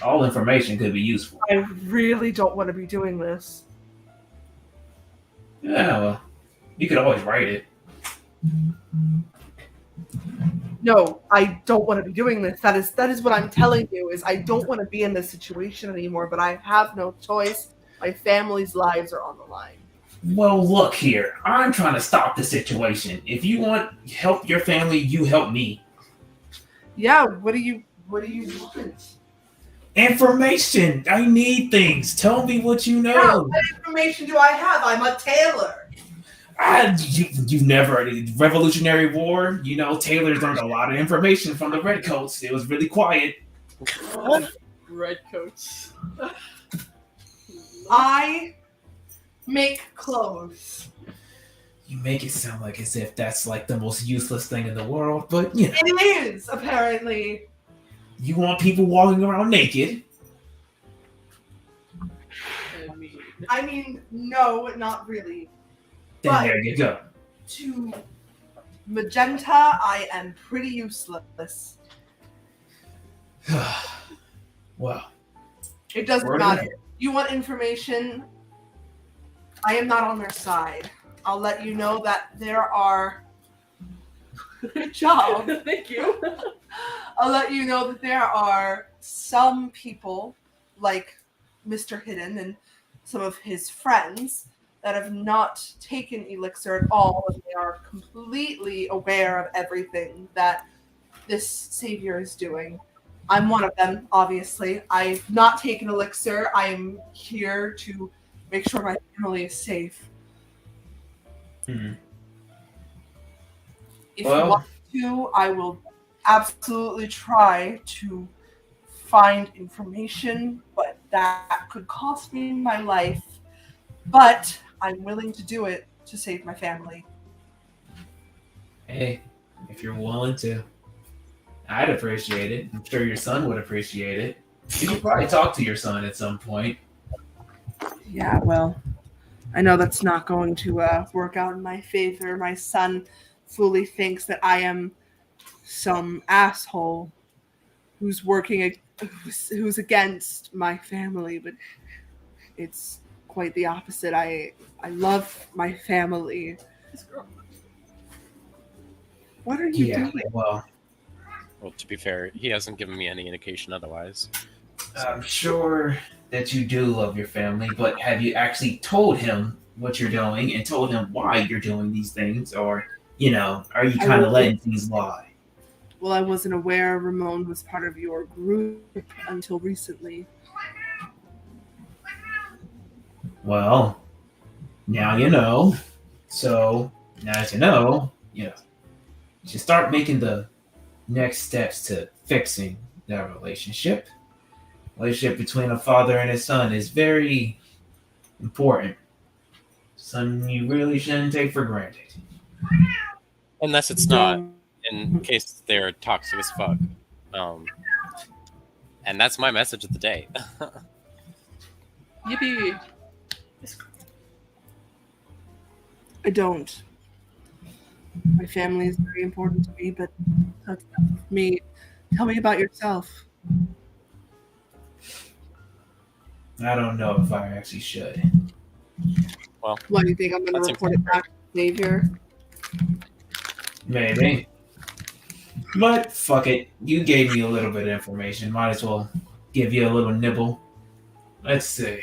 All information could be useful. I really don't want to be doing this. Yeah, well, you could always write it. No, I don't want to be doing this. That is what I'm telling you, is I don't want to be in this situation anymore, but I have no choice. My family's lives are on the line. Well, look here. I'm trying to stop the situation. If you want help your family, you help me. Yeah, what do you want? Information. I need things. Tell me what you know. Yeah, what information do I have? I'm a tailor. You've never Revolutionary War. You know, tailors learned a lot of information from the redcoats. It was really quiet. Redcoats. I make clothes. You make it sound like as if that's like the most useless thing in the world, but you know. It is, apparently. You want people walking around naked? I mean, no, not really. Then But there you go. to Magenta, I am pretty useless. Well, It doesn't Word matter. is- You want information? I am not on their side. I'll let you know that there are. Good job. Thank you. I'll let you know that there are some people, like Mr. Hidden and some of his friends, that have not taken elixir at all, and they are completely aware of everything that this savior is doing. I'm one of them, obviously. I've not taken elixir. I am here to make sure my family is safe. If you want to, I will absolutely try to find information, but that could cost me my life. But I'm willing to do it to save my family. Hey, if you're willing to, I'd appreciate it. I'm sure your son would appreciate it. You could probably talk to your son at some point. Yeah, well, I know that's not going to work out in my favor. My son fully thinks that I am some asshole who's who's against my family, but it's quite the opposite. I love my family. This girl. What are you Yeah, doing? well, Well, to be fair, he hasn't given me any indication otherwise. I'm sure that you do love your family, but have you actually told him what you're doing and told him why you're doing these things? Or, are you I kind of will- letting things lie? Well, I wasn't aware Ramon was part of your group until recently. Well, now you know. So, now that you should start making the next steps to fixing that relationship. Relationship between a father and his son is very important. Something you really shouldn't take for granted. Unless it's not, in case they're toxic as fuck. And that's my message of the day. Yippee! I don't. My family is very important to me, but that's not me. Tell me about yourself. I don't know if I actually should. What do you think? I'm going to That's report it back to Xavier? Maybe. But fuck it. You gave me a little bit of information. Might as well give you a little nibble. Let's see.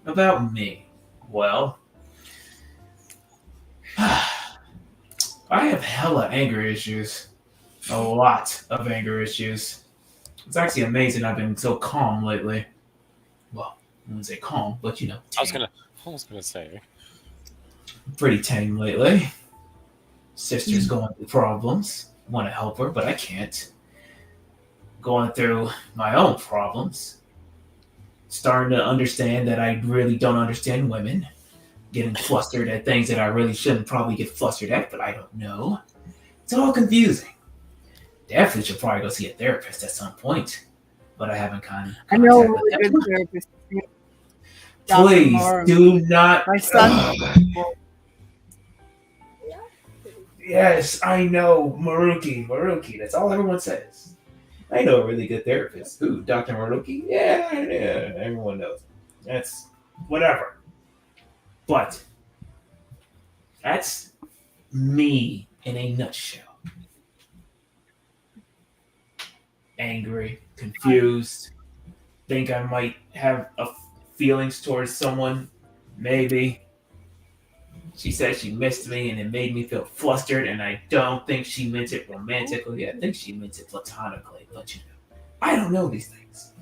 About me. Well, I have hella anger issues. A lot of anger issues. It's actually amazing I've been so calm lately. Well, I wouldn't say calm, but tame. I was gonna say. Pretty tame lately. Sister's going through problems. Want to help her, but I can't. Going through my own problems. Starting to understand that I really don't understand women. Getting flustered at things that I really shouldn't probably get flustered at, but I don't know. It's all confusing. Definitely should probably go see a therapist at some point. But I haven't I know a contacted really them. good therapist. Dr. Please Mara. do not. My son. Yes, I know. Maruki. That's all everyone says. I know a really good therapist. Who? Dr. Maruki? Yeah, everyone knows. That's whatever. But that's me in a nutshell. Angry, confused, think I might have feelings towards someone, maybe. She said she missed me and it made me feel flustered, and I don't think she meant it romantically. I think she meant it platonically, but I don't know these things.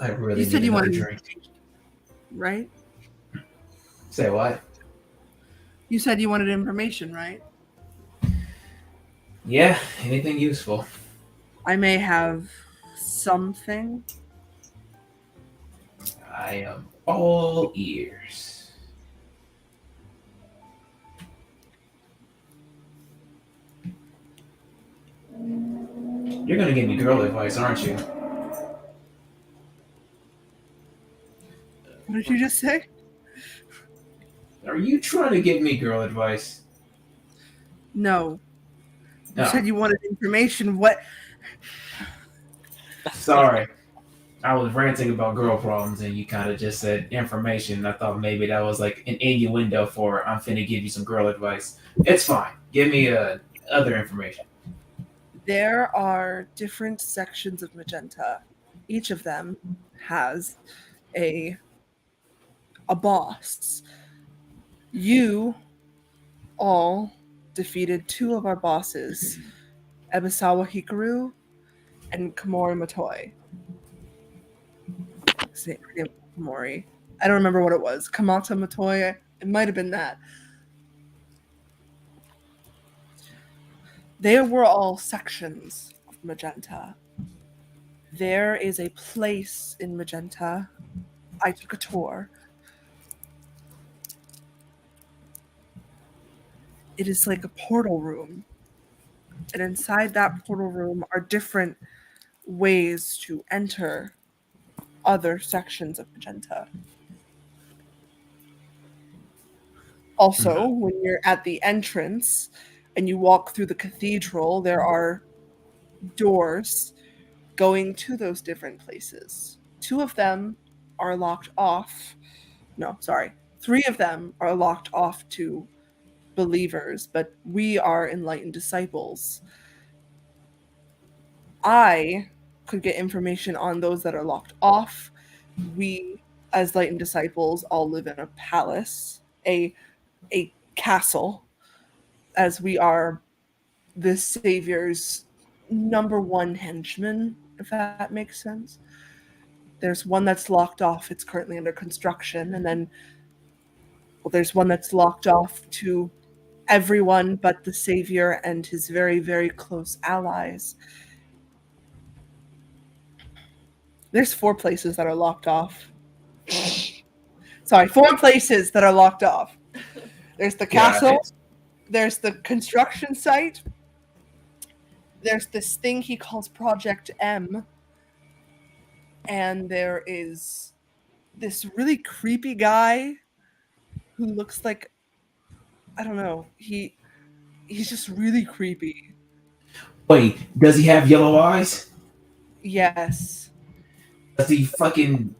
I really You said need you another wanted drink. Right? Say what? You said you wanted information, right? Yeah, anything useful. I may have something. I am all ears. You're gonna give me girl advice, aren't you? What did you just say? Are you trying to give me girl advice? No. You No. said you wanted information. What? Sorry. I was ranting about girl problems and you kind of just said information. I thought maybe that was like an innuendo for I'm finna give you some girl advice. It's fine. Give me other information. There are different sections of Magenta. Each of them has a boss. You all defeated two of our bosses, Ebisawa Hikaru and Komori Matoi. Komori. I don't remember what it was. Kamata Matoi. It might have been that. They were all sections of Magenta. There is a place in Magenta. I took a tour. It is like a portal room. And inside that portal room are different ways to enter other sections of Magenta. Also, when you're at the entrance and you walk through the cathedral, there are doors going to those different places. 2 of them are locked off. No, sorry. 3 of them are locked off to believers, but we are enlightened disciples. I could get information on those that are locked off. We, as enlightened disciples, all live in a palace, a castle, as we are the Savior's number one henchman, if that makes sense. There's one that's locked off. It's currently under construction. And then there's one that's locked off to everyone but the Savior and his very, very close allies. There's 4 places that are locked off. Sorry, 4 places that are locked off. There's the castle. There's the construction site. There's this thing he calls Project M. And there is this really creepy guy who looks like, I don't know, he's just really creepy. Wait, does he have yellow eyes? Yes. Does he fucking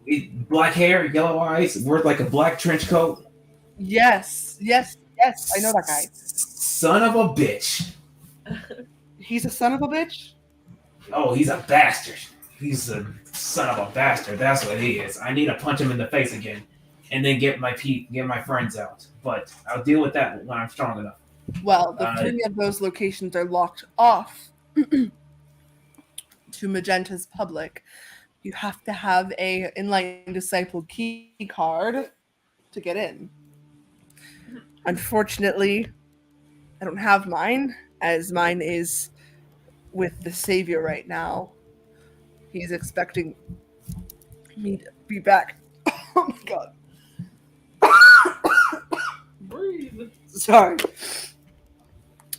black hair, yellow eyes, wear like a black trench coat? Yes. I know that guy. Son of a bitch. He's a son of a bitch? Oh, he's a bastard. He's a son of a bastard. That's what he is. I need to punch him in the face again, and then get my friends out. But I'll deal with that when I'm strong enough. Well, the 3 of those locations are locked off to Magenta's public. You have to have a Enlightened Disciple key card to get in. Unfortunately, I don't have mine, as mine is with the Savior right now. He's expecting me to be back. Oh my god. Breathe. Sorry.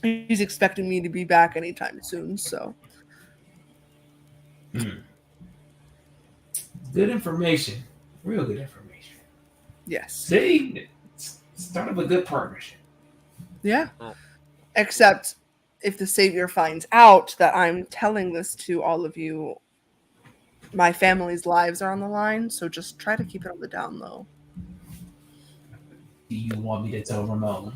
He's expecting me to be back anytime soon, so. Good information. Real good information. Yes. See? Start of a good partnership. Yeah. Except if the Savior finds out that I'm telling this to all of you, my family's lives are on the line, so just try to keep it on the down low. Do you want me to tell Ramon?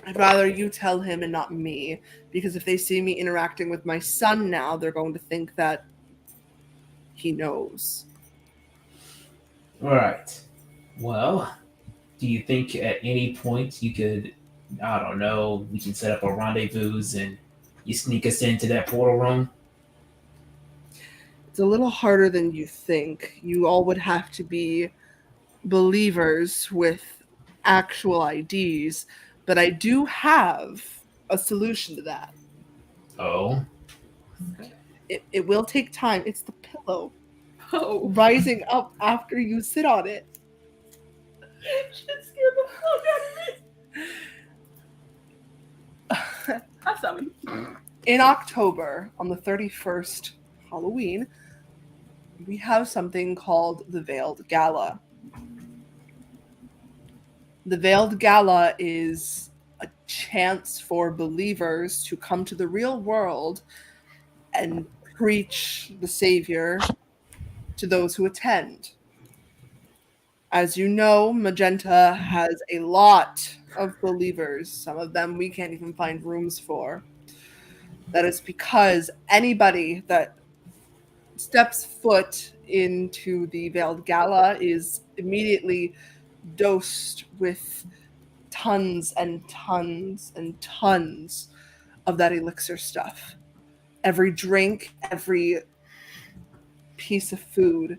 I'd rather you tell him and not me, because if they see me interacting with my son now, they're going to think that he knows. All right. Well, do you think at any point you could, I don't know, we can set up a rendezvous and you sneak us into that portal room? It's a little harder than you think. You all would have to be believers with actual IDs, but I do have a solution to that. Oh? It will take time. It's the pillow Oh, rising up after you sit on it. shit scared the fuck out of me. That's not me. In October, on the 31st, Halloween, we have something called the Veiled Gala. The Veiled Gala is a chance for believers to come to the real world and preach the Savior to those who attend. As you know, Magenta has a lot of believers. Some of them we can't even find rooms for. That is because anybody that steps foot into the Veiled Gala is immediately dosed with tons and tons and tons of that elixir stuff. Every drink, every piece of food,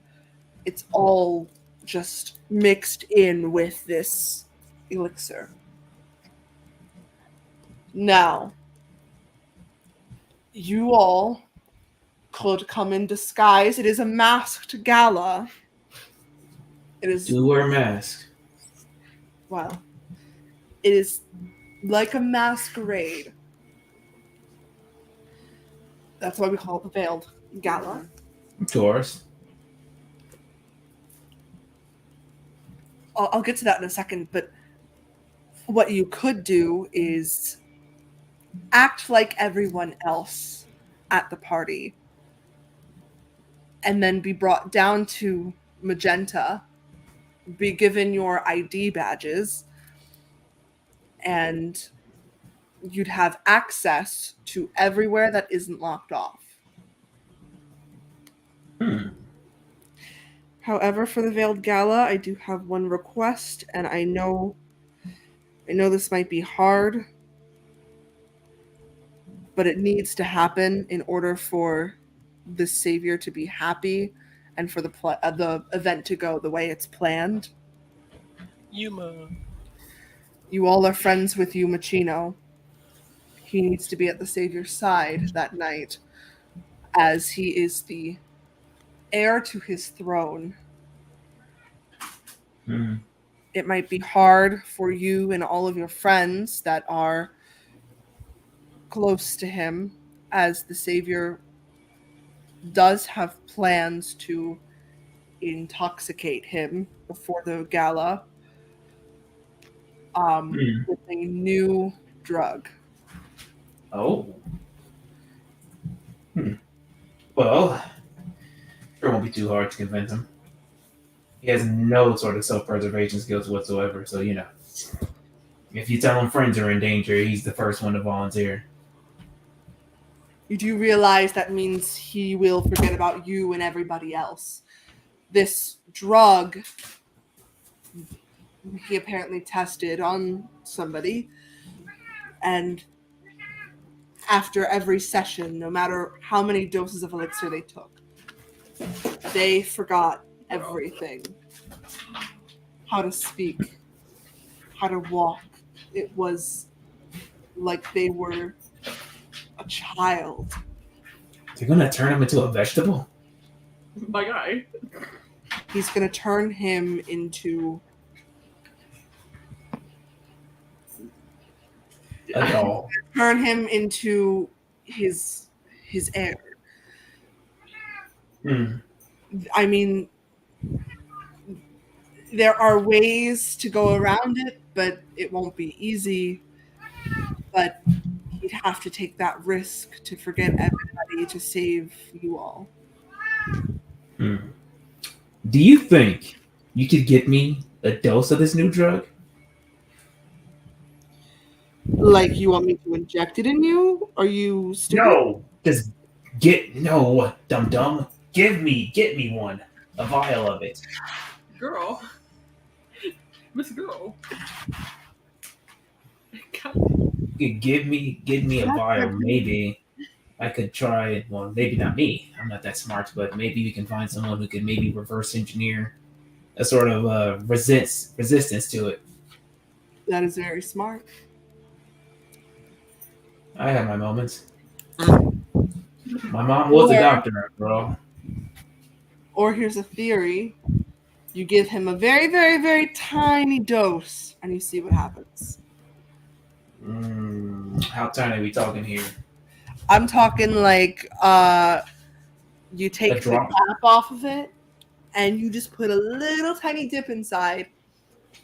it's all just mixed in with this elixir. Now, you all could come in disguise. It is a masked gala. It is, Do wear a mask. well, it is like a masquerade. That's why we call it the Veiled Gala. Of course. I'll get to that in a second, but what you could do is act like everyone else at the party and then be brought down to Magenta, be given your ID badges, and you'd have access to everywhere that isn't locked off. However, for the Veiled Gala, I do have one request, and I know this might be hard, but it needs to happen in order for the Savior to be happy and for the event to go the way it's planned. Yumma. You all are friends with Yumma Chino. He needs to be at the Savior's side that night, as he is the heir to his throne. It might be hard for you and all of your friends that are close to him, as the Savior does have plans to intoxicate him before the gala with a new drug. Oh. Well, it won't be too hard to convince him. He has no sort of self-preservation skills whatsoever, so you know. If you tell him friends are in danger, he's the first one to volunteer. You do realize that means he will forget about you and everybody else. This drug, he apparently tested on somebody, and after every session, no matter how many doses of elixir they took, they forgot everything. How to speak, how to walk. It was like they were a child. They're gonna turn him into a vegetable? My guy. He's going to turn him into A doll. his heir. Hmm. I mean, there are ways to go around it, but it won't be easy. But he'd have to take that risk to forget everybody to save you all. Do you think you could get me a dose of this new drug? Like, you want me to inject it in you? Are you stupid? No, just dum dum. Get me one, a vial of it. Girl. Miss Girl. God. You could give me a vial, maybe. I could try it. Well, maybe not me. I'm not that smart, but maybe we can find someone who can maybe reverse engineer a sort of resistance to it. That is very smart. I have my moments. My mom was a doctor, after all. Or here's a theory. You give him a very, very, very tiny dose, and you see what happens. How tiny are we talking here? I'm talking like you take the cap off of it, and you just put a little tiny dip inside,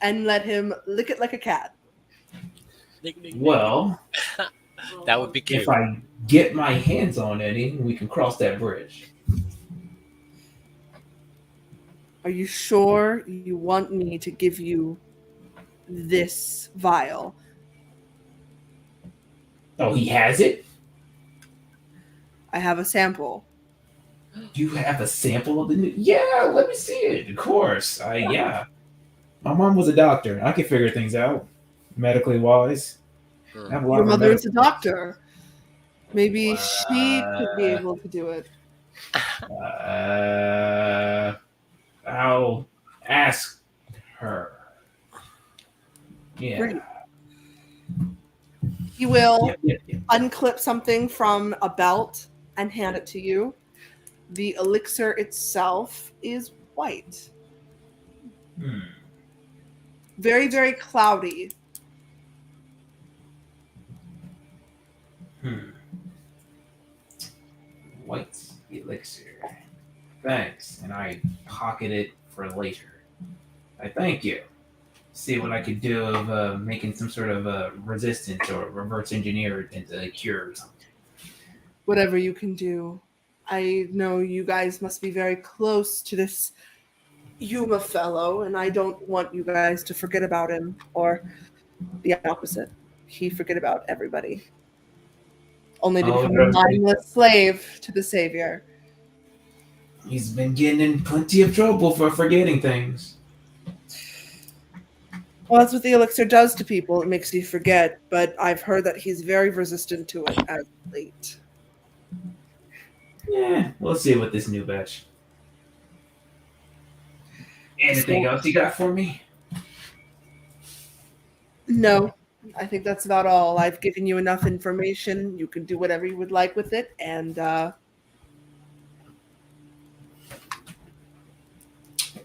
and let him lick it like a cat. Well, that would be cute. If I get my hands on any, we can cross that bridge. Are you sure you want me to give you this vial? Oh, he has it? I have a sample. You have a sample of the new? Yeah, let me see it. Of course. Yeah. My mom was a doctor. I can figure things out, medically wise. Your mother is a doctor. Maybe she could be able to do it. I'll ask her. Yeah. Great. He will unclip something from a belt and hand it to you. The elixir itself is white. Very, very cloudy. elixir. Thanks. And I pocket it for later. I thank you. See what I could do of making some sort of resistance or reverse engineer it into a cure or something. Whatever you can do. I know you guys must be very close to this Yuma fellow, and I don't want you guys to forget about him, or the opposite. He forget about everybody. Only to become a mindless slave to the savior. He's been getting in plenty of trouble for forgetting things. Well, that's what the elixir does to people. It makes you forget, but I've heard that he's very resistant to it as of late. Yeah, we'll see with this new batch. Anything else you got for me? No, I think that's about all. I've given you enough information. You can do whatever you would like with it, and All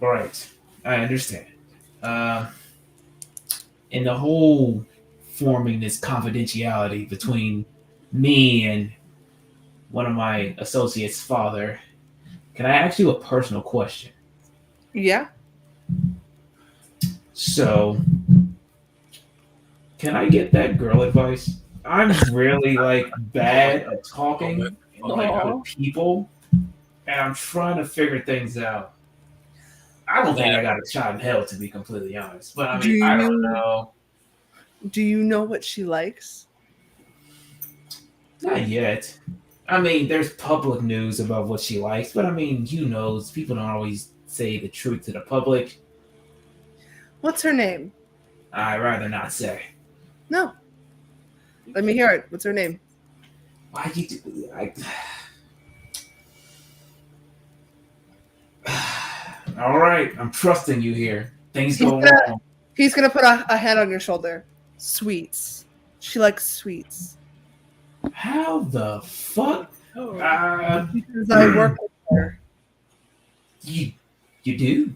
right, I understand. In the whole forming this confidentiality between me and one of my associates' father, can I ask you a personal question? yeah. So, can I get that girl advice? I'm really bad at talking with people, and I'm trying to figure things out. I don't think I got a shot in hell, to be completely honest. But I mean, I don't know. Do you know what she likes? Not yet. I mean, there's public news about what she likes, but I mean, people don't always say the truth to the public. What's her name? I'd rather not say. No. Let me hear it. What's her name? Why you do? All right, I'm trusting you here. Things go wrong. He's gonna put a hand on your shoulder. Sweets. She likes sweets. How the fuck? Because I work with her. You do?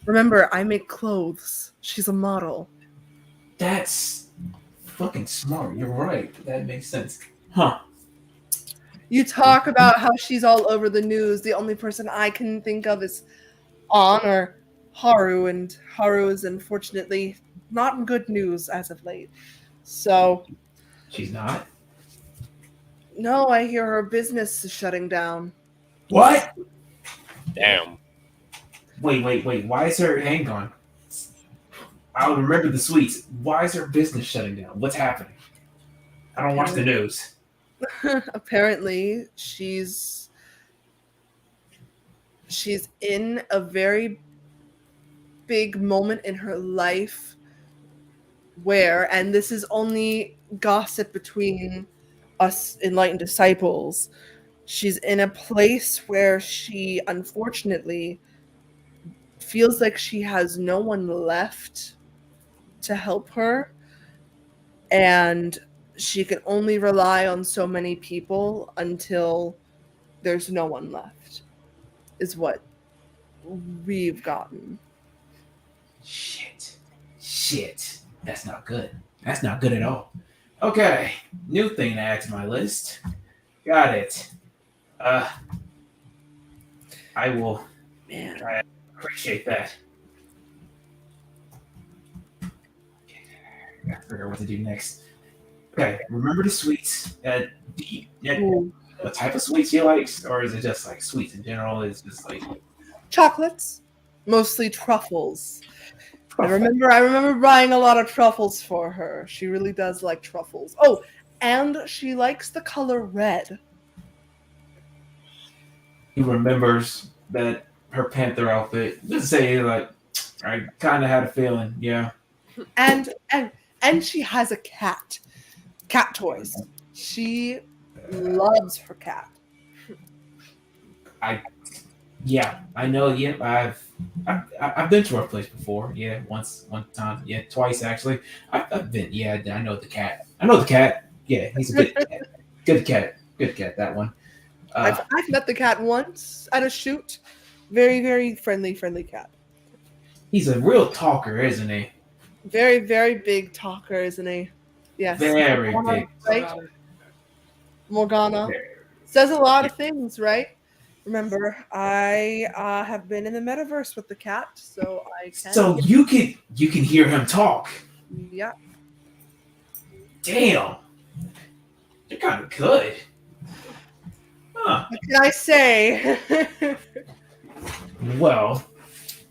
Remember, I make clothes. She's a model. That's fucking smart. You're right. That makes sense. Huh. You talk about how she's all over the news. The only person I can think of is An or Haru, and Haru is unfortunately not in good news as of late. So... She's not? No, I hear her business is shutting down. What? Damn. Wait. Why is her... Hang on. I'll remember the sweets. Why is her business shutting down? What's happening? I don't watch the news. Apparently, she's in a very big moment in her life where, and this is only gossip between us enlightened disciples, she's in a place where she unfortunately feels like she has no one left to help her, and she can only rely on so many people until there's no one left, is what we've gotten. Shit. That's not good. That's not good at all. Okay, new thing to add to my list. Got it. I will. Man. I appreciate that. I gotta figure out what to do next. Okay, remember the sweets. What type of sweets you like, or is it just like sweets in general? It's just like Chocolates, mostly truffles. I remember buying a lot of truffles for her. She really does like truffles. Oh, and she likes the color red. He remembers that her Panther outfit. Just say I kind of had a feeling. Yeah. And she has a cat. Cat toys. She loves her cat. I know. Yeah, I've been to her place before. Yeah, one time. Yeah, twice actually. I've been. Yeah, I know the cat. Yeah, he's a good cat. Good cat. That one. I've met the cat once at a shoot. Very, very friendly cat. He's a real talker, isn't he? Very, very big talker, isn't he? Yes. Very big. Right? Morgana. Says a lot of things, right? Remember, I have been in the metaverse with the cat, so I can. So you can hear him talk. Yeah. Damn, you're kind of good. Huh. What can I say? Well,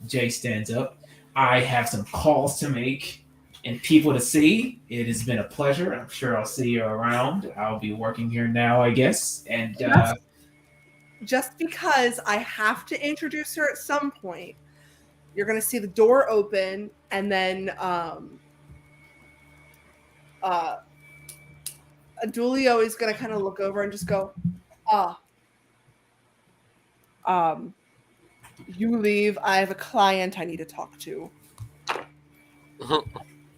Jay stands up. I have some calls to make and people to see. It has been a pleasure. I'm sure I'll see you around. I'll be working here now, I guess. And Just because I have to introduce her at some point, you're going to see the door open, and then Adulio is going to kind of look over and just go, you leave. I have a client I need to talk to.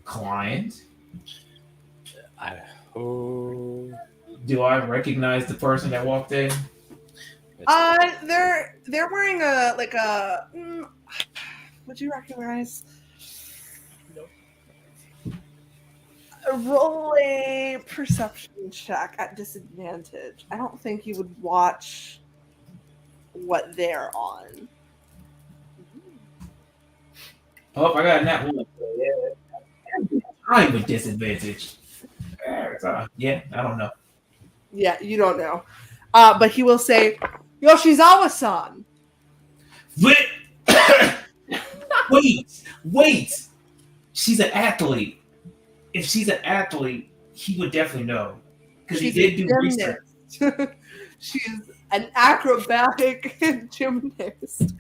client? Oh, Do I recognize the person that walked in? They're wearing would you recognize? Roll a perception check at disadvantage. I don't think you would watch what they're on. Oh, I got that one. I'm with disadvantage. Yeah, I don't know. Yeah, you don't know. But he will say, Yoshizawa-san. Wait. She's an athlete. If she's an athlete, he would definitely know. Because he did do research. She's an acrobatic gymnast.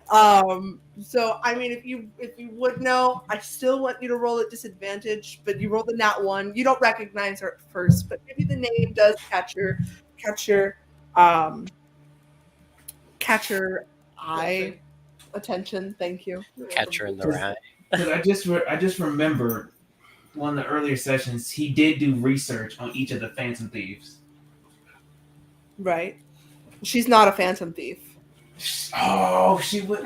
So I mean, if you would know, I still want you to roll at disadvantage, but you roll the nat one. You don't recognize her at first, but maybe the name does catch your eye attention. Thank you. catcher in the rye. Because I just remember one of the earlier sessions, he did do research on each of the Phantom Thieves. Right. She's not a phantom thief. Oh, she would.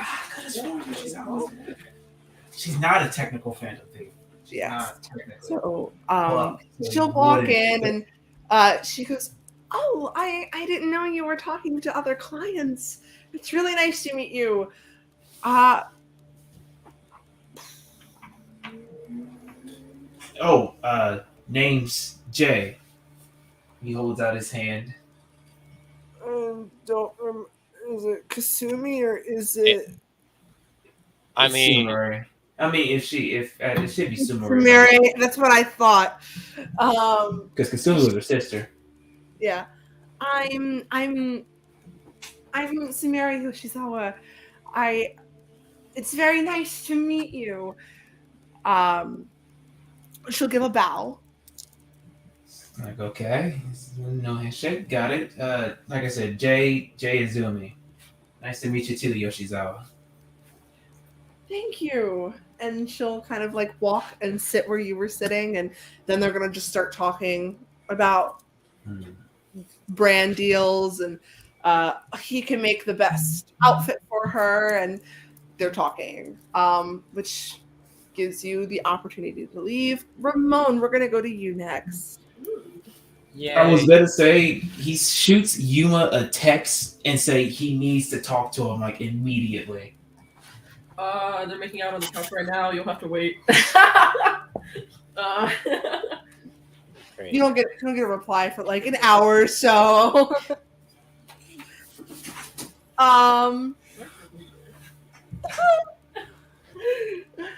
She's not a technical Phantom Thief. Yes. Technically. So So she'll walk in and she goes, "Oh, I didn't know you were talking to other clients. It's really nice to meet you. Name's Jay. He holds out his hand. Is it Kasumi or is it I mean, Sumire. If it should be Sumire. Mary? That's what I thought. Because Kasumi was her sister. Yeah. I'm Sumire Yoshizawa. It's very nice to meet you. She'll give a bow. Like, okay, no handshake, got it. Like I said, Jay Izumi. Nice to meet you too, Yoshizawa. Thank you. And she'll kind of like walk and sit where you were sitting, and then they're gonna just start talking about brand deals and he can make the best outfit for her, and they're talking, which gives you the opportunity to leave. Ramon, we're gonna go to you next. yeah. I was gonna say he shoots Yuma a text and say he needs to talk to him like immediately. They're making out on the couch right now. You'll have to wait. Great. You don't get a reply for like an hour or so.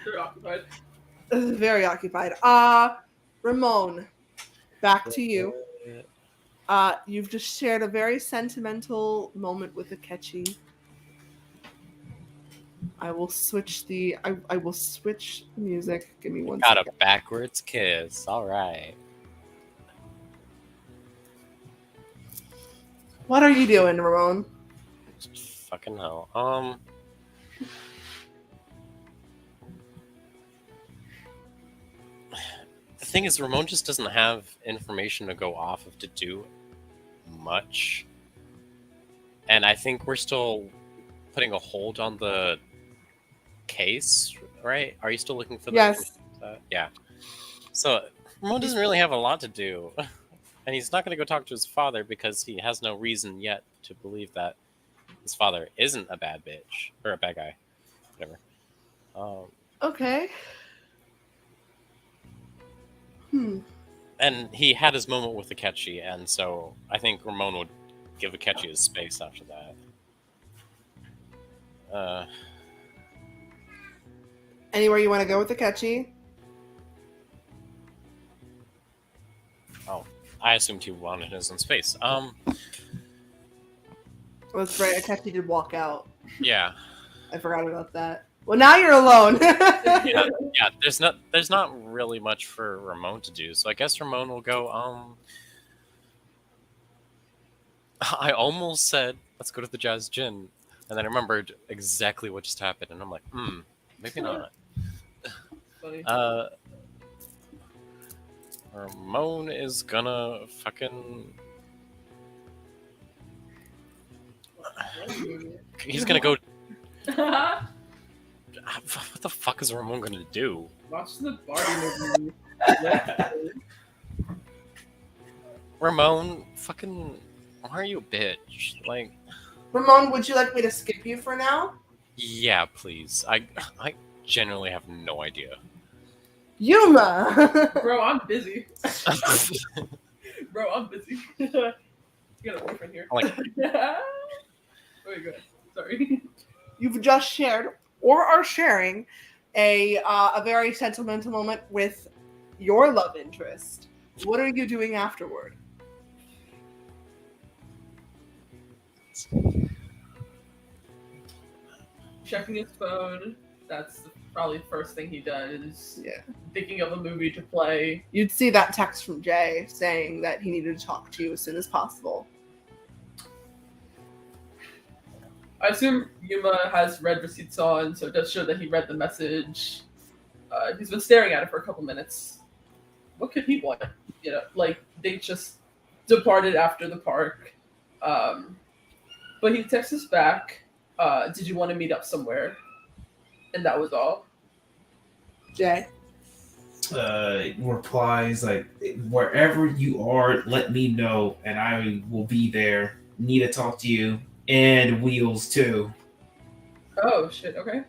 They're occupied. Very occupied. Ramon, back to you. You've just shared a very sentimental moment with Akechi. I will switch the music. Give me one Got a second. backwards kiss. All right. What are you doing, Ramon? Fucking hell. The thing is, Ramon just doesn't have information to go off of to do much, and I think we're still putting a hold on the case, right? Are you still looking for the Yes. Yeah. So Ramon doesn't really have a lot to do, and he's not going to go talk to his father because he has no reason yet to believe that his father isn't a bad bitch or a bad guy, whatever. Okay. And he had his moment with Akechi, and so I think Ramon would give Akechi his space after that. Anywhere you want to go with the catchy? Oh, I assumed he wanted his own space. That's right. Akechi did walk out. Yeah. I forgot about that. Well, now you're alone. Yeah, there's not really much for Ramon to do, so I guess Ramon will go. I almost said let's go to the Jazz Gin, and then I remembered exactly what just happened, and I'm like, maybe not. Funny. Ramon is gonna fucking. He's gonna go. What the fuck is Ramon gonna do? Watch the Barbie movie. Ramon, fucking, why are you a bitch? Like, Ramon, would you like me to skip you for now? yeah, please. I genuinely have no idea. Yumma! Bro, I'm busy. Bro, I'm busy. You got a boyfriend here. Like, Wait, go ahead. Sorry. You've just shared or are sharing a very sentimental moment with your love interest. What are you doing afterward? Checking his phone. That's probably the first thing he does. Yeah. Thinking of a movie to play. You'd see that text from Jay saying that he needed to talk to you as soon as possible. I assume Yuma has read receipts on, so it does show that he read the message. He's been staring at it for a couple minutes. What could he want? You know, like, they just departed after the park. But he texts us back, did you want to meet up somewhere? And that was all. Jay? Replies like, wherever you are, let me know, and I will be there. Need to talk to you. And Wheels, too. Oh, shit, okay.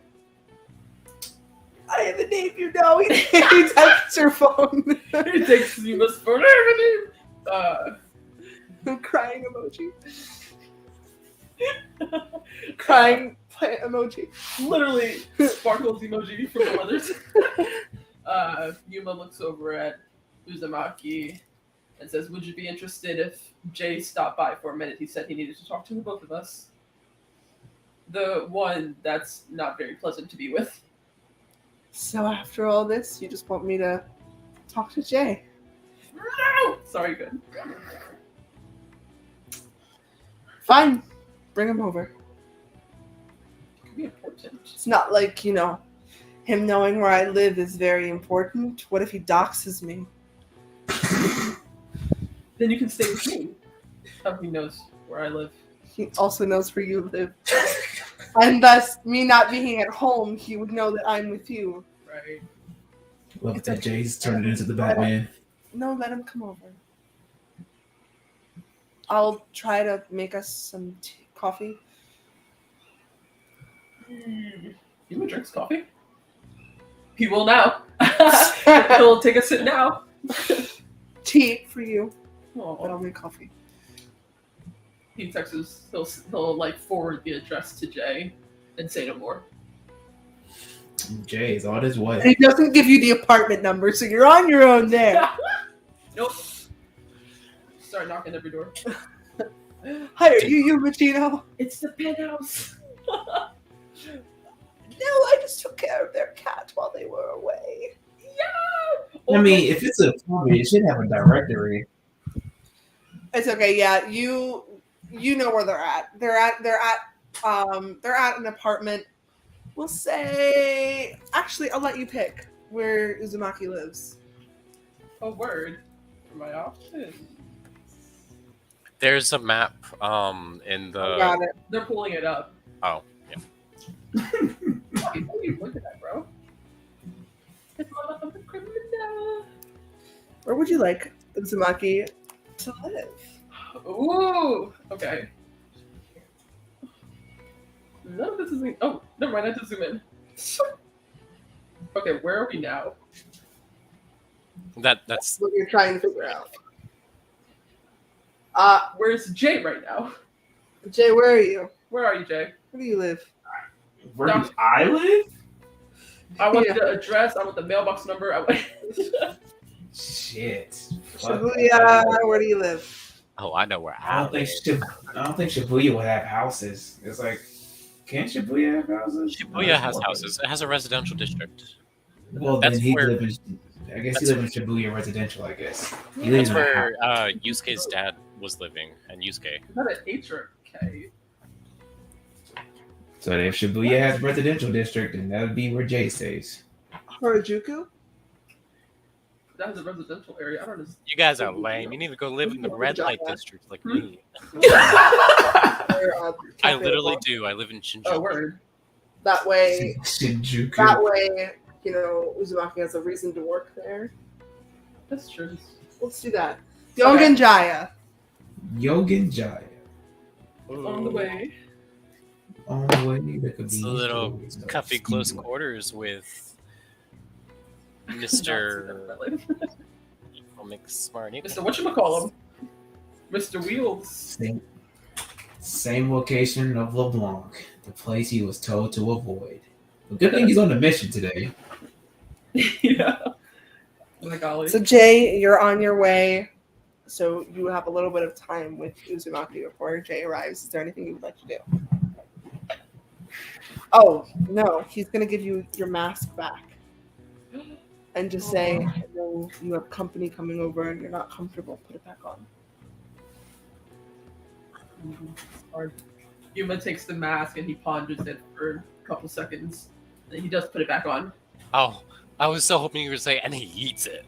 I have a name, you know. He texts your phone. He takes Yuma's phone. I have a name. Crying emoji. Crying plant emoji. Literally, sparkles emoji from the others. Yuma looks over at Uzumaki and says, would you be interested if Jay stopped by for a minute? He said he needed to talk to the both of us. The one that's not very pleasant to be with. So after all this, you just want me to talk to Jay? No! Sorry, good. Fine. Bring him over. Could be important. It's not like, him knowing where I live is very important. What if he doxes me? Then you can stay with me. How he knows where I live. He also knows where you live. And thus, me not being at home, he would know that I'm with you. Right. Love that Jay's turned it into the Batman. No, let him come over. I'll try to make us some coffee. Yuma drinks coffee? He will now. He'll take a sip now. Tea for you, but Aww. I'll make coffee. He texts, he'll like forward the address to Jay and say no more. Jay's on his way. And he doesn't give you the apartment number, so you're on your own there. Nope. Start knocking every door. Hi, are you Yumma Chino? It's the penthouse. No, I just took care of their cat while they were away. Yeah. I mean, if it's a movie, it should have a directory. It's okay. Yeah, you know where they're at. They're at an apartment. We'll say, actually, I'll let you pick where Uzumaki lives. A word for my option. There's a map in the. Got it. They're pulling it up. Oh, yeah. What are you looking at, bro? It's motherfucking criminal. Where would you like Uzumaki to live? Ooh. Okay. None of this is. Oh, never mind. I have to zoom in. Okay, where are we now? That's What you're trying to figure out. Where's Jay right now? Jay, where are you? Where are you, Jay? Where do you live? Where do I live? I want Yeah. the address. I want the mailbox number. I want. Shit. Fuck Shibuya, that. where do you live? oh, I know where I don't think Shibuya would have houses. It's like, can Shibuya have houses? Shibuya has houses. It has a residential district. Well, That's then he where- live in. I guess he that's lives in Shibuya residential. I guess he lives That's in a where house. Yusuke's dad was living, and Yusuke. Is that an H or a K? So if Shibuya has residential district, then that would be where Jay stays. Harajuku? That has a residential area. I don't know. You guys are lame. You need to go live in the red light district like me. Where, I Cafe literally Law. do. I live in Shinjuku. Oh, word. That way, Shinjuku. that way, Uzumaki has a reason to work there. That's true. Let's do that. Yongen Jaya. Yogen Jaya. On the way. On the way, there could It's be a little stories of cuffy close Steve. quarters with Mr. Smarty. Mr. Whatchamacallum? Mr. Wheels. Same location of LeBlanc, the place he was told to avoid. But good thing he's on a mission today. Yeah. Oh my golly. So Jay, you're on your way. So you have a little bit of time with Uzumaki before Jay arrives. Is there anything you would like to do? Oh, no. He's going to give you your mask back. And just say, I know you have company coming over and you're not comfortable. Put it back on. Yuma takes the mask and he ponders it for a couple seconds. Then he does put it back on. Oh, I was so hoping you were saying, and he eats it.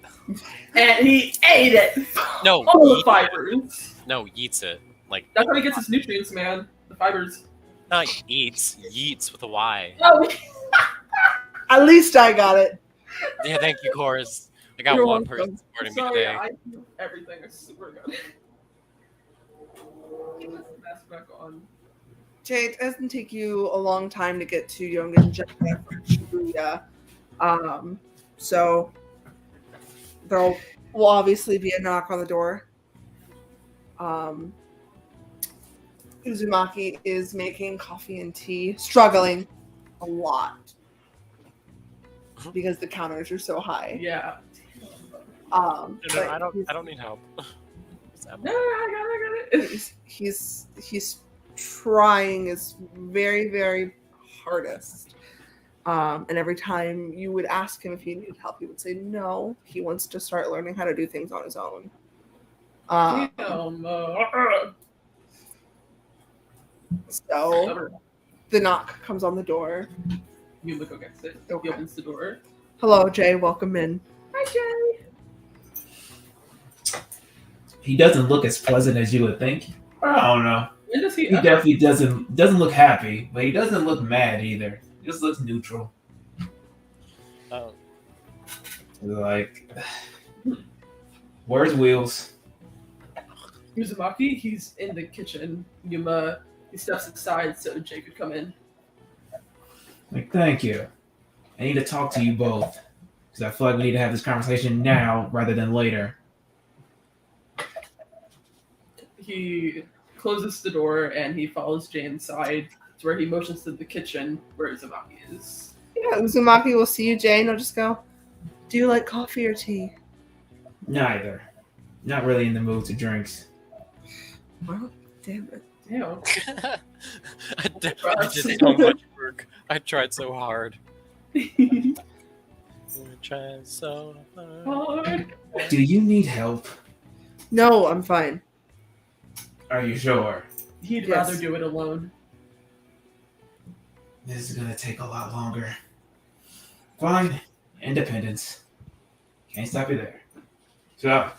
And he ate it! No, All the eat it. fibers. No, eats it. Like, That's how he gets his nutrients, man. The fibers. not eats, yeets with a Y. Oh, At least I got it. Yeah, thank you, Chorus. I got You're one welcome. person supporting me sorry, today. I do everything. I swear to God. Put the mask back on. Jay, it doesn't take you a long time to get to Yongen Jaya from Shibuya. So there will obviously be a knock on the door. Uzumaki is making coffee and tea, struggling a lot because the counters are so high. Yeah. No, but I don't need help. No, I got it. he's trying his very, very hardest. And every time you would ask him if he needed help, he would say no. He wants to start learning how to do things on his own. So the knock comes on the door. Yuma go gets it. Okay. He opens the door. Hello, Jay. Welcome in. Hi, Jay. He doesn't look as pleasant as you would think. I don't know. When does he? He definitely doesn't look happy, but he doesn't look mad either. He just looks neutral. Oh, Like, where's Wheels? Uzumaki, he's in the kitchen. Yuma, he steps aside so Jay could come in. Like, thank you. I need to talk to you both because I feel like we need to have this conversation now rather than later. He closes the door and he follows Jay inside to where he motions to the kitchen where Uzumaki is. Yeah, Uzumaki will see you, Jay, and he'll just go, do you like coffee or tea? Neither. Not really in the mood to drinks. Well, damn it. Damn. I did so much work. I tried so hard. I tried so hard. Do you need help? No, I'm fine. Are you sure? He'd Yes. rather do it alone. This is gonna take a lot longer. Fine. Independence. Can't stop you there. So,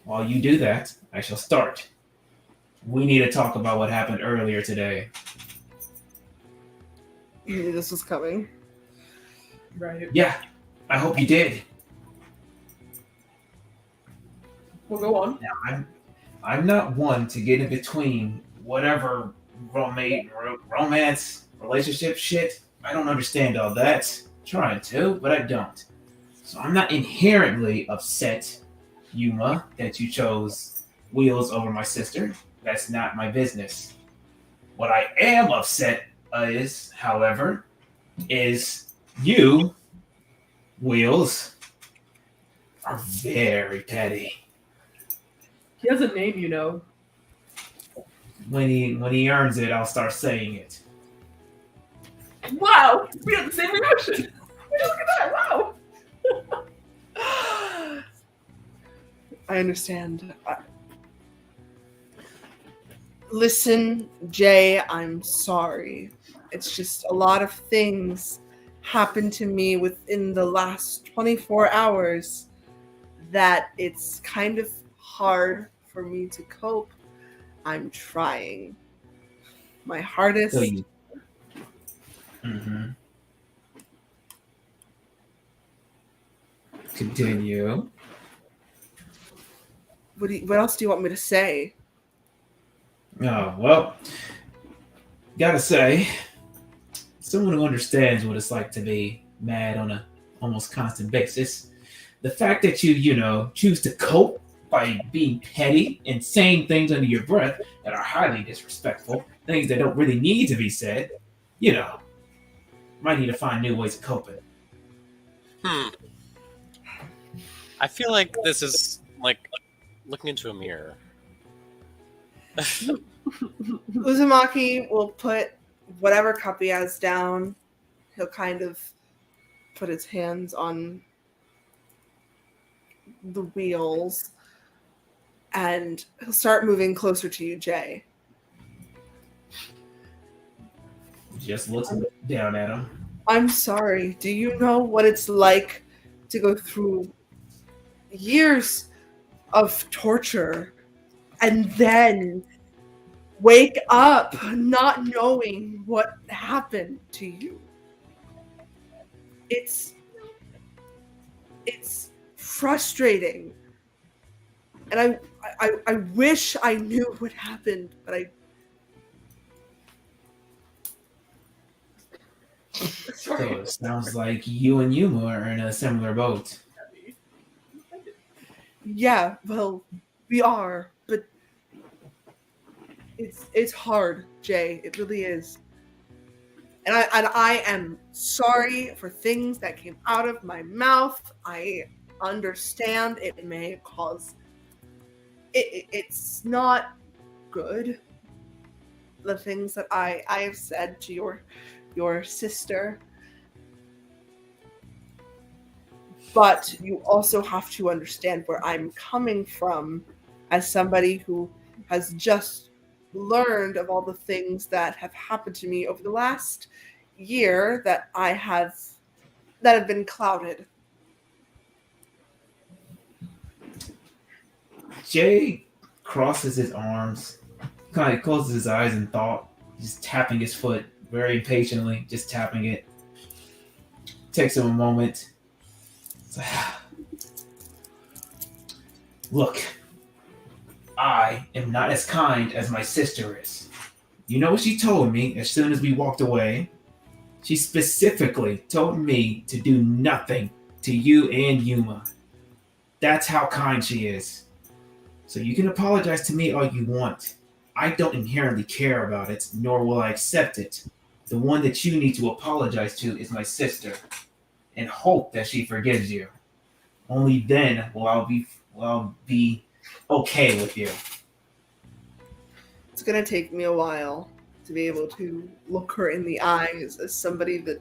while you do that, I shall start. We need to talk about what happened earlier today. You knew this was coming. Right. Yeah, I hope you did. We'll go on. Now, I'm not one to get in between whatever romance, relationship shit. I don't understand all that. Trying to, but I don't. So I'm not inherently upset, Yuma, that you chose Wheels over my sister. That's not my business. What I am upset is, however, is you, Wheels, are very petty. He has a name, you know. When he earns it, I'll start saying it. Wow, we have the same reaction. Look at that! Wow. I understand. Listen, Jay, I'm sorry. It's just a lot of things happened to me within the last 24 hours that it's kind of hard for me to cope. I'm trying my hardest. So you. Mm-hmm. Continue. What else do you want me to say? Oh, well, gotta say, someone who understands what it's like to be mad on a almost constant basis, the fact that you choose to cope by being petty and saying things under your breath that are highly disrespectful, things that don't really need to be said, might need to find new ways of coping. I feel like this is like looking into a mirror. Uzumaki will put whatever cup he has down. He'll kind of put his hands on the wheels and he'll start moving closer to you, Jay. Just looks down at him. I'm sorry. Do you know what it's like to go through years of torture and then wake up not knowing what happened to you? It's frustrating. And I wish I knew what happened, but I So it sounds like you and Yuma are in a similar boat. yeah, well, we are, but it's hard, Jay. It really is. And I am sorry for things that came out of my mouth. I understand it may cause it's not good. The things that I have said to your sister. But you also have to understand where I'm coming from as somebody who has just learned of all the things that have happened to me over the last year that have been clouded. Jay crosses his arms, kind of closes his eyes in thought, just tapping his foot very impatiently, just tapping it. Takes him a moment. Look, I am not as kind as my sister is. You know what she told me as soon as we walked away? She specifically told me to do nothing to you and Yuma. That's how kind she is. So you can apologize to me all you want. I don't inherently care about it, nor will I accept it. The one that you need to apologize to is my sister, and hope that she forgives you. Only then will I be okay with you. It's gonna take me a while to be able to look her in the eyes as somebody that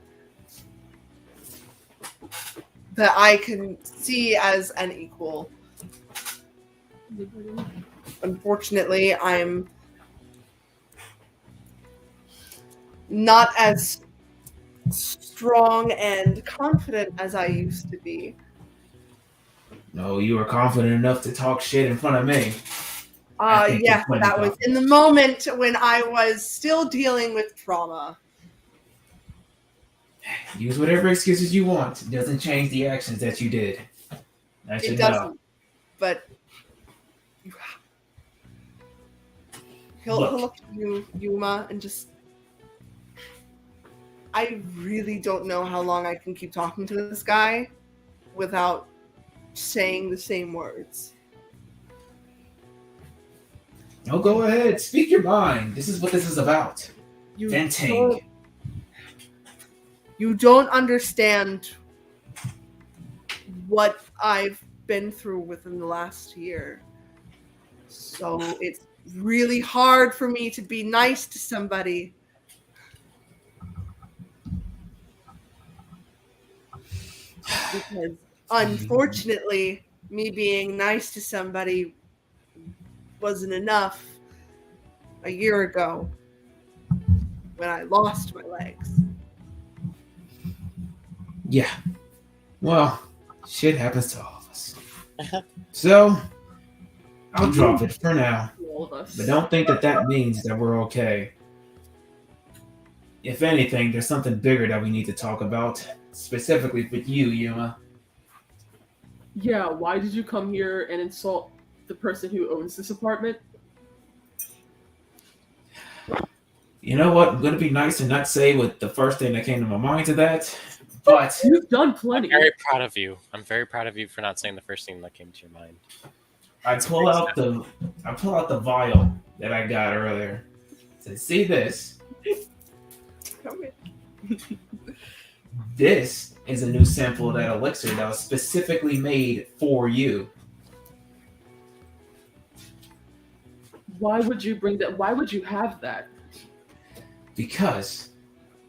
I can see as an equal. Unfortunately, I'm not as strong and confident as I used to be. No, you were confident enough to talk shit in front of me. I think Yes, you're plenty that was confident. in the moment when I was still dealing with trauma. Use whatever excuses you want. It doesn't change the actions that you did. I should It know. doesn't, but he'll look at you, Yuma, and just I really don't know how long I can keep talking to this guy without saying the same words. No, go ahead. Speak your mind. This is what this is about. You Venting. You don't understand what I've been through within the last year. So it's really hard for me to be nice to somebody. Because unfortunately, me being nice to somebody wasn't enough a year ago when I lost my legs. Yeah. Well, shit happens to all of us. So, I'll drop it for now. All of us. But don't think that means that we're okay. If anything, there's something bigger that we need to talk about. Specifically with you, Yuma. Yeah, why did you come here and insult the person who owns this apartment? You know what? I'm going to be nice and not say what the first thing that came to my mind to that. But You've done I'm plenty. very proud of you. I'm very proud of you for not saying the first thing that came to your mind. I pull out the vial that I got earlier. So see this. This is a new sample of that elixir that was specifically made for you. Why would you bring that? Why would you have that? Because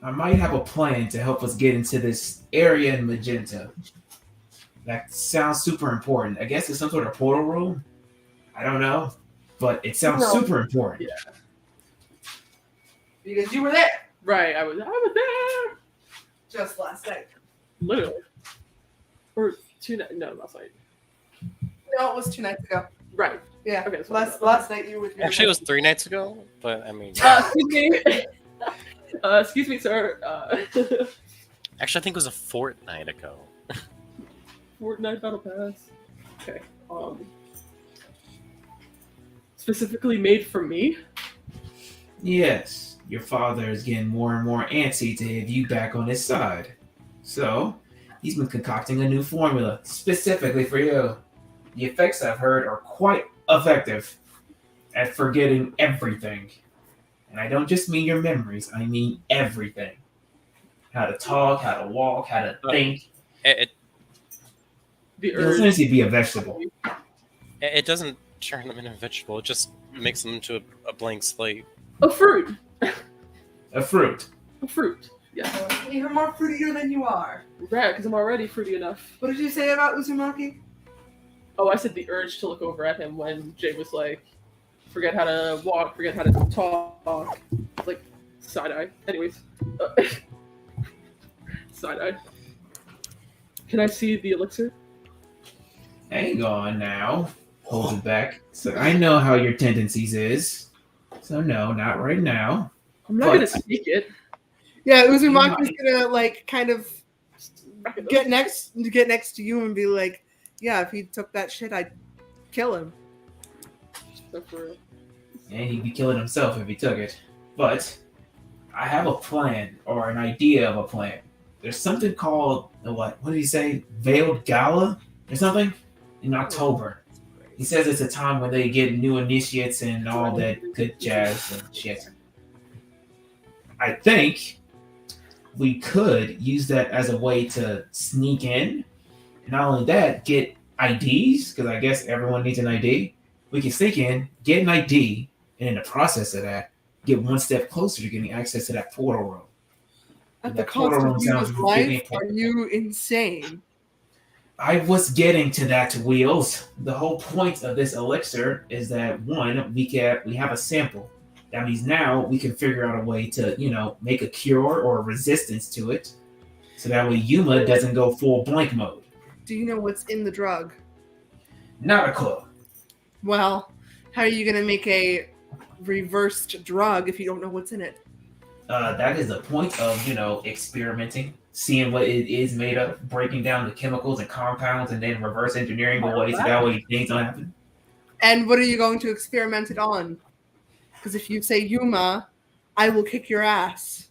I might have a plan to help us get into this area in Magenta. That sounds super important. I guess it's some sort of portal room. I don't know. But it sounds super important. Yeah. Because you were there Right, I was there. just last night. Literally. Or last night. No, it was 2 nights ago. Right. Yeah. Okay, so Last night you were with me. Actually, it was 3 nights ago, but I mean, excuse me. Excuse me, sir. actually, I think it was a fortnight ago. Fortnite Battle Pass. Okay. Specifically made for me? Yes, your father is getting more and more antsy to have you back on his side. So, he's been concocting a new formula specifically for you. The effects I've heard are quite effective at forgetting everything. And I don't just mean your memories, I mean everything. How to talk, how to walk, how to think. It You'll essentially be a vegetable. doesn't turn them into a vegetable. It just makes them into a blank slate. A fruit. A fruit. A fruit. Yeah. Even more fruitier than you are. Right, because I'm already fruity enough. What did you say about Uzumaki? Oh, I said the urge to look over at him when Jay was like, forget how to walk, forget how to talk. Like, side-eye. Anyways. Side-eye. Can I see the elixir? Hang on now. Hold it back. So I know how your tendencies is. So no, not right now. I'm not going to take it. Yeah, Uzumaki's gonna like kind of get next to you and be like, yeah, if he took that shit, I'd kill him. So for real. And he'd be killing himself if he took it. But I have a plan, or an idea of a plan. There's something called, what did he say? Veiled Gala? Or something? In October. He says it's a time when they get new initiates and all that good jazz and shit. I think we could use that as a way to sneak in. And not only that, get IDs, because I guess everyone needs an ID. We can sneak in, get an ID, and in the process of that, get one step closer to getting access to that portal room. At And the that cost portal room of sounds Yuma's really life, are important. you insane? I was getting to that, Wheels. The whole point of this elixir is that, one, we have a sample. That means now we can figure out a way to, make a cure or a resistance to it. So that way Yuma doesn't go full blank mode. Do you know what's in the drug? Not a clue. Well, how are you gonna make a reversed drug if you don't know what's in it? That is the point of, experimenting, seeing what it is made of, breaking down the chemicals and compounds, and then reverse engineering the way so that way things don't happen. And what are you going to experiment it on? Because if you say Yuma, I will kick your ass.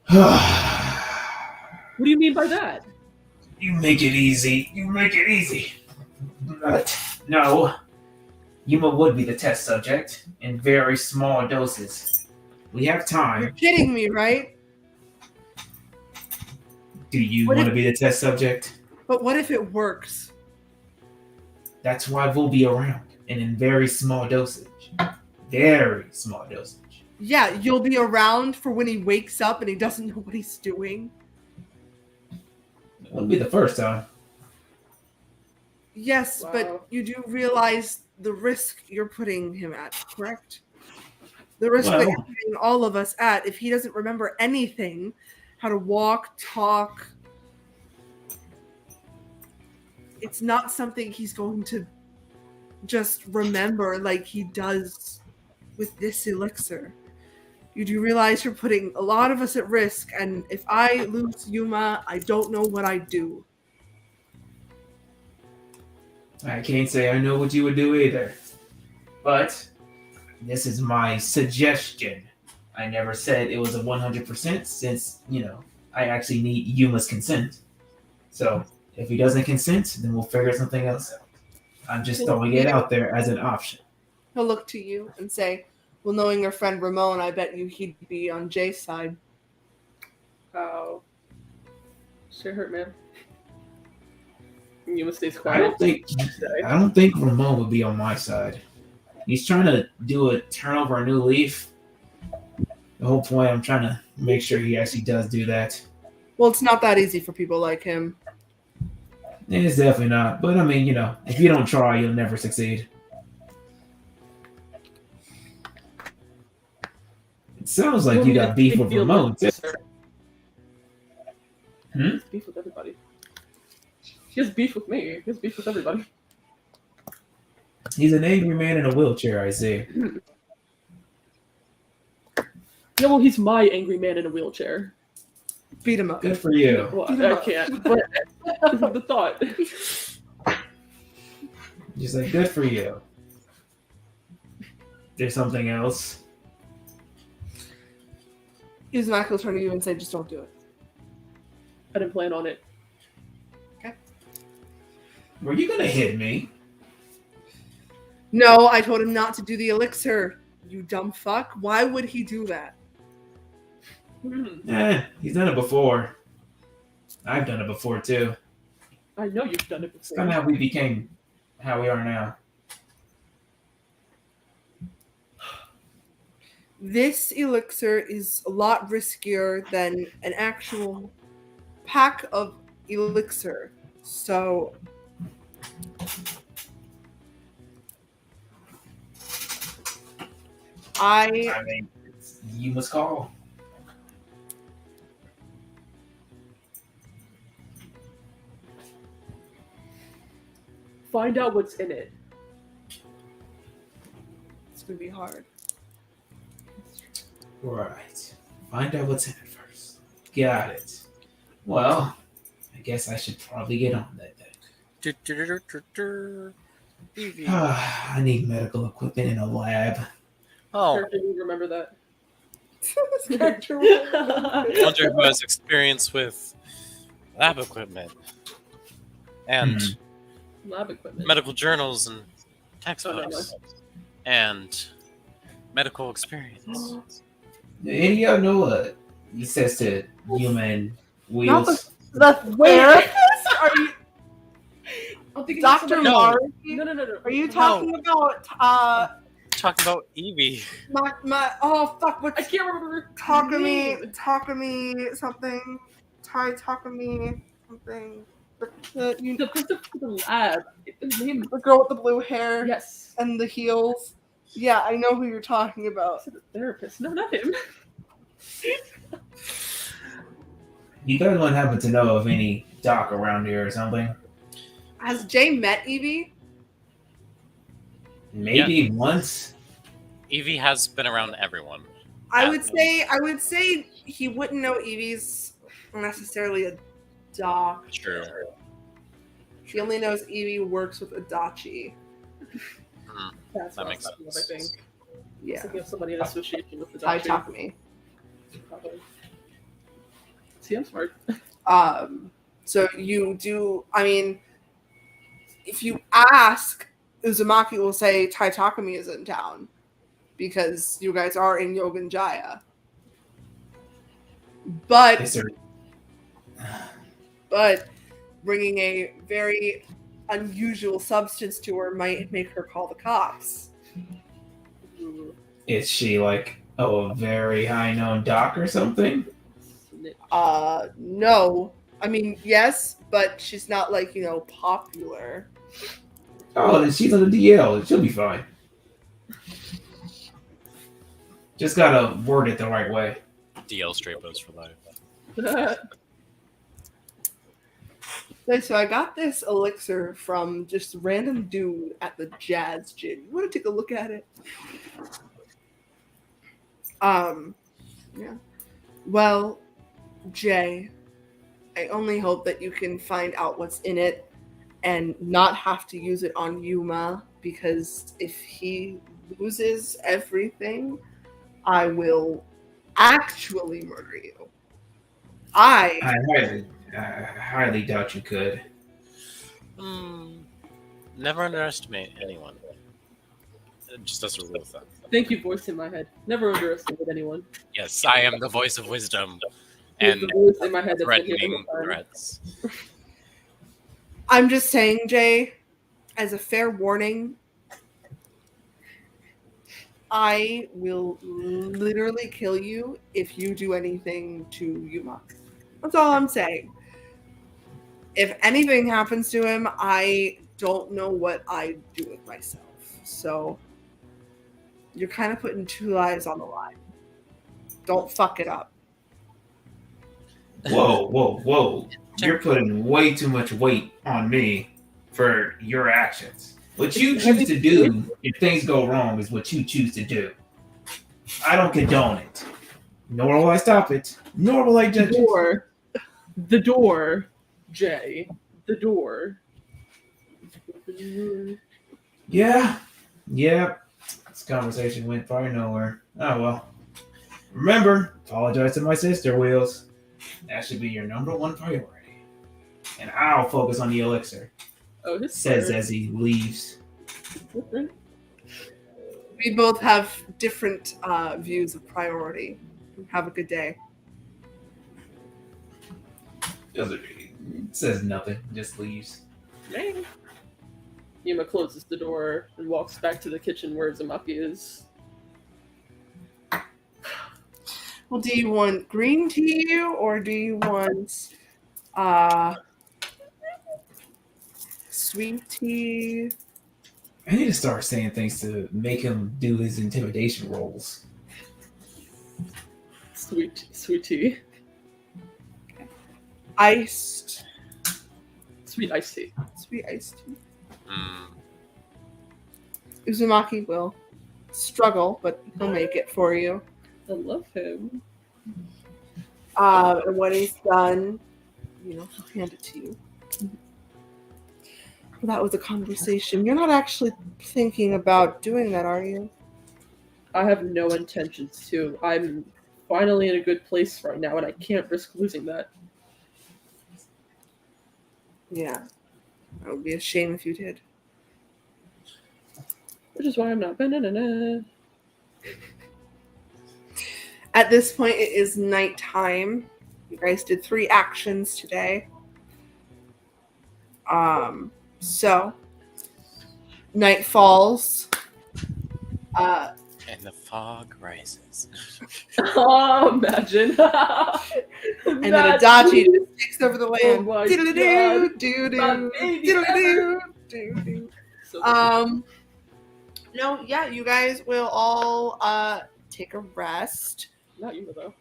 What do you mean by that? You make it easy. You make it easy. But no, Yuma would be the test subject in very small doses. We have You're time. kidding me, right? Do you What want if- to be the test subject? But what if it works? That's why we'll be around and in very small dosage. Very small dosage. Yeah, you'll be around for when he wakes up and he doesn't know what he's doing. It wouldn't be the first time. Yes, Wow. but you do realize the risk you're putting him at, correct? The risk that Well- you're putting all of us at if he doesn't remember anything, how to walk, talk. It's not something he's going to just remember like he does with this elixir. You do realize you're putting a lot of us at risk, and if I lose Yuma, I don't know what I'd do. I can't say I know what you would do either. But this is my suggestion. I never said it was a 100% since, I actually need Yuma's consent. So if he doesn't consent, then we'll figure something else out. I'm just throwing it out there as an option. He'll look to you and say, well, knowing your friend Ramon, I bet you he'd be on Jay's side. Oh. Shit hurt, man. Yuma stays I quiet. don't think Ramon would be on my side. He's trying to do a turn over a new leaf. The whole point, I'm trying to make sure he actually does do that. Well, it's not that easy for people like him. It's definitely not. But I mean, if you don't try, you'll never succeed. It sounds like you got beef with Ramon, too. Hmm? Beef with everybody. He has beef with me. He has beef with everybody. He's an angry man in a wheelchair, I see. Yeah, well, he's my angry man in a wheelchair. Beat him up. Good for you. Well, I can't. But this is the thought. Just like, good for you. There's something else. Uzumaki will turn to you and say, just don't do it. I didn't plan on it. Were you gonna hit me? No, I told him not to do the elixir. You dumb fuck. Why would he do that? He's done it before. I've done it before, too. I know you've done it It's before. kind of how we became how we are now. This elixir is a lot riskier than an actual pack of elixir. So I mean, you must call. Find out what's in it. it's gonna be hard. Right. Find out what's in it first. Got it. Well, I guess I should probably get on that then. Evie. I need medical equipment in a lab. Oh, Character, you remember that? This character I wonder who has experience with lab equipment and Lab equipment. medical journals and textbooks no. and medical experience. Any of y'all know what he says to human Not wheels? the therapist? Are you I'm thinking Dr. No. Mari? No. Are you talking about Talking about Evie. my oh fuck I what's can't remember. Takumi something Takumi something The person for the lab. His name. the girl with the blue hair Yes. and the heels. Yeah, I know who you're talking I about. said the therapist. No, not him. You guys don't happen to know of any doc around here or something? Has Jay met Evie? Maybe once. Evie has been around everyone. I would say he wouldn't know Evie's necessarily a doc. True. He only knows Evie works with Adachi. That's That what makes I sense. think. Yeah. Thinking of somebody in association with the Tai doctor. Takumi. See, I'm smart. So you do, I mean, if you ask, Uzumaki will say Tai Takumi is in town because you guys are in Yoganjaya. Yes, sir. But bringing a very unusual substance to her might make her call the cops. Is she like a very high known doc or something? No. I mean, yes, but she's not like, popular. Oh, then she's on the DL. She'll be fine. Just gotta word it the right way. DL straight bows for life. Okay, so I got this elixir from just a random dude at the jazz gym. You want to take a look at it? Yeah. Well, Jay, I only hope that you can find out what's in it and not have to use it on Yuma, because if he loses everything, I will actually murder you. I highly doubt you could. Never underestimate anyone. Just as a rule of thumb. Thank you, voice in my head. Never underestimate anyone. Yes, I am the voice of wisdom There's and the voice in my head that's been here the threatening whole time. threats. I'm just saying, Jay, as a fair warning, I will literally kill you if you do anything to Yuma. That's all I'm saying. If anything happens to him, I don't know what I'd do with myself. So you're kind of putting two lives on the line. Don't fuck it up. Whoa. You're putting way too much weight on me for your actions. What you choose to do if things go wrong is what you choose to do. I don't condone it. Nor will I stop it. Nor will I judge it. The door, Jay. The door. Yeah. This conversation went far nowhere. Oh well. Remember, apologize to my sister, Wheels. That should be your number one priority. And I'll focus on the elixir. Oh, his Says spirit. as he leaves. Different. We both have different views of priority. Have a good day. Says nothing, just leaves. Dang. Yuma closes the door and walks back to the kitchen where Uzumaki is. Well, do you want green tea or do you want sweet tea? I need to start saying things to make him do his intimidation rolls. Sweet tea. Iced. Sweet iced tea. Sweet iced tea. Mm. Uzumaki will struggle, but he'll make it for you. I love him. And when he's done, he'll hand it to you. Well, that was a conversation. You're not actually thinking about doing that, are you? I have no intentions to. I'm finally in a good place right now, and I can't risk losing that. Yeah. It would be a shame if you did. Which is why I'm not. Banana. At this point, it is nighttime. You guys did 3 actions today. So night falls. And the fog rises. Oh, imagine. And then Adachi just takes over the land. Oh my Diddle-doo, God. doo-doo, My baby diddle-doo, doo-doo. So No, yeah, you guys will all take a rest. not you though.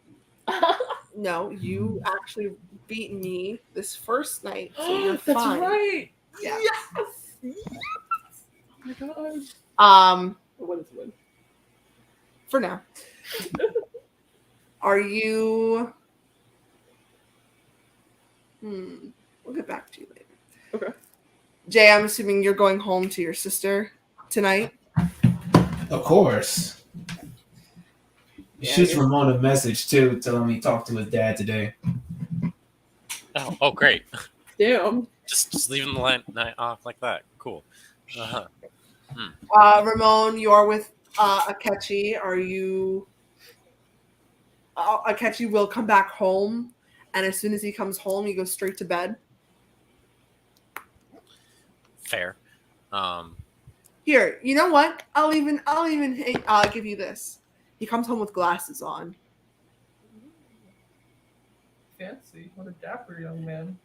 No, you actually beat me this first night, so you're That's fine. right. Yeah. Yes. Oh my god. What is win? For now. Are you? We'll get back to you later. Okay. Jay, I'm assuming you're going home to your sister tonight. Of course. Shoots Ramon a message too, telling me talk to his dad today. Oh, great. Damn. Just leaving the night off like that. Cool. Uh-huh. Ramon, you are with Akechi. Are you? Akechi will come back home, and as soon as he comes home, he goes straight to bed. Fair. Here, you know what? I'll even give you this. He comes home with glasses on. Fancy. What a dapper young man.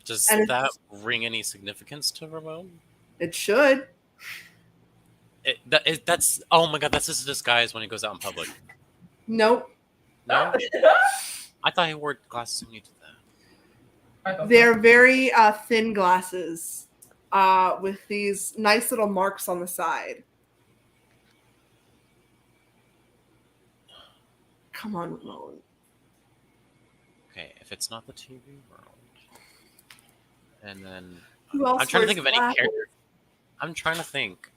Does And that ring any significance to Ramon? It should. That's oh my god, that's his disguise when he goes out in public. Nope. No, I thought he wore glasses when he did that. They're very thin glasses with these nice little marks on the side. Come on, Ramon. Okay, if it's not the TV world, and then Who else I'm trying to think wears of any glasses? character. I'm trying to think.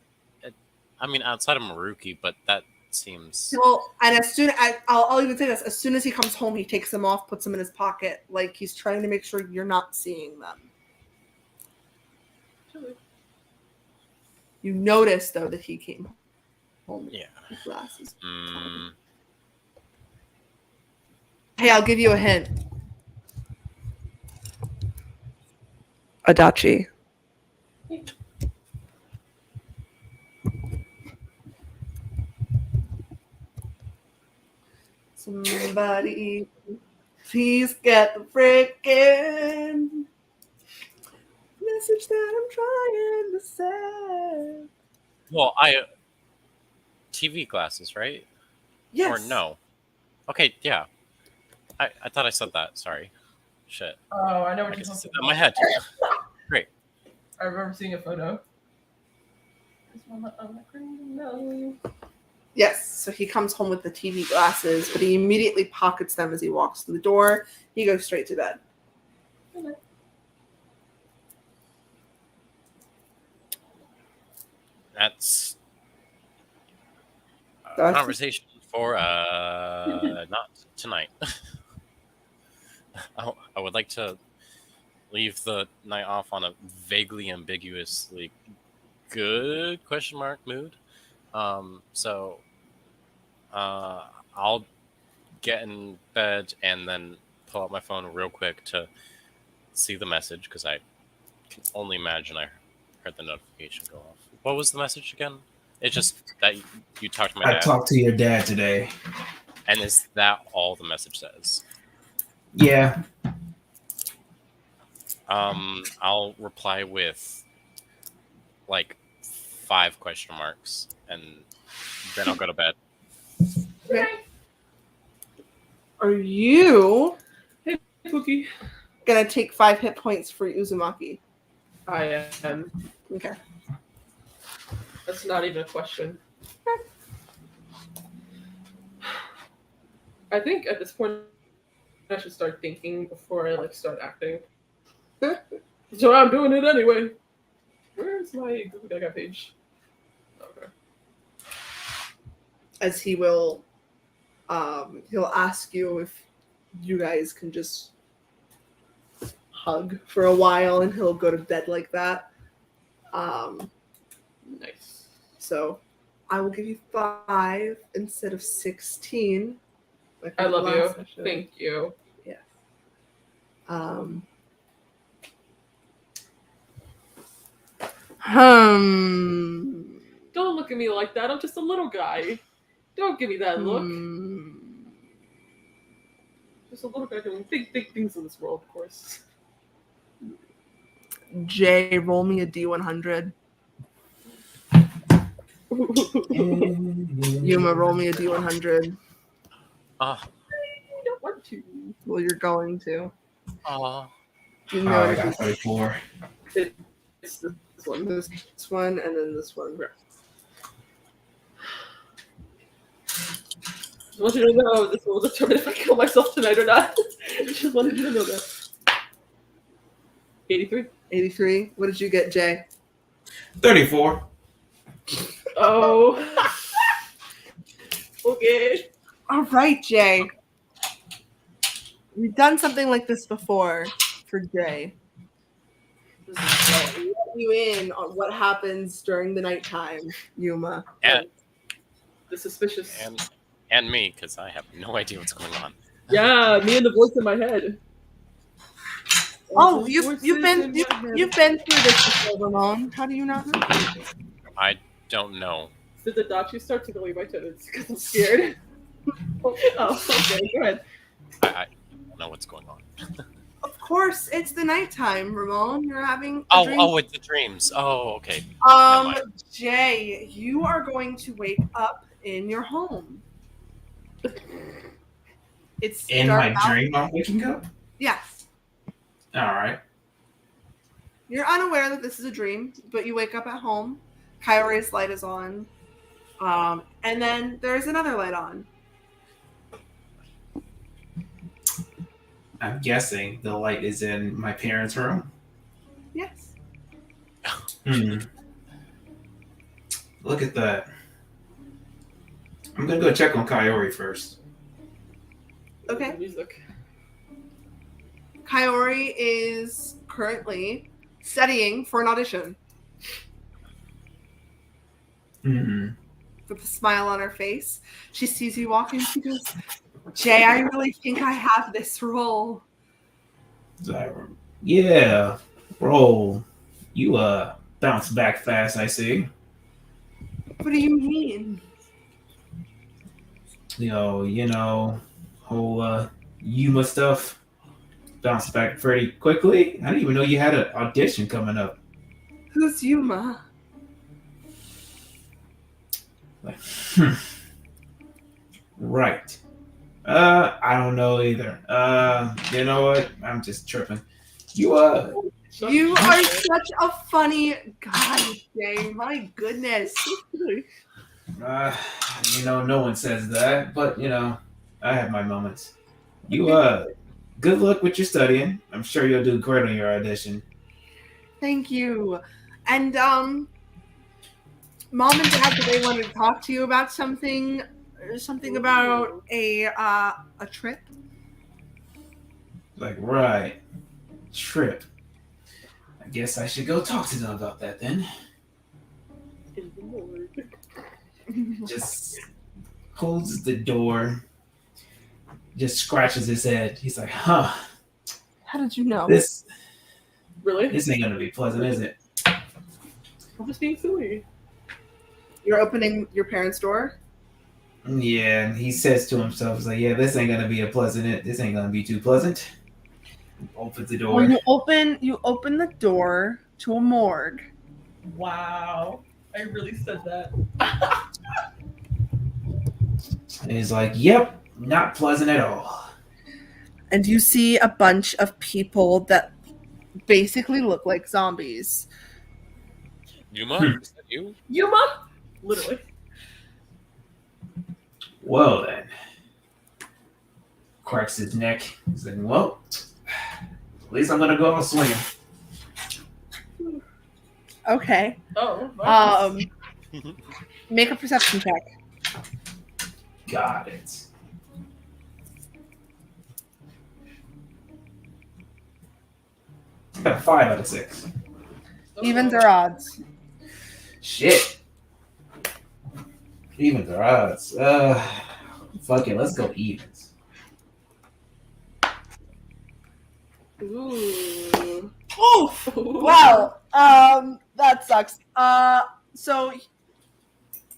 I mean, outside of Maruki, but that seems. Well, and I'll even say this: as soon as he comes home, he takes them off, puts them in his pocket, like he's trying to make sure you're not seeing them. You notice though that he came home with his glasses. Hey, I'll give you a hint. Adachi. Somebody, please get the freaking message that I'm trying to send. Well, TV glasses, right? Yes. Or no? Okay, yeah. I thought I said that. Sorry. Shit. Oh, I know what I you're guess I talking said that in about. my head. Great. I remember seeing a photo. Yes. So he comes home with the TV glasses, but he immediately pockets them as he walks through the door. He goes straight to bed. Okay. That's a That's- conversation for not tonight. I would like to leave the night off on a vaguely ambiguously good mood. So I'll get in bed and then pull out my phone real quick to see the message because I can only imagine I heard the notification go off. What was the message again? It's just that you talked to my dad. I talked to your dad today. And is that all the message says? Yeah. I'll reply with like 5 question marks, and then I'll go to bed. Okay. Are you Cookie. gonna take 5 hit points for Uzumaki? I am. Okay. That's not even a question. I think at this point I should start thinking before I start acting. So I'm doing it anyway. Where's my Google Gaga page? Okay. As he will, he'll ask you if you guys can just hug for a while, and he'll go to bed like that. Nice. So I will give you 5 instead of 16. Like I love last you. session. Thank you. Yes. Don't look at me like that. I'm just a little guy. Don't give me that look. Just a little guy doing big things in this world, of course. Jay, roll me a D100. Yuma, roll me a D100. I don't want to. Well, you're going to. You Oh, know I got 34. It's this one. this one, and then this one. I want you to know this will determine if I kill myself tonight or not. I just wanted you to know that. 83. 83. What did you get, Jay? 34. Oh. Okay. All right, Jay. We've done something like this before for Jay. This is Jay. We let you in on what happens during the nighttime, Yumma. And, The suspicious. and me, because I have no idea what's going on. Yeah, me and the voice in my head. Oh, The you've voices been in you've, my head. you've been through this before, Ramon. How do you not know? I don't know. Did the dachi start tickling my toes because I'm scared? Oh, okay, go ahead. I don't know what's going on. Of course, it's the nighttime, Ramon. You're having a dream. Oh, it's the dreams. Oh, okay. Never mind. Jay, you are going to wake up in your home. It's In dark my out. dream, I'm waking up. Yes. All right. You're unaware that this is a dream, but you wake up at home. Kyore's light is on. And then there's another light on. I'm guessing the light is in my parents' room. Yes. Look at that. I'm gonna go check on Kyori first. Okay. Music. Kyori is currently studying for an audition with a smile on her face. She sees you walk in. She goes, Jay, I really think I have this role. Yeah, bro. You bounce back fast, I see. What do you mean? You know, whole Yuma stuff. Bounced back pretty quickly. I didn't even know you had an audition coming up. Who's Yuma? Right. I don't know either. You know what? I'm just tripping. You are such a funny guy, Jay. My goodness. No one says that, but I have my moments. You good luck with your studying. I'm sure you'll do great on your audition. Thank you. And Mom and Dad, do they want to talk to you about something about a trip? Like, right. Trip. I guess I should go talk to them about that then. Just closes the door. Just scratches his head. He's like, huh. How did you know? This Really? ain't gonna be pleasant, is it? I'm just being silly. You're opening your parents' door? Yeah, and he says to himself, he's like, yeah, this ain't gonna be too pleasant. Opens the door. When you open the door to a morgue. Wow. I really said that. And he's like, yep, not pleasant at all. And you see a bunch of people that basically look like zombies. Yuma? Is that you? Yuma? Literally. Well then. Cracks his neck. He's like, well, at least I'm gonna go out swinging. Okay. Oh. Nice. Make a perception check. Got it. I got a 5 out of 6. Evens or odds? Shit. Evens or odds? Fuck it, let's go evens. Ooh. Oh, well, that sucks. So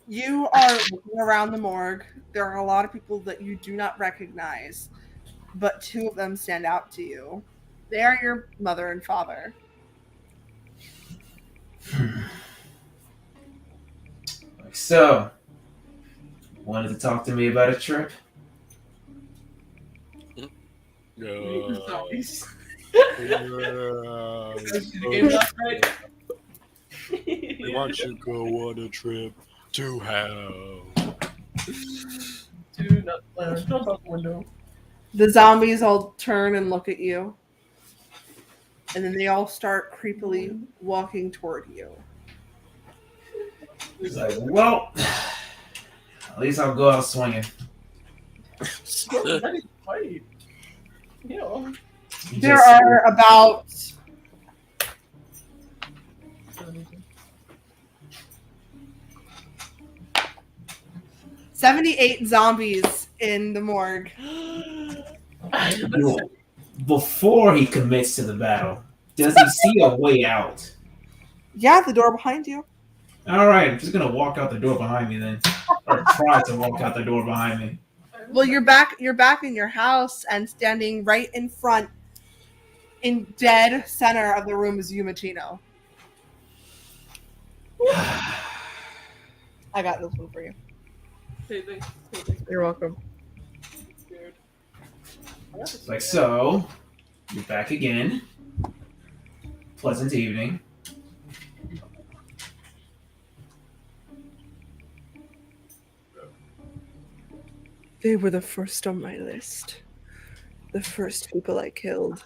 you are looking around the morgue. There are a lot of people that you do not recognize, but 2 of them stand out to you. They are your mother and father. So, wanted to talk to me about a trip? Zombies. We want you to go on a trip to hell. Do not jump out the window. The zombies all turn and look at you. And then they all start creepily walking toward you. He's like, well, at least I'll go out swinging. Well, ready to fight. You know. There are about 78 zombies in the morgue. Yo, before he commits to the battle, does he see a way out? Yeah, the door behind you. All right, I'm just gonna walk out the door behind me then, or try to walk out the door behind me. Well, you're back in your house, and standing right in front, in dead center of the room, is Yumma Chino. I got this one for you. Paving. You're welcome. Weird. Like so, you're back again. Pleasant evening. They were the first on my list. The first people I killed.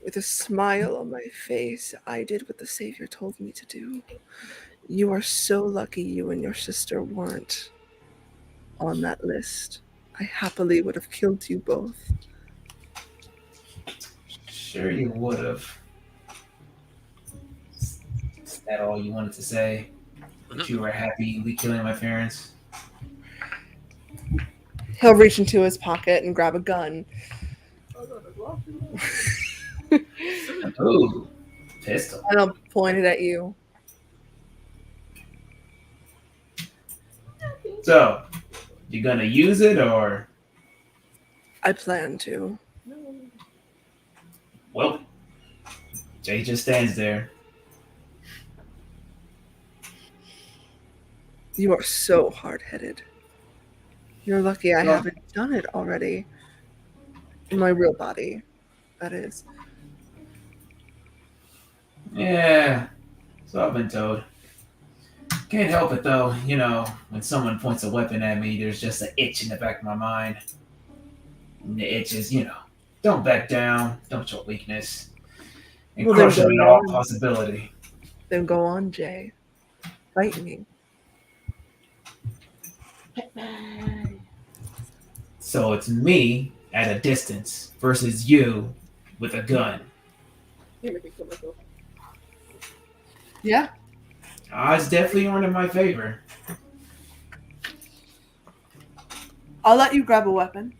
With a smile on my face, I did what the Savior told me to do. You are so lucky you and your sister weren't on that list. I happily would have killed you both. Sure you would have. Is that all you wanted to say? That you were happily killing my parents? He'll reach into his pocket and grab a gun. Ooh, pistol. And I'll point it at you. So, you gonna use it or? I plan to. Well, Jay just stands there. You are so hard-headed. You're lucky I haven't done it already. In my real body, that is. Yeah, so I've been told. Can't help it though, you know, when someone points a weapon at me, there's just an itch in the back of my mind. And the itch is, you know, don't back down, don't show weakness, and Well, crush then them at go all on. possibility. Then go on, Jay. Fight me. So it's me at a distance versus you with a gun. Yeah. Odds definitely aren't in my favor. I'll let you grab a weapon.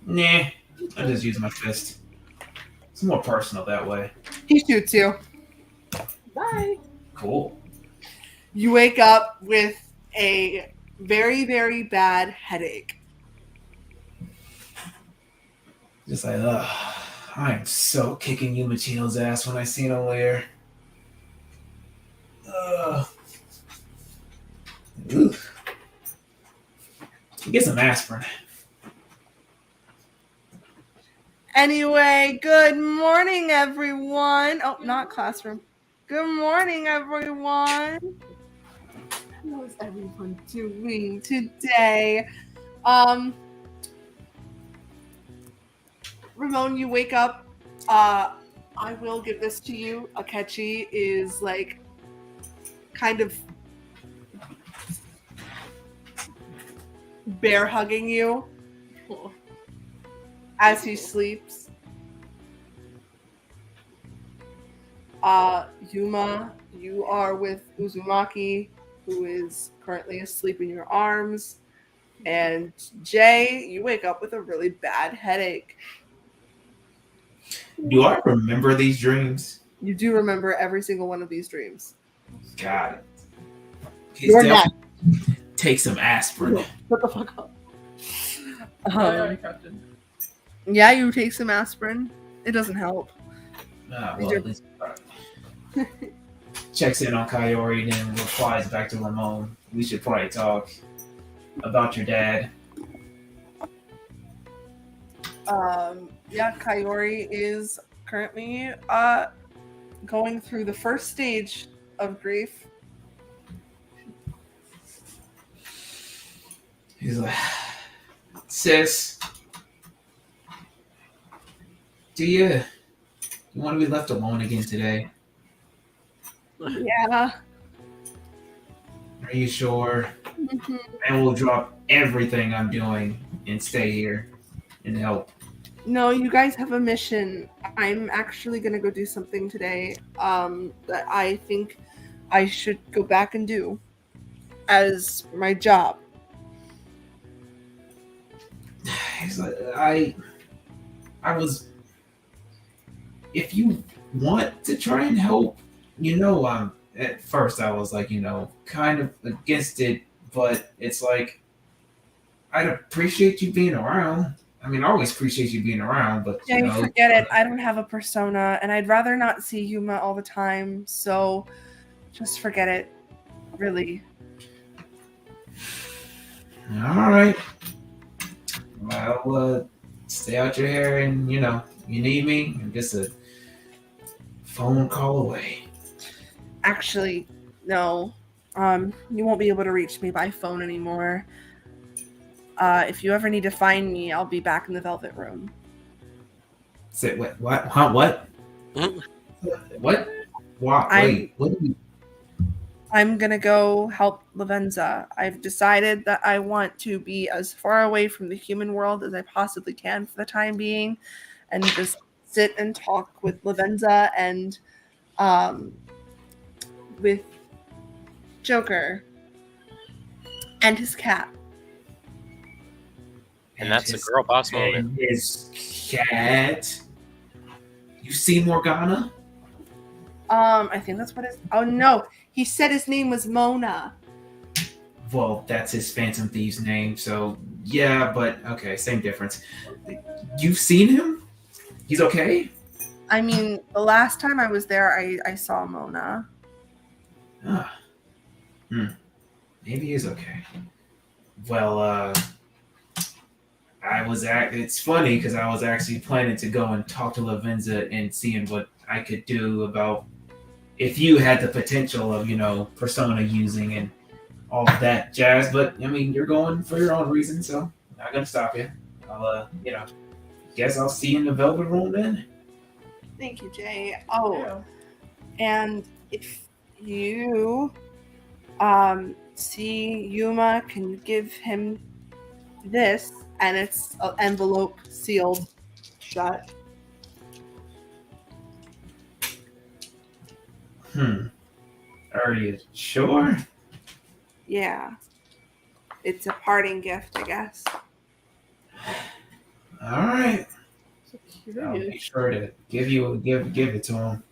Nah, I just use my fist. It's more personal that way. He shoots you. Bye. Cool. You wake up with a very, very bad headache. Just like, ugh, I'm so kicking Yumma Chino's ass when I seen him later. Ugh. Oof. Get some aspirin. Anyway, good morning, everyone. Oh, not classroom. Good morning, everyone. How is everyone doing today? Ramon, you wake up. I will give this to you. Akechi is like kind of bear hugging you as he sleeps. Yuma, you are with Uzumaki, who is currently asleep in your arms. And Jay, you wake up with a really bad headache. Do I remember these dreams? You do remember every single one of these dreams. Got it. You're not. Take some aspirin. Shut the fuck up. Captain. Yeah, you take some aspirin. It doesn't help. Well, at least checks in on Kayori, then replies back to Ramon. We should probably talk about your dad. Yeah, Kayori is currently going through the first stage of grief. He's like, sis, do you want to be left alone again today? Yeah. Are Are you sure? Mhm. I will drop everything I'm doing and stay here and help. No, you guys have a mission. I'm actually gonna go do something today that I think I should go back and do as my job. It's like, I was. If you want to try and help, at first I was like, kind of against it, but it's like I'd appreciate you being around. I mean, I always appreciate you being around, but Jay, forget it. I don't have a persona, and I'd rather not see Yuma all the time, so just forget it. Really. All right. Well, stay out your hair, and you need me. I'm just a phone call away. Actually, no. You won't be able to reach me by phone anymore. If you ever need to find me, I'll be back in the Velvet Room. Say what? What? Huh? What? Mhm. What? What? Wait. What? I'm gonna go help Lavenza. I've decided that I want to be as far away from the human world as I possibly can for the time being, and just sit and talk with Lavenza and with Joker and his cat. And that's a girl boss moment. And his cat. You see Morgana? I think that's what it is. Oh no, he said his name was Mona. Well, that's his Phantom Thief's name, so yeah, but okay, same difference. You've seen him? He's okay? I mean, the last time I was there, I saw Mona. Ah. Maybe he's okay. Well, it's funny because I was actually planning to go and talk to Lavenza and seeing what I could do about if you had the potential of, persona using and all of that jazz. But, I mean, you're going for your own reason, so I'm not going to stop you. I'll, guess I'll see you in the Velvet Room then. Thank you, Jay. Oh, and if you see Yuma, can you give him this? And it's an envelope sealed shut. Are you sure? Yeah. It's a parting gift, I guess. All right. So I'll be curious. sure to give it to him.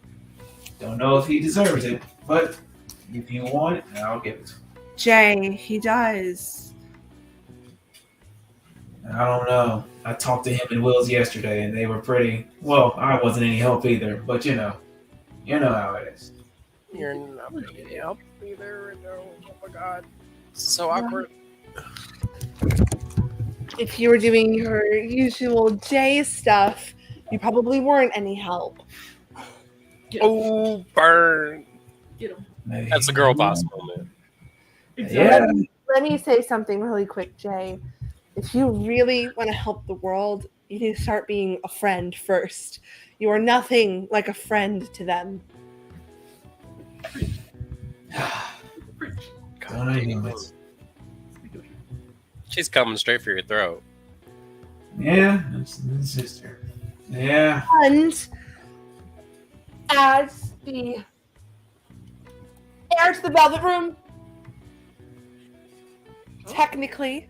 Don't know if he deserves it, but if you want it, I'll give it to him. Jay, he does. I don't know. I talked to him and Wills yesterday, and they were pretty. Well, I wasn't any help either, but you know how it is. You're not being help either. No, oh my god, so awkward. If you were doing your usual Jay stuff, you probably weren't any help. Oh, burn! Get him. That's a girl boss moment. Yeah. Let me say something really quick, Jay. If you really want to help the world, you need to start being a friend first. You are nothing like a friend to them. Don't I know it? She's coming straight for your throat. Yeah, that's sister. Yeah. And as the heir to the Velvet Room, technically,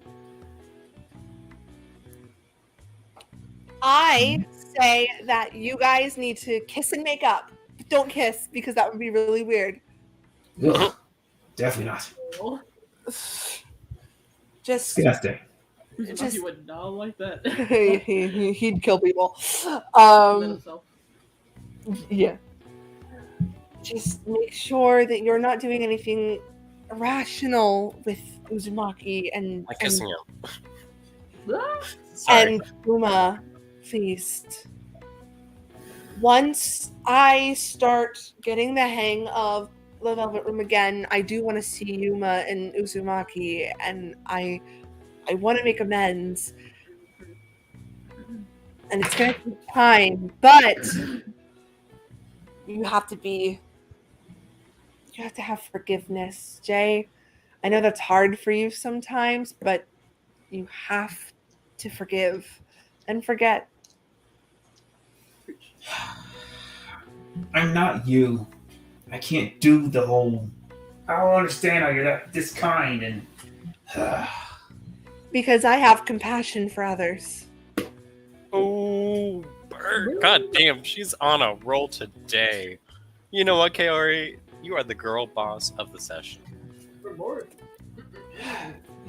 I say that you guys need to kiss and make up. Don't kiss because that would be really weird. Ugh, definitely not. Just Disgusting. He would not like that. he'd kill people. Himself. Yeah. Just make sure that you're not doing anything irrational with Uzumaki and Like kissing him. Ah! Sorry. and Uma, please. Once I start getting the hang of the Velvet Room again, I do want to see Yuma and Uzumaki, and I want to make amends. And it's going to take time, but you have to have forgiveness, Jay. I know that's hard for you sometimes, but you have to forgive and forget. I'm not you. I can't do the whole. I don't understand how you're this kind and. Because I have compassion for others. Oh, Bert. God damn, she's on a roll today. You know what, Kaori? You are the girl boss of the session. Reward.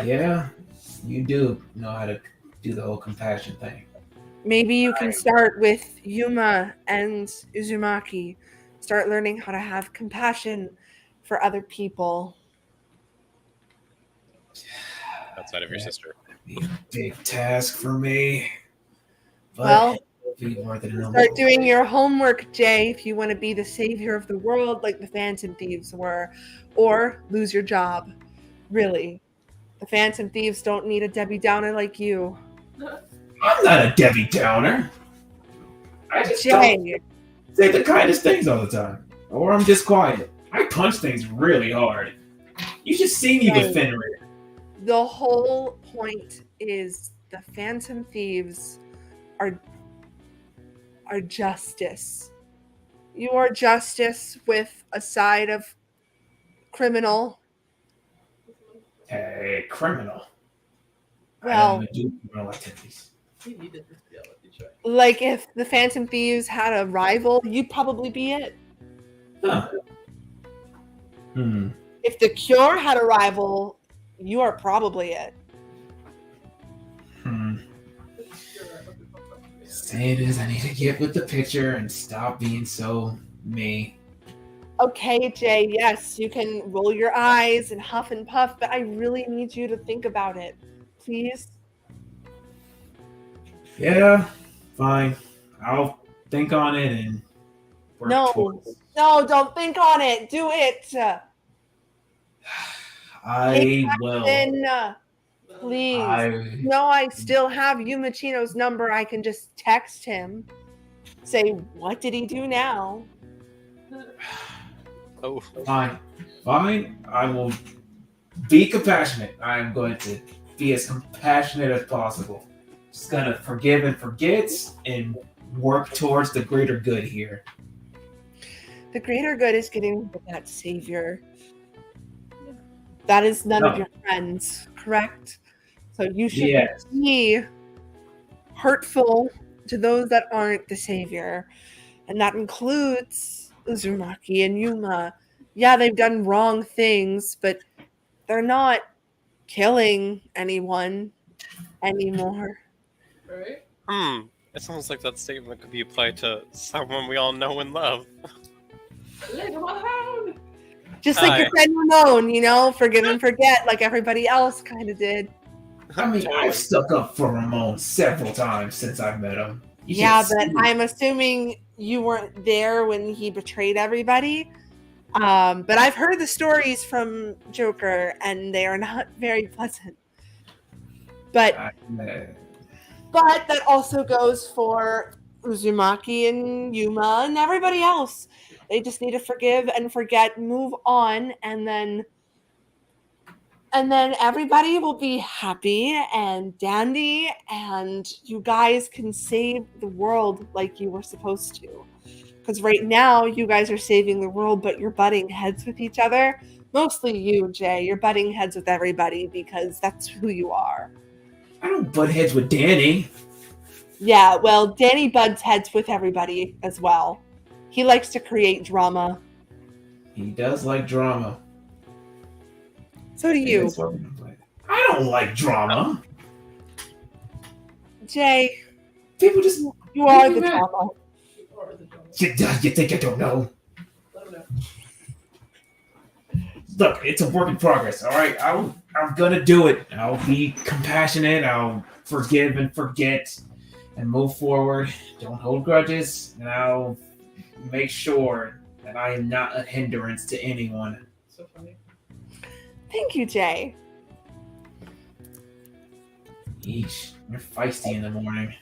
Yeah, you do know how to do the whole compassion thing. Maybe you can start with Yumma and Uzumaki. Start learning how to have compassion for other people. Outside of your sister. Be a big task for me. But Well, it'll be worth it in the start long doing run. your homework, Jay, if you want to be the savior of the world like the Phantom Thieves were, or lose your job. Really. The Phantom Thieves don't need a Debbie Downer like you. I'm not a Debbie Downer. I just don't Jay, say the kindest things all the time. Or I'm just quiet. I punch things really hard. You should see me with Fenrir. the whole point is the Phantom Thieves are justice. You are justice with a side of criminal. Hey, criminal. I Well, don't even do criminal activities. He needed this reality check. like if the Phantom Thieves had a rival, you'd probably be it. Huh. If the Cure had a rival, you are probably it. Say it is, I need to get with the picture and stop being so me. Okay, Jay, yes, you can roll your eyes and huff and puff, but I really need you to think about it. Please? Yeah, fine. I'll think on it and work towards. No, don't think on it. Do it. I will. Then, please. No, I still have Yumma Chino's number. I can just text him. Say, what did he do now? Oh. Fine. I will be compassionate. I'm going to be as compassionate as possible. Just gonna forgive and forget and work towards the greater good here. The greater good is getting that savior. That is none of your friends, correct? So you should be hurtful to those that aren't the savior. And that includes Uzumaki and Yuma. Yeah, they've done wrong things, but they're not killing anyone anymore. Right? It sounds like that statement could be applied to someone we all know and love. Leave him alone! Just like your friend Ramon, forgive and forget like everybody else kind of did. I mean, I've stuck up for Ramon several times since I've met him. Yeah, but I'm assuming you weren't there when he betrayed everybody. But I've heard the stories from Joker, and they are not very pleasant. But that also goes for Uzumaki and Yuma and everybody else. They just need to forgive and forget, move on, and then everybody will be happy and dandy, and you guys can save the world like you were supposed to. Because right now, you guys are saving the world, but you're butting heads with each other. Mostly you, Jay. You're butting heads with everybody because that's who you are. I don't butt heads with Danny. Yeah, well, Danny butts heads with everybody as well. He likes to create drama. He does like drama. So do you. I don't like drama. Jay, people just... You are the drama. You think I don't know? I don't know. Look, it's a work in progress, all right? I'm gonna do it. I'll be compassionate. I'll forgive and forget and move forward. Don't hold grudges, and I'll make sure that I am not a hindrance to anyone. So funny. Thank you, Jay. Yeesh, you're feisty in the morning.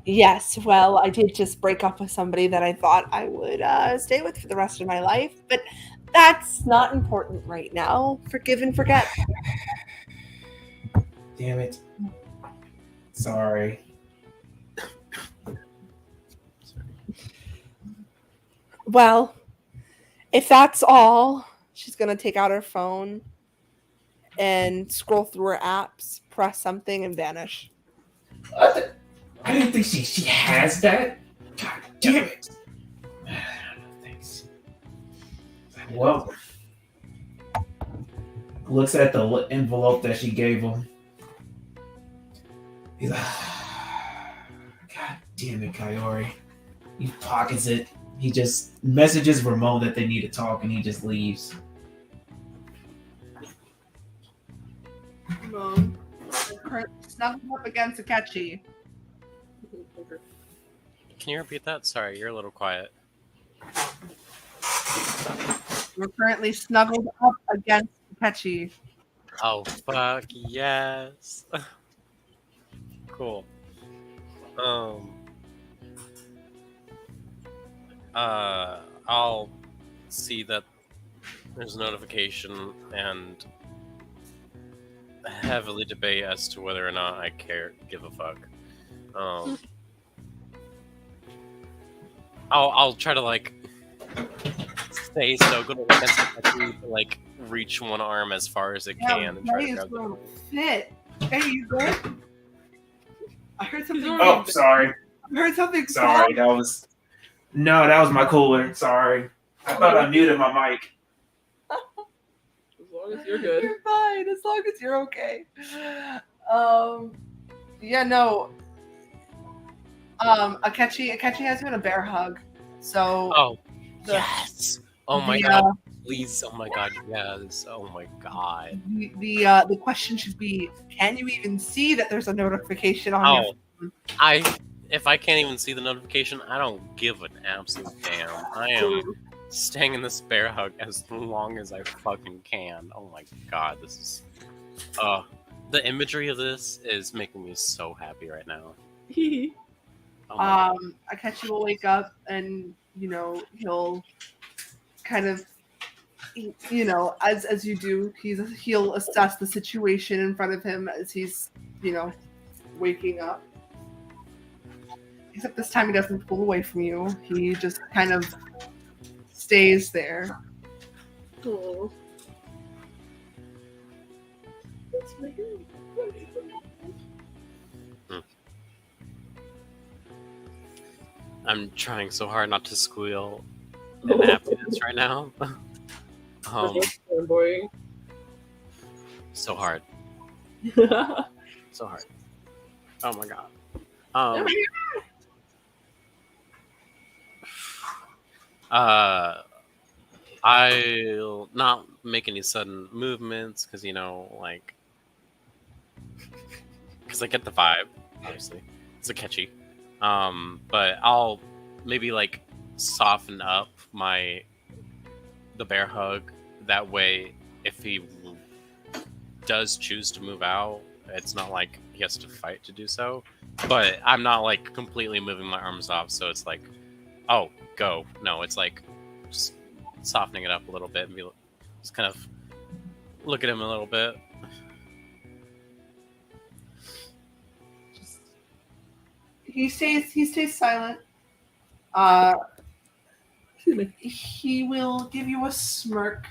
Yes, well, I did just break up with somebody that I thought I would stay with for the rest of my life, but That's not important right now. Forgive and forget. Damn it. Sorry. Well, if that's all, she's gonna take out her phone and scroll through her apps, press something, and vanish. What? I didn't think she has that. God damn it. Thanks. Well, looks at the envelope that she gave him. He's like, God damn it, Kaori. He pockets it. He just messages Ramon that they need to talk, and he just leaves. Ramon, snuggled up against Akechi. Can you repeat that? Sorry, you're a little quiet. We're currently snuggled up against Akechi. Oh, fuck yes. Cool. I'll see that there's a notification and heavily debate as to whether or not I give a fuck. I'll try to like stay snuggled against the to like reach one arm as far as it can and try to grab the fit. Hey, you good? I heard something. Oh, sorry. I heard something. Sorry, that was my cooler. Sorry. I thought I muted my mic. As long as you're good. You're fine, as long as you're okay. Yeah, no. Akechi has you in a bear hug. So Oh, yes. Oh my god. Please. Oh my god. Yes. Oh my god. The question should be, can you even see that there's a notification on your phone? If I can't even see the notification, I don't give an absolute damn. I am staying in this bear hug as long as I fucking can. Oh my god, this is the imagery of this is making me so happy right now. Oh my god. Akechi will wake up and, he'll kind of, as you do, he'll assess the situation in front of him as he's, waking up. Except this time he doesn't pull away from you. He just kind of stays there. Oh. I'm trying so hard not to squeal in happiness right now. Boy. So hard. So hard. Oh my god. I'll not make any sudden movements because because I get the vibe. Obviously, it's a catchy. But I'll maybe soften up the bear hug. That way, if he does choose to move out, it's not like he has to fight to do so. But I'm not completely moving my arms off, so it's oh, go. No, it's just softening it up a little bit and just kind of look at him a little bit. He stays silent. He will give you a smirk.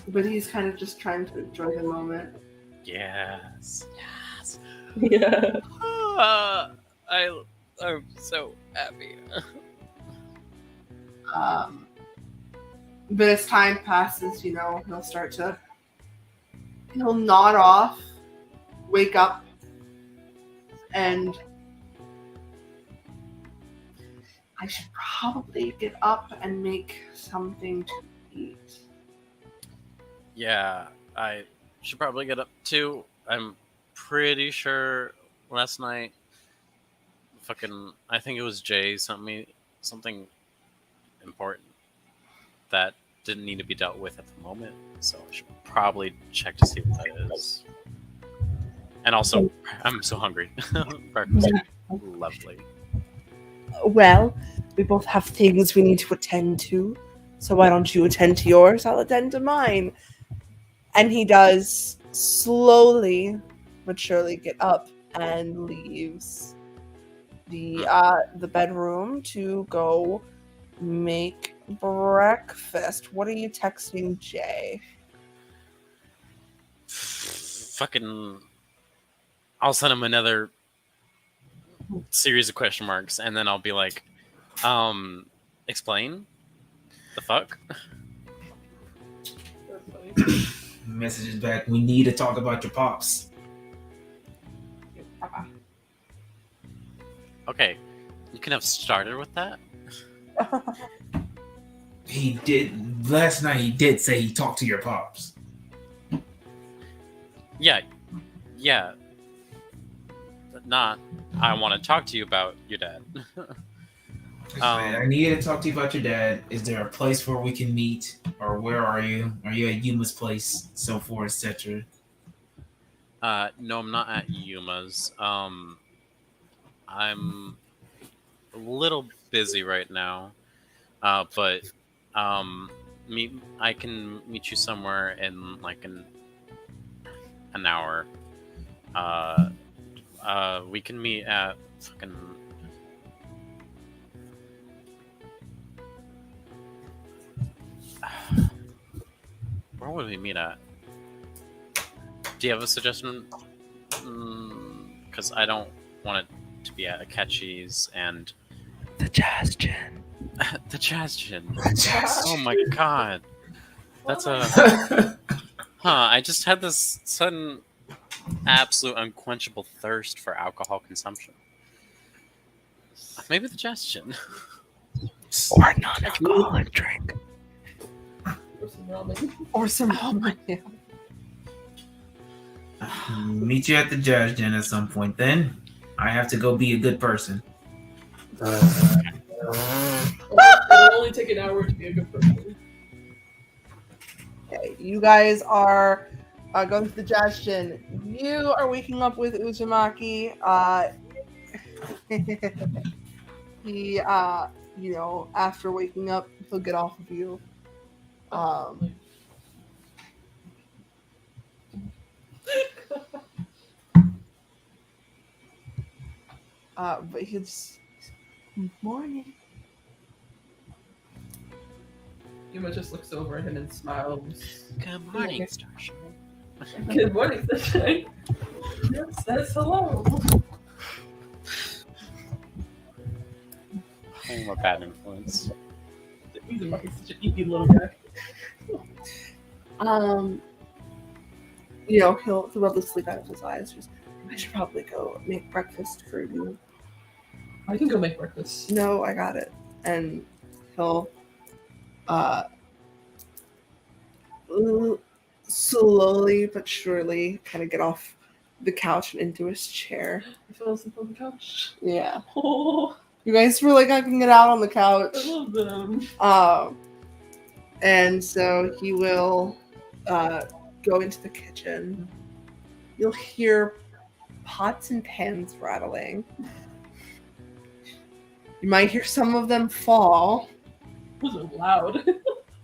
But he's kind of just trying to enjoy the moment. Yes. Yeah. I'm so happy. But as time passes, he'll nod off, wake up, and I should probably get up and make something to eat. Yeah, I should probably get up too. I'm pretty sure last night, I think it was Jay sent me something important that didn't need to be dealt with at the moment. So I should probably check to see what that is. And also, I'm so hungry. Breakfast would be lovely. Well, we both have things we need to attend to. So why don't you attend to yours? I'll attend to mine. And he does slowly but surely get up and leaves the bedroom to go make breakfast. What are you texting Jay? Fucking. I'll send him another series of question marks, and then I'll be like, explain? The fuck? That's funny. Messages back. We need to talk about your pops. Okay, you can have started with that? He did last night. He did say he talked to your pops. Yeah. But not, I want to talk to you about your dad. I need to talk to you about your dad. Is there a place where we can meet, or where are you? Are you at Yuma's place? So forth, etc. No, I'm not at Yuma's. I'm a little busy right now. But I can meet you somewhere in like an hour. We can meet at fucking. Where would we meet at? Do you have a suggestion? Because I don't want it to be at Akechi's and The Jazz Gin. the Jazz Gin. Oh my god, that's a. I just had this sudden, absolute, unquenchable thirst for alcohol consumption. Maybe the Jazz Gin. Or non-alcoholic drink. Or some ramen. Or some ramen. Yeah. Meet you at the Jazz Den at some point. Then I have to go be a good person. It'll only take an hour to be a good person. Okay, you guys are going to the Jazz Gin. You are waking up with Uzumaki. He, after waking up, he'll get off of you. But he's morning. Yuma just looks over at him and smiles. Good morning, Starshine. Good morning, Sunshine. Yes, says hello. I'm a bad influence. He's such an easy little guy. He'll rub the sleep out of his eyes. Just, I should probably go make breakfast for you. I can go make breakfast. No, I got it. And he'll slowly but surely kind of get off the couch and into his chair. I fell asleep on the couch. Yeah. Oh, You guys were like, I can get out on the couch. I love them. And so he will go into the kitchen. You'll hear pots and pans rattling. You might hear some of them fall. Those are loud.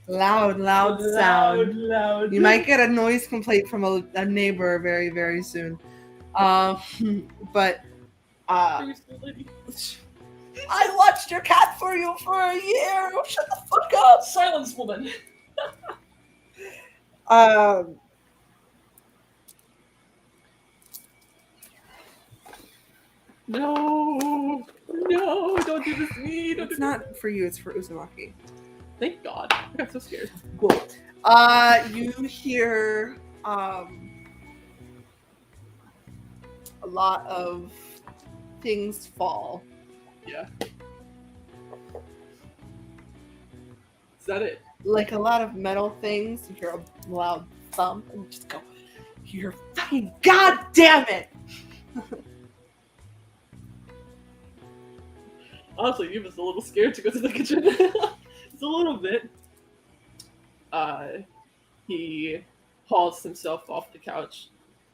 Loud sound. Loud. You might get a noise complaint from a neighbor very, very soon. But I watched your cat for you for a year. Shut the fuck up. Silence, woman. No, don't do this to me. Don't It's do not for you. It's for Uzumaki. Thank God. I got so scared. Cool. You hear a lot of things fall. Yeah. Is that it? Like a lot of metal things. You hear a loud thump and you just go, you're fucking goddamn it! Honestly, you was a little scared to go to the kitchen. Just a little bit. He hauls himself off the couch.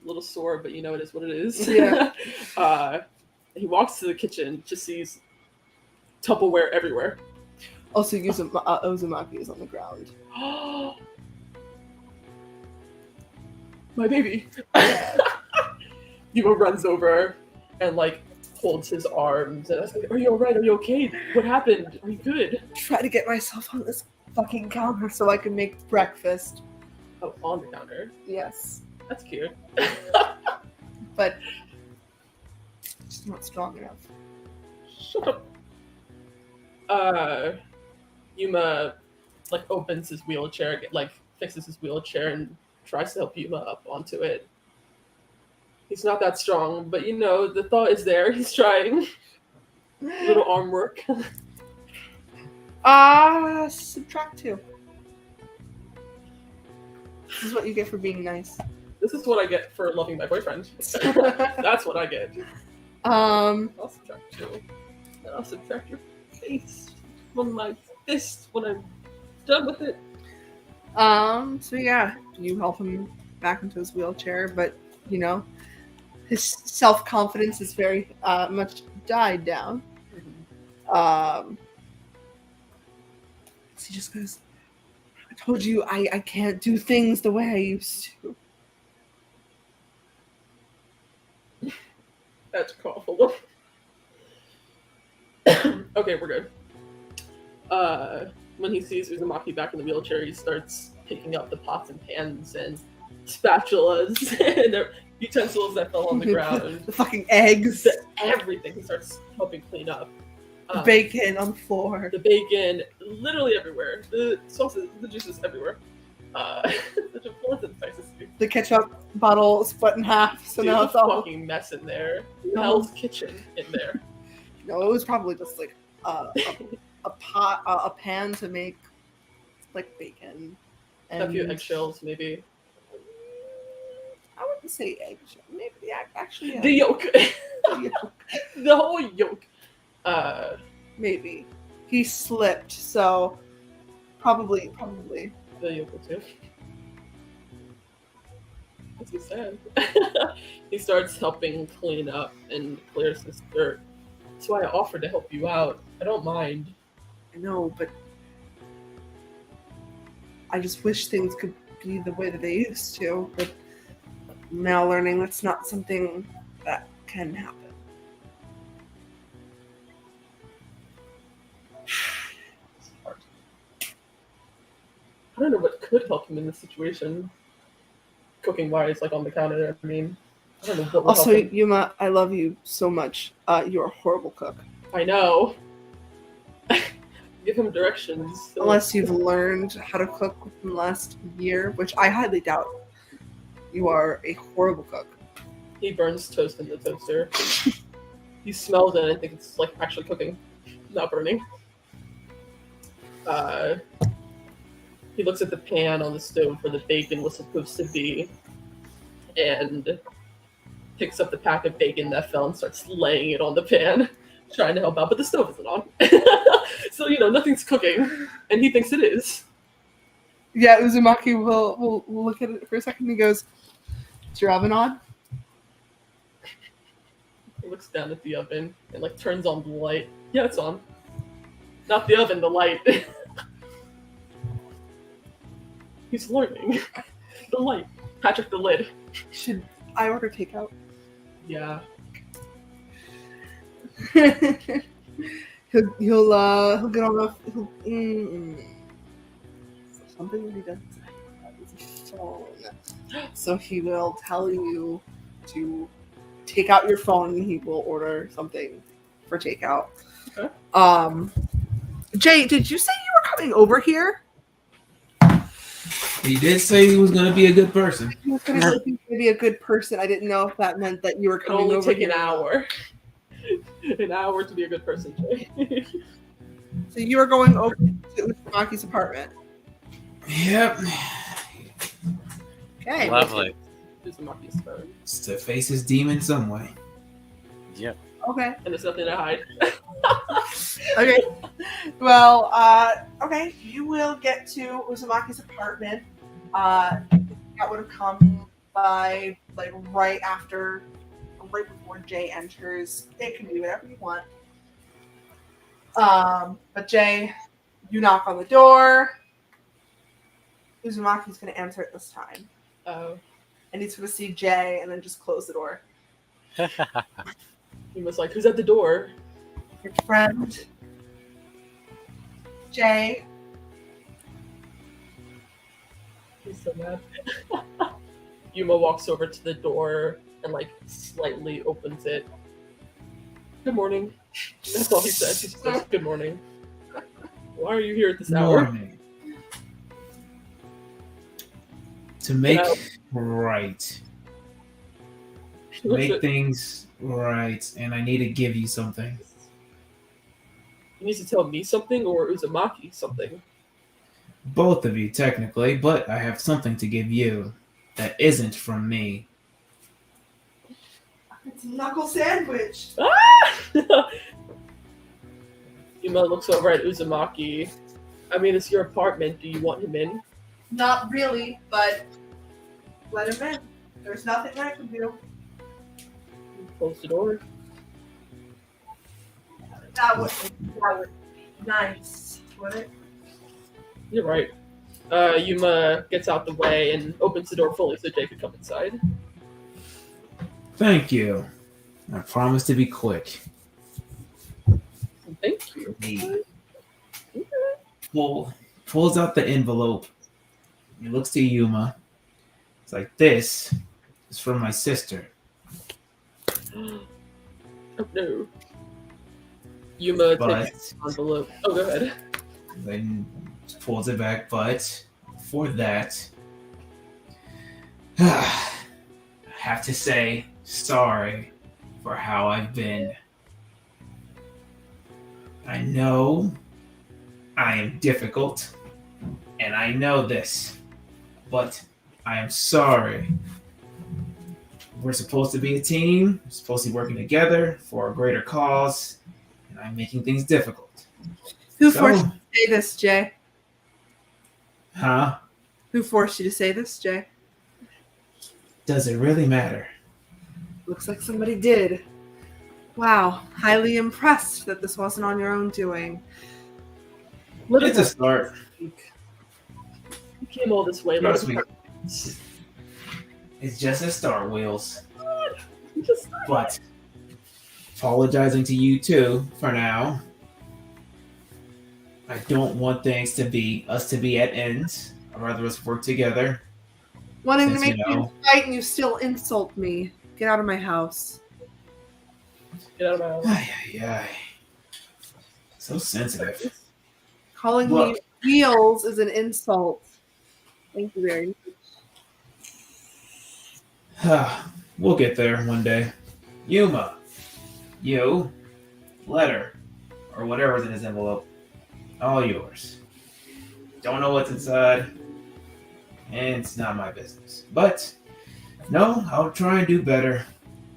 A little sore, but you know it is what it is. Yeah. He walks to the kitchen, just sees Tupperware everywhere. Also, Uzumaki is on the ground. My baby. Yuma runs over and like holds his arms and I was like, "Are you alright? Are you okay? What happened? Are you good?" Try to get myself on this fucking counter so I can make breakfast. Oh, on the counter. Yes, That's cute. but it's not strong enough. Shut up. Yuma like opens his wheelchair, like fixes his wheelchair and tries to help Yuma up onto it. He's not that strong, but you know, the thought is there. He's trying. Little arm work. Subtract 2. This is what you get for being nice. This is what I get for loving my boyfriend. That's what I get. I'll subtract 2. And I'll subtract your face from my fist when I'm done with it. So yeah, you help him back into his wheelchair, but you know, his self-confidence is very much died down. So he just goes, I told you I can't do things the way I used to. That's awful. Okay, we're good. When he sees Uzumaki back in the wheelchair, he starts picking up the pots and pans and spatulas and their utensils that fell on the ground. The fucking eggs. Everything he starts helping clean up. The bacon on the floor. The bacon, literally everywhere. The sauces, the juices everywhere. Such a pleasant spices. The ketchup bottle split in half, so Dude, now it's all fucking mess in there. No. Hell's Kitchen in there. No, it was probably just like a pot, a pan to make like bacon. And A few eggshells, maybe. I wouldn't say eggshell. Maybe actually yeah. The yolk. The yolk. The whole yolk. Maybe he slipped, so probably. The yolk too. What's he said? He starts helping clean up and clears his dirt. That's why I offered to help you out. I don't mind. I know, but I just wish things could be the way that they used to. But now learning that's not something that can happen. It's hard. I don't know what could help him in this situation. Cooking wise, like on the counter, I mean. I don't know what would Also, help him. Yuma, I love you so much. You're a horrible cook. I know. Give him directions. So Unless you've learned how to cook within the last year, which I highly doubt. You are a horrible cook. he burns toast in the toaster. He smells it and I think it's like actually cooking, not burning. He looks at the pan on the stove where the bacon was supposed to be and picks up the pack of bacon that fell and starts laying it on the pan, trying to help out, but the stove isn't on. So, you know, nothing's cooking, and he thinks it is. Yeah, Uzumaki will look at it for a second and he goes, is your oven on? He looks down at the oven and like turns on the light. Yeah, it's on. Not the oven, the light. He's learning. The light. Patrick, the lid. Should I order takeout? Yeah. he'll get on the something will be done with his phone. So he will tell you to take out your phone and he will order something for takeout. Okay. Jay, did you say you were coming over here? He did say he was going to be a good person. He was going to be a good person. I didn't know if that meant that you were It'll coming only over take here. an hour. An hour to be a good person, Jay. So you are going over to Uzumaki's apartment. Yep. Okay. Lovely. Uzumaki's phone. It's to face his demon some way. Yep. Okay. And there's nothing to hide. Okay. Well, okay. You will get to Uzumaki's apartment. That would have come by like right before Jay enters. It can do whatever you want. But Jay, you knock on the door. Uzumaki's going to answer it this time. Oh, And he's going to see Jay and then just close the door. he was like, "Who's at the door?" Your friend, Jay. He's so mad. Yuma walks over to the door and like slightly opens it. Good morning. That's all he says. He just goes, "Good morning. Why are you here at this hour?" Morning. To make right. To make things right, and I need to give you something. You need to tell me something or Uzumaki something. Both of you, technically, but I have something to give you that isn't from me. It's a knuckle sandwich. Ah! Yuma looks over at Uzumaki. I mean, it's your apartment. Do you want him in? Not really, but let him in. There's nothing I can do. Close the door. That would be nice, would it? You're right. Yuma gets out the way and opens the door fully so Jay can come inside. Thank you. I promise to be quick. Thank you. He pulls out the envelope. He looks to Yuma. It's like, this is from my sister. Oh no. Yuma But takes the envelope. Oh, go ahead. then pulls it back. But for that, I have to say sorry for how I've been. I know I am difficult, and I know this, but I am sorry. We're supposed to be a team, we're supposed to be working together for a greater cause, and I'm making things difficult. Who forced you to say this, Jay? Huh? Who forced you to say this, Jay? Does it really matter? Looks like somebody did. Wow, highly impressed that this wasn't on your own doing. It's a start. You came all this way. Trust me. It's just a start, Wheels. But apologizing to you too for now. I don't want things to be us to be at ends. I'd rather us work together. Wanting Since, to make things right and you still insult me. Get out of my house. Get out of my house. Ay, ay, ay. So sensitive. Calling Look. me wheels is an insult. Thank you very much. We'll get there one day. Yuma, you, letter, or whatever's in his envelope, all yours. Don't know what's inside, and it's not my business. But, no, I'll try and do better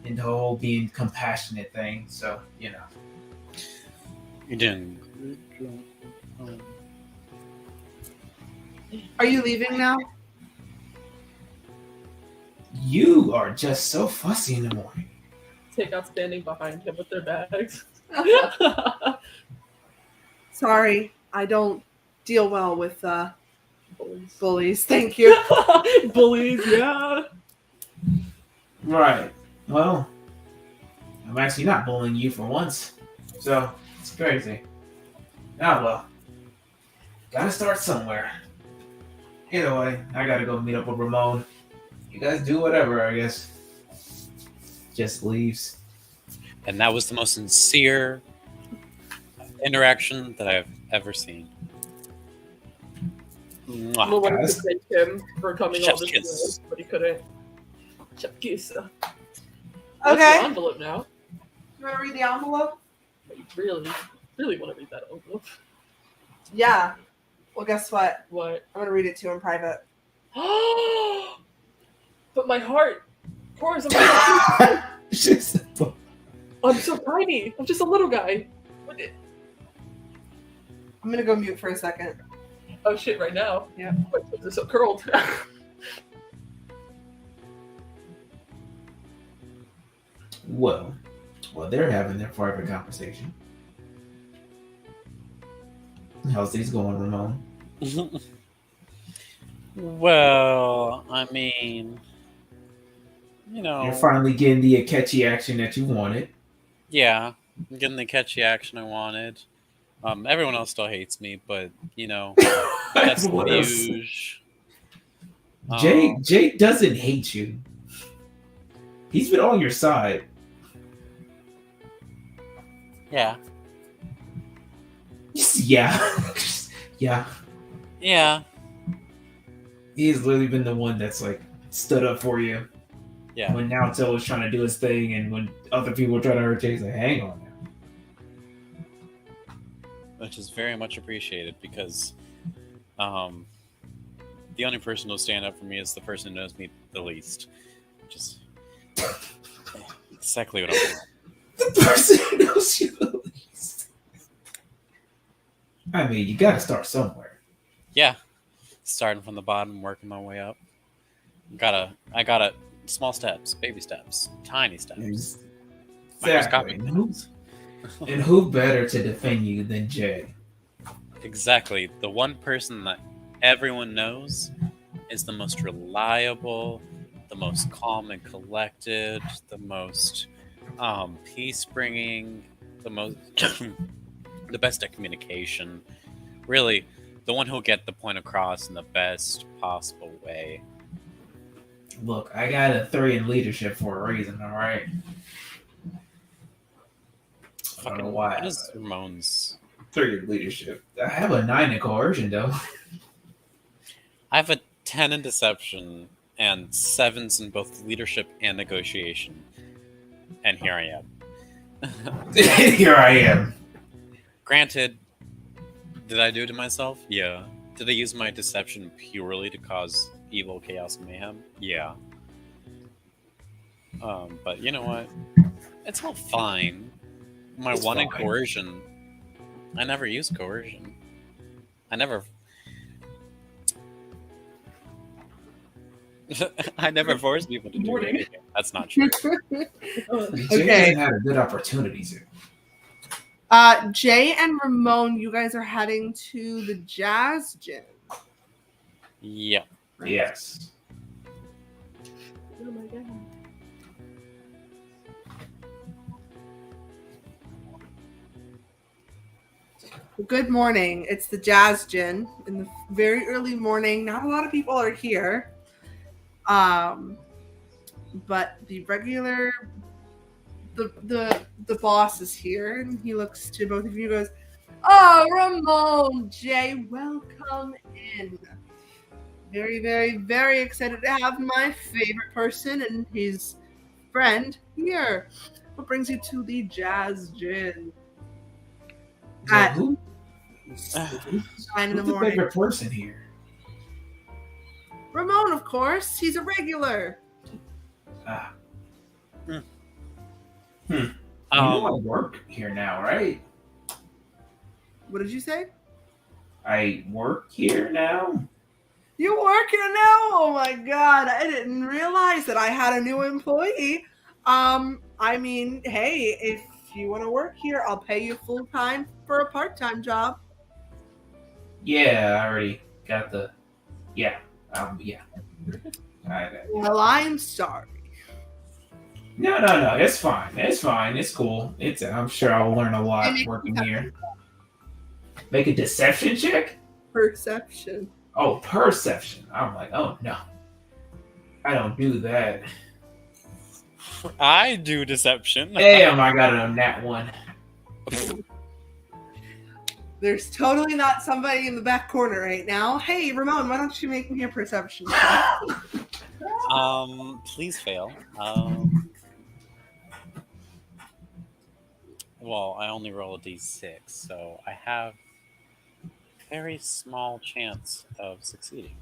in the whole being compassionate thing, so, you know. You're doing good. Are you leaving now? You are just so fussy in the morning. Take out standing behind him with their bags. Sorry, I don't deal well with Bullies. bullies. Thank you. Bullies, yeah. Right. Well, I'm actually not bullying you for once, so it's crazy. Ah, well. Gotta start somewhere. Either way, I gotta go meet up with Ramon. You guys do whatever, I guess. Just leaves. And that was the most sincere interaction that I've ever seen. Mwah. No one guys. could thank him for coming all Chef's this kiss. way, but he couldn't. Chef kiss. Okay. That's the envelope now. You want to read the envelope? But you really want to read that envelope. Yeah. Well, guess what? What? I'm going to read it to you in private. But my heart pours on my heart. Just- I'm so tiny. I'm just a little guy. I'm going to go mute for a second. Oh shit, right now. Yeah. My toes are so curled. well, they're having their private conversation. How's these going, Ramon? Well, I mean, you know, You're finally getting the catchy action that you wanted. yeah, I'm getting the catchy action I wanted. Everyone else still hates me, but you know, that's the What else? huge. Jay doesn't hate you. He's been on your side. Yeah, Yeah. Yeah. yeah, He's literally been the one that's like stood up for you. yeah. When Naruto was trying to do his thing and when other people were trying to hurt Jay, he's like, hang on now. Which is very much appreciated because the only person who'll stand up for me is the person who knows me the least. Which is exactly what I want. The person who knows you the least. I mean, you gotta start somewhere. Yeah, starting from the bottom, working my way up. I gotta small steps, baby steps, tiny steps. Exactly. And who better to defend you than Jay? Exactly. The one person that everyone knows is the most reliable, the most calm and collected, the most peace-bringing, the most the best at communication. Really, the one who'll get the point across in the best possible way. Look, I got a 3 in leadership for a reason, all right? I don't know why. What is Ramon's? 3 in leadership. I have a 9 in coercion, though. I have a 10 in deception and 7s in both leadership and negotiation. And here I am. Here I am. Granted, did I do it to myself? Yeah. Did I use my deception purely to cause evil, chaos, and mayhem? Yeah. But you know what? It's all fine. My It's 1 in fine. coercion. I never used coercion. I never forced people to do Morning. anything. That's not true. Jay Okay. hasn't had a good opportunities here. Jay and Ramon, you guys are heading to the Jazz Gym. Yeah. Yes. Oh my god. Good morning. It's the Jazz Gin in the very early morning. Not a lot of people are here. But the regular the boss is here and he looks to both of you and goes, "Oh, Ramon, Jay, welcome in. Very, very, very excited to have my favorite person and his friend here. What brings you to the Jazz Gin at Who, 9 in the who's the morning?" favorite person here? Ramon, of course. He's a regular. Ah. Um, You know I work here now, right? What did you say? I work here now. You work here now? Oh my god, I didn't realize that I had a new employee. I mean, hey, if you want to work here, I'll pay you full time for a part-time job. Yeah, I already got the. Yeah. Yeah. Well, I'm sorry. No. It's fine. It's fine. It's cool. I'm sure I'll learn a lot working here. Make a deception check? Perception. Oh, perception. I'm like, oh no. I don't do that. I do deception. Damn, I got it on that one. There's totally not somebody in the back corner right now. Hey, Ramon, why don't you make me a perception check? Please fail. Well, I only roll a d6, so I have a very small chance of succeeding.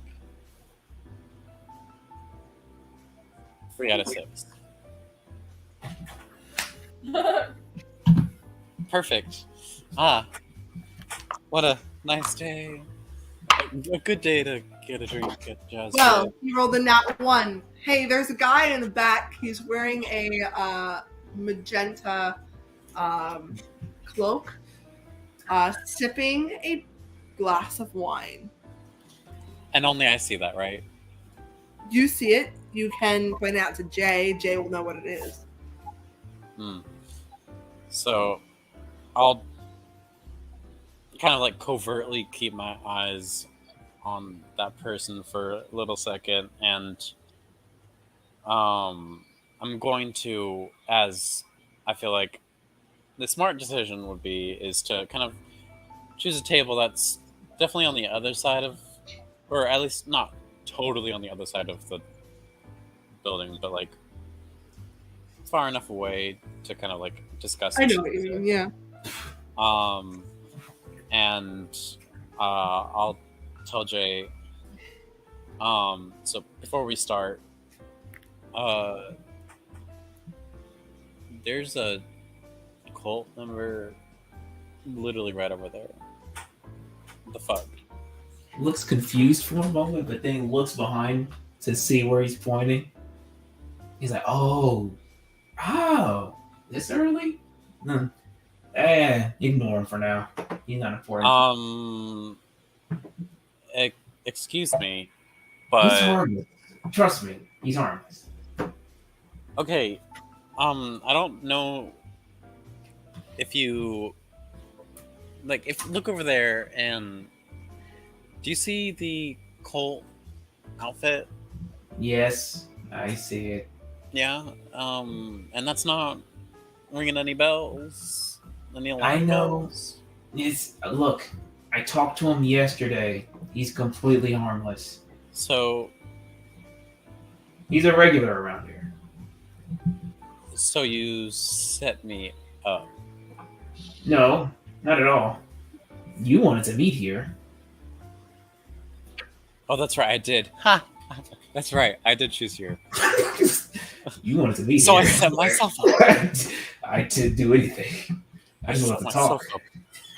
3 out of 6. Perfect. What a nice day. A good day to get a drink at Jazz. Well, you rolled a nat 1. Hey, there's a guy in the back. He's wearing a magenta cloak, sipping a glass of wine. And only I see that, right? You see it. You can point it out to Jay. Jay will know what it is. So I'll kind of like covertly keep my eyes on that person for a little second, and I'm going to, as I feel like the smart decision would be, is to kind of choose a table that's definitely on the other side of, or at least not totally on the other side of the building, but like far enough away to kind of like discuss. I know what you mean. Yeah. And I'll tell Jay. So before we start, there's a cult member literally right over there. What the fuck? Looks confused for a moment, but then looks behind to see where he's pointing. He's like, oh, this early? Ignore him for now. He's not important. Excuse me, but He's harmless. Trust me, he's harmless. Okay, I don't know if you look over there, and do you see the cult outfit? Yes, I see it. Yeah, and that's not ringing any bells. Any alarm I know. bells? Look, I talked to him yesterday. He's completely harmless. So He's a regular around here. So you set me up. No, not at all. You wanted to meet here. Oh, that's right, I did. Ha! That's right, I did choose here. You wanted to meet So here. I set myself up. I did do anything. I just wanted to talk. Up.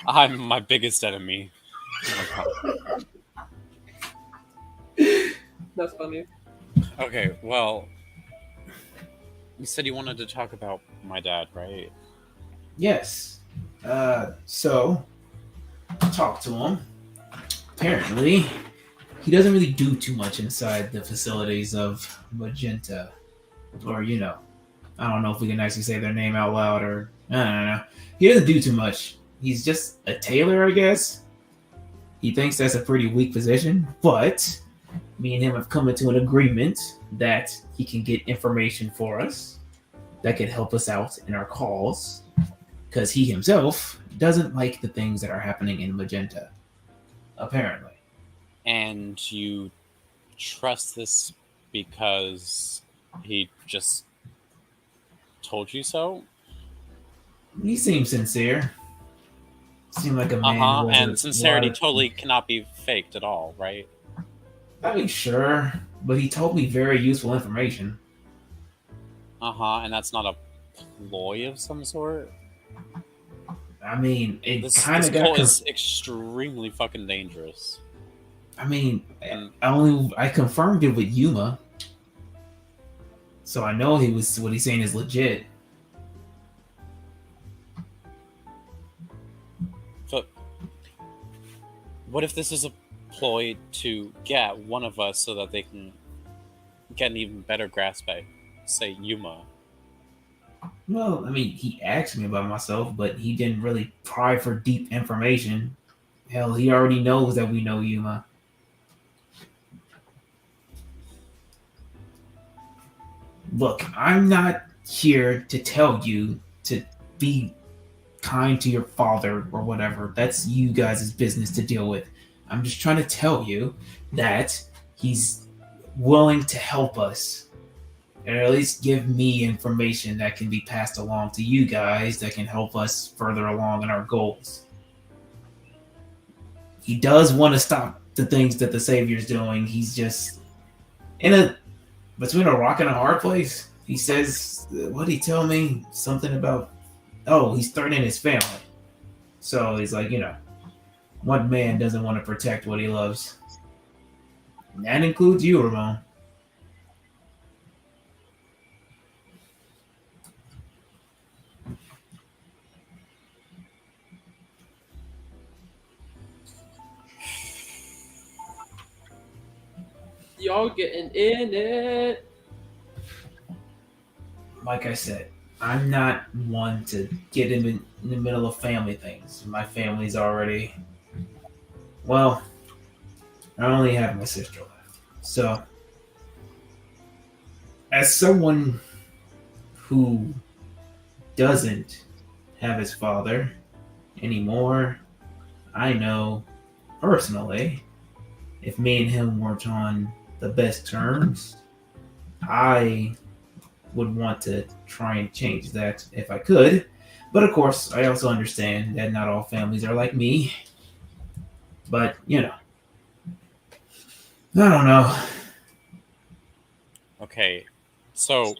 I'm my biggest enemy. That's funny. Okay, well, you said you wanted to talk about my dad, right? Yes. So, talk to him. Apparently, he doesn't really do too much inside the facilities of Magenta. Or, I don't know if we can actually say their name out loud, or I don't know. He doesn't do too much. He's just a tailor, I guess. He thinks that's a pretty weak position, but me and him have come into an agreement that he can get information for us that could help us out in our calls, because he himself doesn't like the things that are happening in Magenta, apparently. And you trust this because he just told you so? He seems sincere. Seemed like a man. Who has and a sincerity lot of- totally cannot be faked at all, right? I mean, sure, but he told me very useful information. And that's not a ploy of some sort? I mean, it This kind of got. cult is extremely fucking dangerous. I mean, I confirmed it with Yumma, so I know what he's saying is legit. But what if this is a ploy to get one of us so that they can get an even better grasp at, say, Yumma? Well, I mean, he asked me about myself, but he didn't really pry for deep information. Hell, he already knows that we know Yumma. Look, I'm not here to tell you to be kind to your father or whatever. That's you guys' business to deal with. I'm just trying to tell you that he's willing to help us, and at least give me information that can be passed along to you guys that can help us further along in our goals. He does want to stop the things that the Savior's doing. He's just between a rock and a hard place. He says, what did he tell me? Something about, he's threatening his family. So he's like, what man doesn't want to protect what he loves? And that includes you, Ramon. y'all getting in it? Like I said, I'm not one to get in the middle of family things. My family's already. Well, I only have my sister left. So, as someone who doesn't have his father anymore, I know personally, if me and him weren't on the best terms, I would want to try and change that if I could. But of course, I also understand that not all families are like me. But, you know, I don't know. Okay, so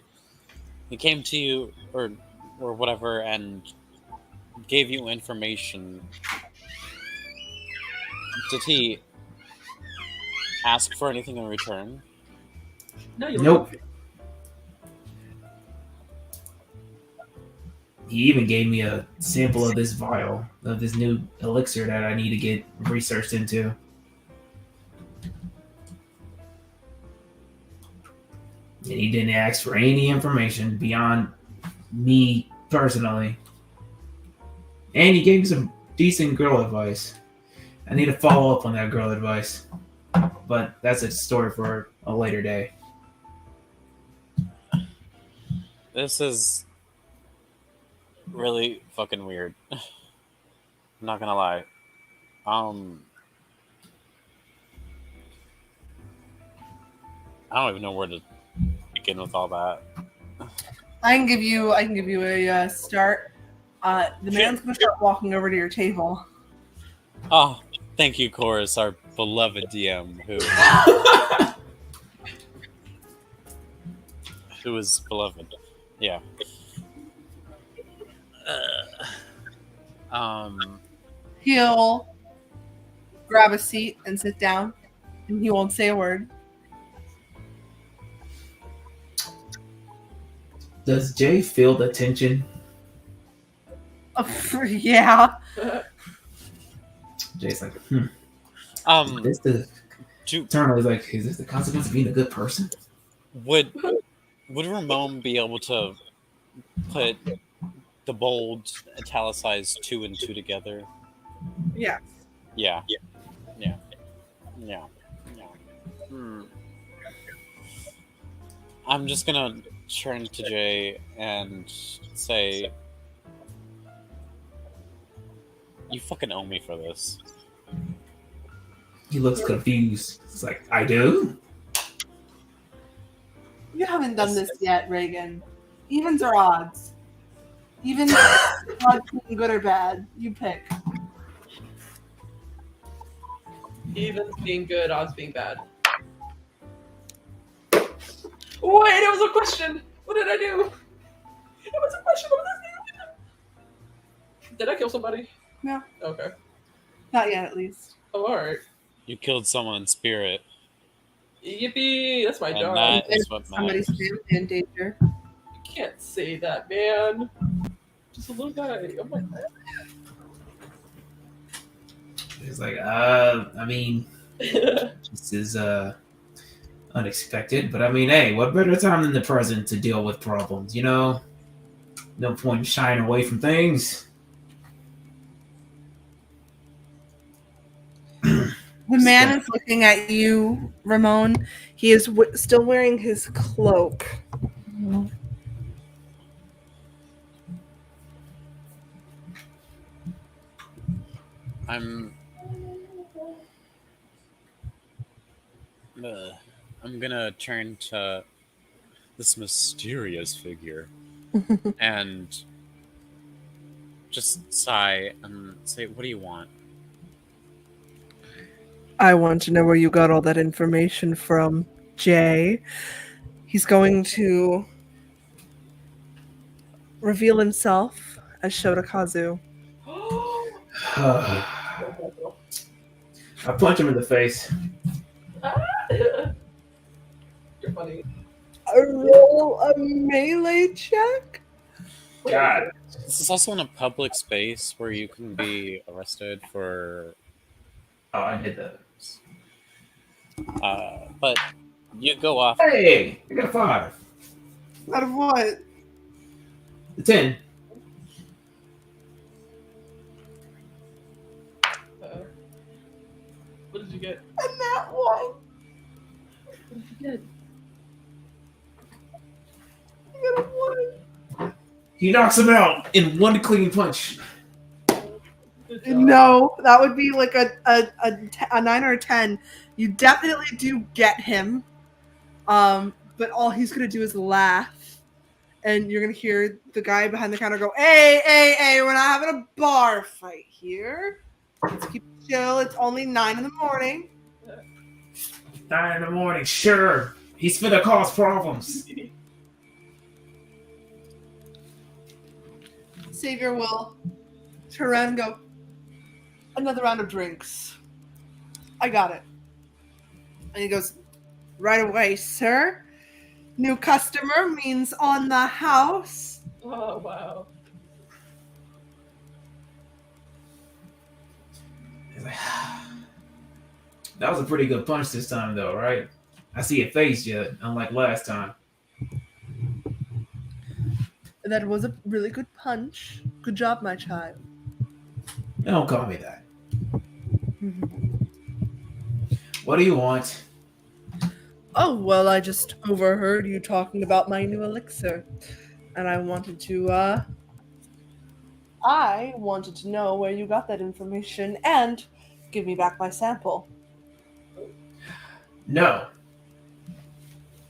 he came to you or whatever and gave you information. Did he ask for anything in return? No, you Nope. He even gave me a sample of this vial, of this new elixir that I need to get researched into. And he didn't ask for any information beyond me personally. And he gave me some decent girl advice. I need to follow up on that girl advice. But that's a story for a later day. This is really fucking weird. I'm not gonna lie. I don't even know where to begin with all that. I can give you a start. The man's gonna start walking over to your table. Oh, thank you, Chorus, our beloved DM who is beloved. Yeah. He'll grab a seat and sit down, and he won't say a word. Does Jay feel the tension? Yeah. Jay's like, Is this the Turner's like, is this the consequence of being a good person? Would Ramon be able to put the bold italicized 2 and 2 together? Yeah. Yeah. I'm just gonna turn to Jay and say, you fucking owe me for this. He looks confused. It's like, I do? You haven't done this yet, Raegan. Evens or odds? Even odds being good or bad, you pick. Evens being good, odds being bad. Wait, it was a question! What did I do? It was a question, what was I? Did I kill somebody? No. Okay. Not yet, at least. Oh, alright. You killed someone in spirit. Yippee! That's my And job. that is what Somebody's matters. family in danger. You can't say that, man. Just a little guy. Oh my god. He's like, I mean, this is unexpected, but I mean, hey, what better time than the present to deal with problems, you know? No point in shying away from things. The man is looking at you, Ramon. He is still wearing his cloak. I'm gonna turn to this mysterious figure and just sigh and say, what do you want? I want to know where you got all that information from, Jay. He's going to reveal himself as Shotakazu. I punch him in the face. You're funny. Roll a melee check? God. This is also in a public space where you can be arrested for. Oh, I did that. But You go off. Hey, I got a 5. Out of what? A 10. What did you get? And that one. What did you get? I got a 1. He knocks him out in one clean punch. Good job. No, that would be like a 9 or a 10. You definitely do get him. But all he's gonna do is laugh. And you're gonna hear the guy behind the counter go, hey, we're not having a bar fight here. Let's keep it chill. It's only 9 in the morning. 9 in the morning, sure. He's finna cause problems. Savior will turn around and go, another round of drinks. I got it. And he goes, right away, sir. New customer means on the house. Oh, wow. He's like, that was a pretty good punch this time, though, right? I see it phased you, unlike last time. That was a really good punch. Good job, my child. Don't call me that. What do you want? Oh, well, I just overheard you talking about my new elixir. And I wanted to know where you got that information and give me back my sample. No.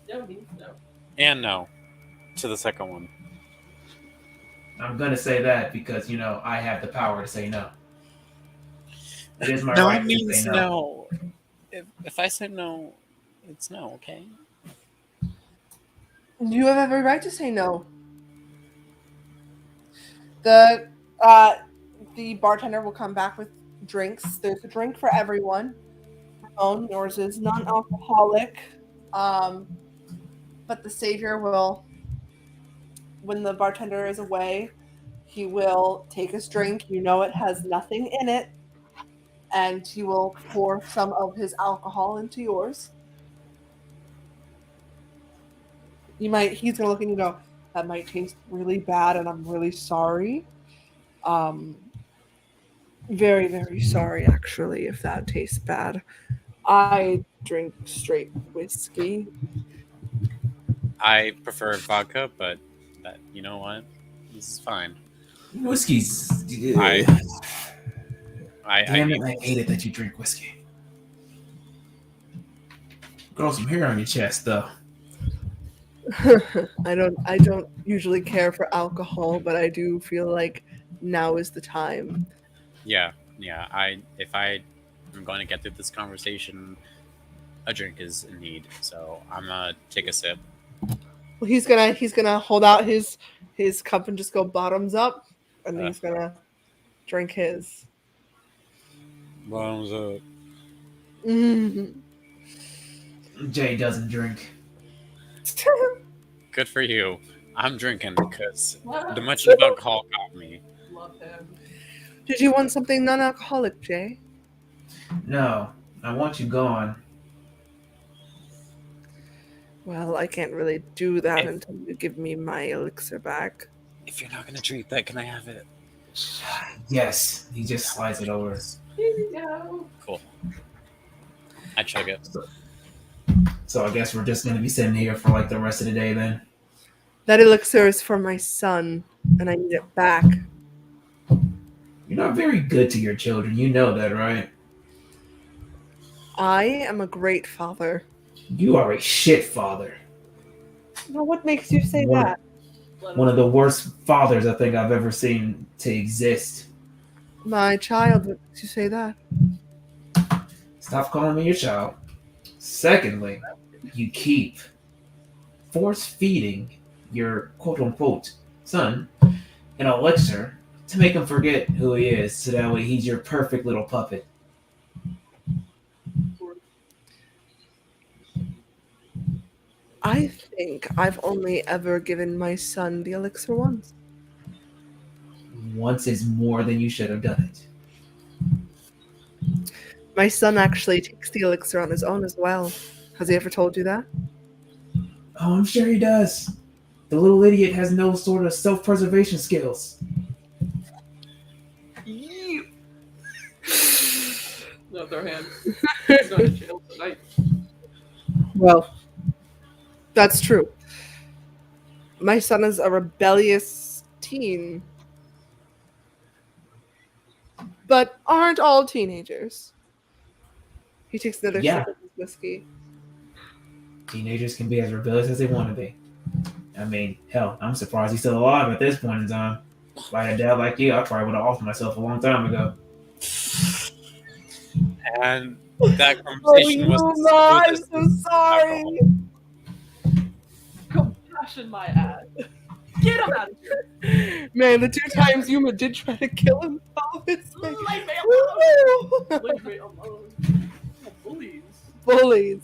No means no. And no. To the second one. I'm gonna say that because, I have the power to say no. It is my No right to means say no. If I say no, it's no, okay? You have every right to say no. The bartender will come back with drinks. There's a drink for everyone. Ramon, yours is non-alcoholic. But the savior will, when the bartender is away, he will take his drink. You know it has nothing in it. And he will pour some of his alcohol into yours. He's gonna look and go, that might taste really bad and I'm really sorry. Very, very sorry actually if that tastes bad. I drink straight whiskey. I prefer vodka, but you know what? This is fine. Whiskey's. I Damn it, I hate it that you drink whiskey. Grow some hair on your chest, though. I don't usually care for alcohol, but I do feel like now is the time. Yeah. If I'm going to get through this conversation, a drink is in need. So I'm gonna take a sip. Well, he's gonna hold out his cup and just go bottoms up, and then he's gonna drink his. Bottoms up. Mm-hmm. Jay doesn't drink. Good for you. I'm drinking because the much of alcohol got me. Love him. Did you want something non-alcoholic, Jay? No, I want you gone. Well, I can't really do that Hey. until you give me my elixir back. If you're not gonna drink that, can I have it? Yes, he just slides it over. Here you go. Cool. I chug it. So I guess we're just gonna be sitting here for like the rest of the day then. That elixir is for my son, and I need it back. You're not very good to your children, you know that, right? I am a great father. You are a shit father. Now, what makes you say One- that? One of the worst fathers I think I've ever seen to exist. My child, what makes you say that? Stop calling me your child. Secondly, you keep force feeding your quote unquote son an elixir to make him forget who he is, so that way he's your perfect little puppet. I think I've only ever given my son the elixir once. Once is more than you should have done it. My son actually takes the elixir on his own as well. Has he ever told you that? Oh, I'm sure he does. The little idiot has no sort of self-preservation skills. No, throw hands. He's going to jail tonight. Well, that's true. My son is a rebellious teen. But aren't all teenagers? He takes another Yeah. sip of his whiskey. Teenagers can be as rebellious as they want to be. I mean, hell, I'm surprised he's still alive at this point in time. If I had a dad like you, I probably would have offed myself a long time ago. And that conversation was the Yumma, I'm smoothest so sorry. Compassion my ass. Get him out of here. Man, the 2 times Yuma did try to kill him. Oh, it's like, Leave me alone. Leave me alone. Oh, bullies. bullies.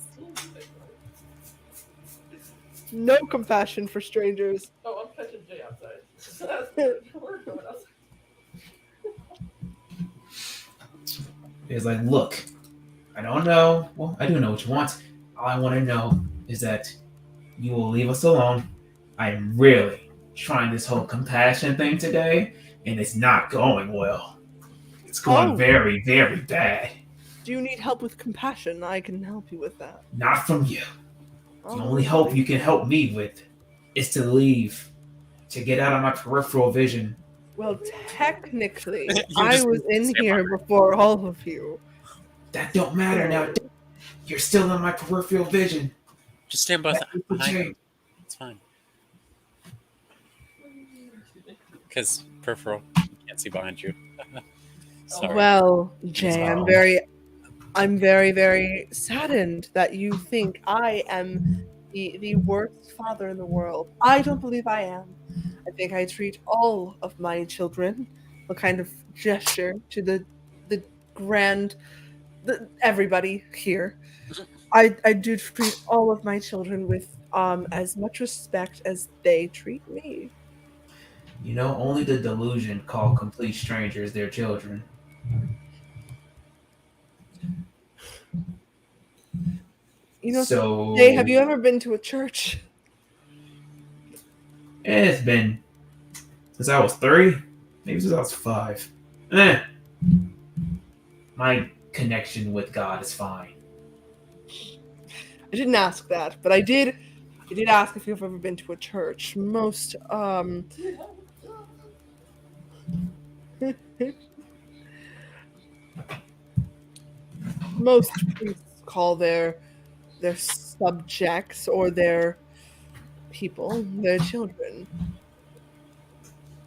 No compassion for strangers. Oh, I'm catching Jay outside. That's good. We're going outside. He's like, look, I don't know. Well, I do know what you want. All I want to know is that you will leave us alone. I'm really trying this whole compassion thing today, and it's not going well. It's going very, very bad. Do you need help with compassion? I can help you with that. Not from you. The only help you can help me with is to leave, to get out of my peripheral vision. Well, technically, You I just was in stand here before all of you. That don't matter now. You're still in my peripheral vision. Just stand behind Change. him. It's fine. Because peripheral, you can't see behind you. Sorry. Well, Jay, Wow. I'm very, very saddened that you think I am the worst father in the world. I don't believe I am. I think I treat all of my children a kind of gesture to the everybody here. I do treat all of my children with as much respect as they treat me. You know, only the delusion call complete strangers their children. You know, So Jay, have you ever been to a church? It's been since I was 3, maybe since I was 5. My connection with God is fine. I didn't ask that, but I did ask if you've ever been to a church. Most most priests call their subjects or their people their children.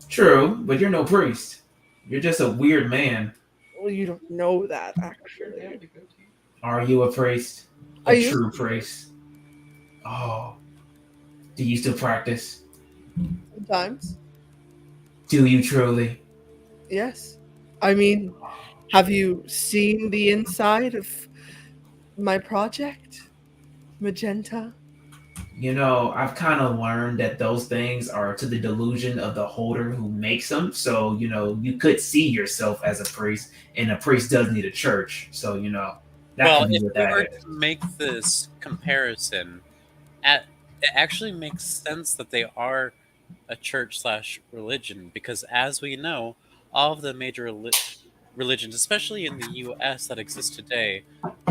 True, but you're no priest. You're just a weird man. Well, you don't know that actually. Are you a priest? Are A you? true priest? Oh. Do you still practice? Sometimes, Do you truly? yes. I mean, have you seen the inside of my project, Magenta? You know, I've kind of learned that those things are to the delusion of the holder who makes them. So, you know, you could see yourself as a priest, and a priest does need a church. So, you know, that Well, can be if what we that were is. to make this comparison, it actually makes sense that they are a church/religion because, as we know, all of the major religions, especially in the U.S. that exist today,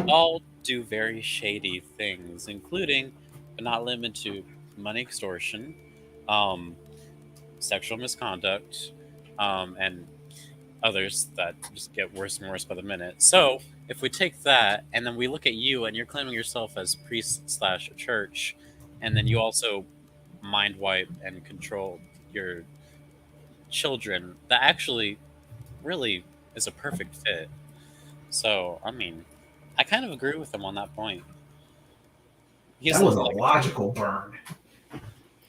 all do very shady things, including, but not limited to, money extortion, sexual misconduct, and others that just get worse and worse by the minute. So, if we take that and then we look at you and you're claiming yourself as priest/church, and then you also mind wipe and control your children, that actually really is a perfect fit. So, I mean, I kind of agree with him on that point. That was a logical burn.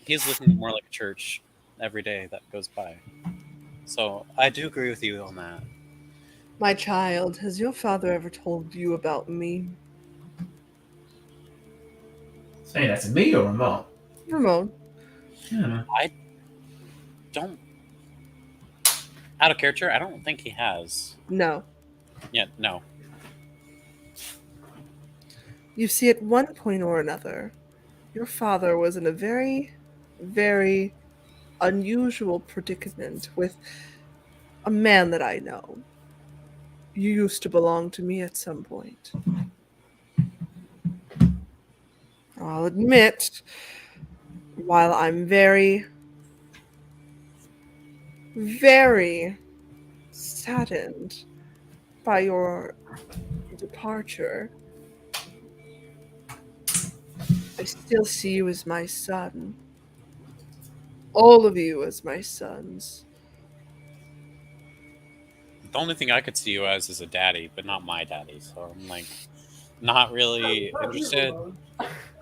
He's looking more like a church every day that goes by. So, I do agree with you on that. My child, has your father ever told you about me? Hey, that's me or Ramon? Ramon. Yeah. I don't. Out of character, I don't think he has. No. Yeah, no. You see, at one point or another, your father was in a very, very unusual predicament with a man that I know. You used to belong to me at some point. I'll admit, while I'm very, very saddened by your departure, I still see you as my son. All of you as my sons. The only thing I could see you as is a daddy, but not my daddy. So I'm like, not really interested.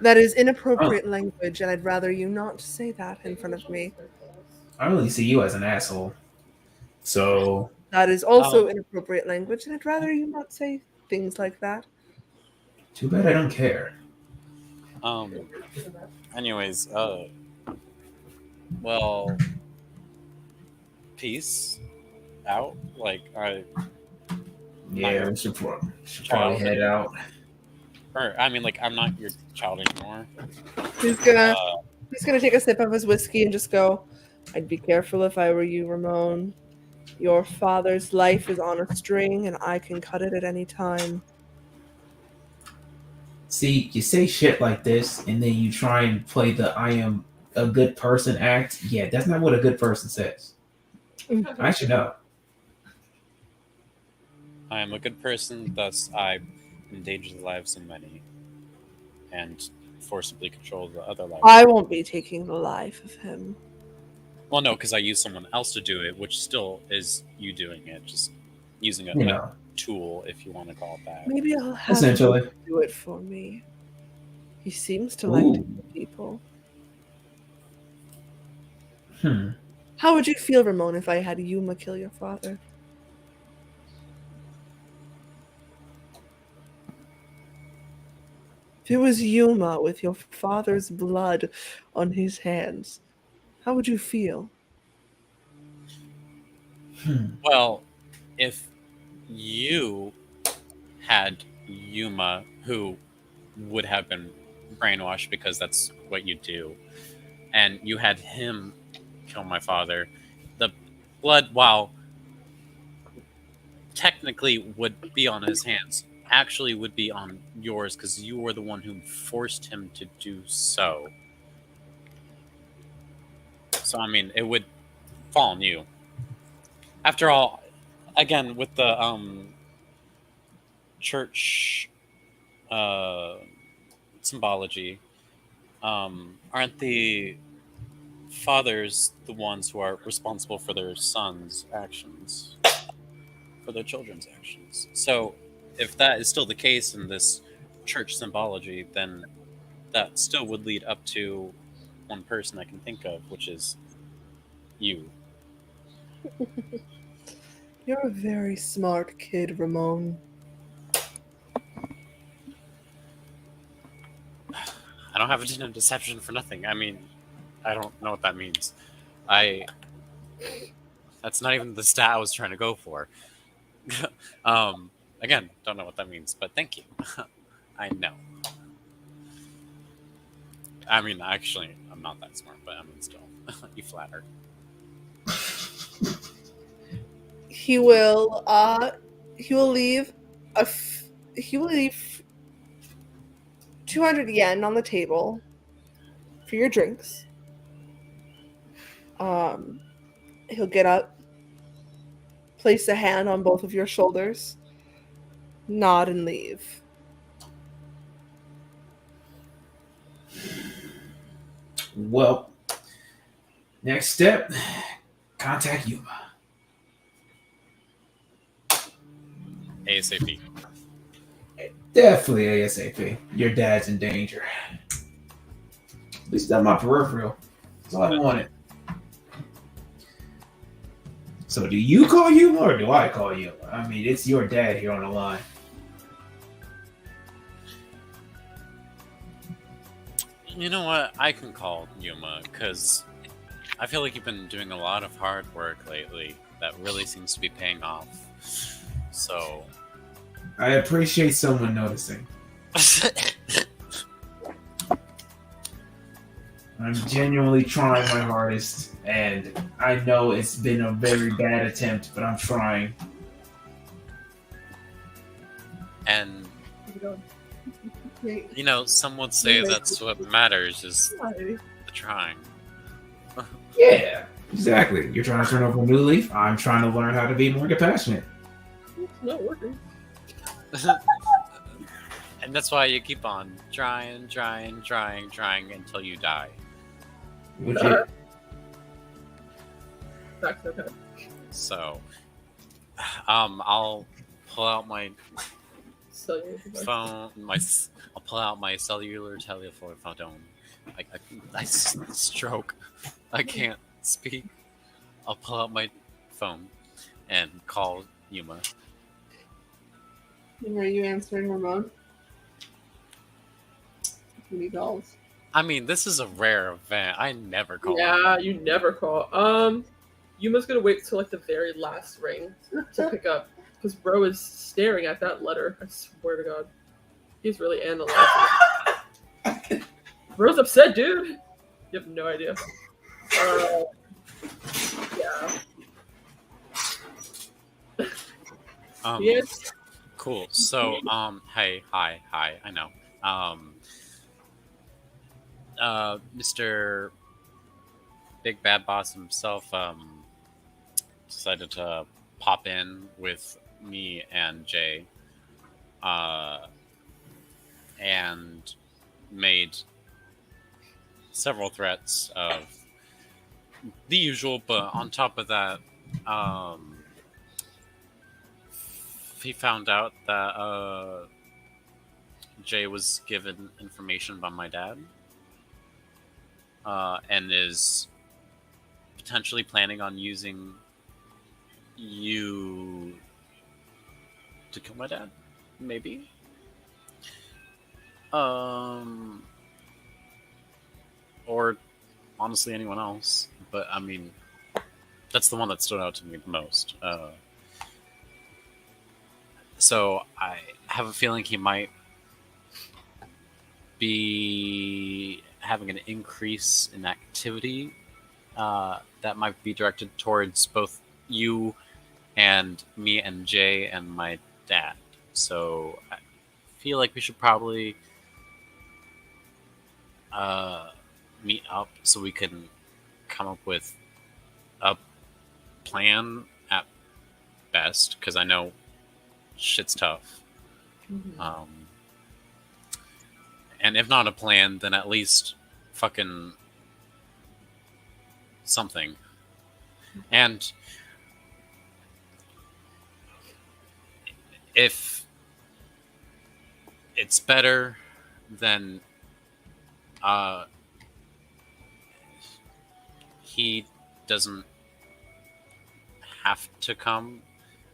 That is inappropriate language, and I'd rather you not say that in front of me. I really see you as an asshole. So That is also inappropriate language, and I'd rather you not say things like that. too bad I don't care. Anyways, well, peace out. Like, Yeah, we should probably head out. Or I mean, like, I'm not your child anymore. He's gonna take a sip of his whiskey and just go, I'd be careful if I were you, Ramon. Your father's life is on a string, and I can cut it at any time. See, you say shit like this, and then you try and play the I am a good person act. Yeah, that's not what a good person says. I should know. I am a good person, thus I endanger the lives of many and forcibly control the other lives. I won't be taking the life of him. Well, no, because I use someone else to do it, which still is you doing it, just using a tool, if you want to call it that. Maybe I'll have him do it for me. He seems to like to kill people. How would you feel, Ramon, if I had Yumma kill your father? If it was Yumma with your father's blood on his hands, how would you feel? Well, if you had Yuma, who would have been brainwashed because that's what you do, and you had him kill my father, the blood, while technically would be on his hands, actually would be on yours because you were the one who forced him to do so. So, I mean, it would fall on you. After all, again, with the church symbology, aren't the fathers the ones who are responsible for their sons' actions, for their children's actions? So if that is still the case in this church symbology, then that still would lead up to one person I can think of, which is you. You're a very smart kid, Ramon. I don't have a tin of deception for nothing. I mean, I don't know what that means. That's not even the stat I was trying to go for. Again, don't know what that means, but thank you. I know. I mean, actually, I'm not that smart, but I mean, still, you flatter. He will leave 200 yen on the table for your drinks. He'll get up, place a hand on both of your shoulders, nod, and leave. Well, next step, contact Yuma. ASAP. Definitely ASAP. Your dad's in danger. At least on my peripheral. That's all I wanted. So do you call Yuma or do I call Yuma? I mean, it's your dad here on the line. You know what? I can call Yuma, because I feel like you've been doing a lot of hard work lately that really seems to be paying off. So... I appreciate someone noticing. I'm genuinely trying my hardest, and I know it's been a very bad attempt, but I'm trying. And Great. you know, some would say that's what matters is Why? the trying. Yeah, exactly. You're trying to turn over a new leaf. I'm trying to learn how to be more compassionate. It's not working. And that's why you keep on trying until you die. Which That's okay. So, I'll pull out my So you phone. I'll pull out my cellular telephone. I stroke. I can't speak. I'll pull out my phone and call Yuma. And are you answering Ramon? When he calls. I mean, this is a rare event. I never call. Yeah, you never call. Yuma's gonna wait till like the very last ring to pick up because Ro is staring at that letter. I swear to God, he's really analyzing. Ro's upset, dude. You have no idea. Yeah. Yes. Cool. So, hey, hi. I know. Mr. Big Bad Boss himself, decided to pop in with me and Jay, and made several threats of the usual, but on top of that, he found out that Jay was given information by my dad, and is potentially planning on using you to kill my dad, maybe. Or honestly anyone else, but I mean, that's the one that stood out to me the most. So I have a feeling he might be having an increase in activity that might be directed towards both you and me and Jay and my dad. So I feel like we should probably meet up so we can come up with a plan at best, because I know shit's tough. Mm-hmm. And if not a plan, then at least fucking something. And if it's better, then he doesn't have to come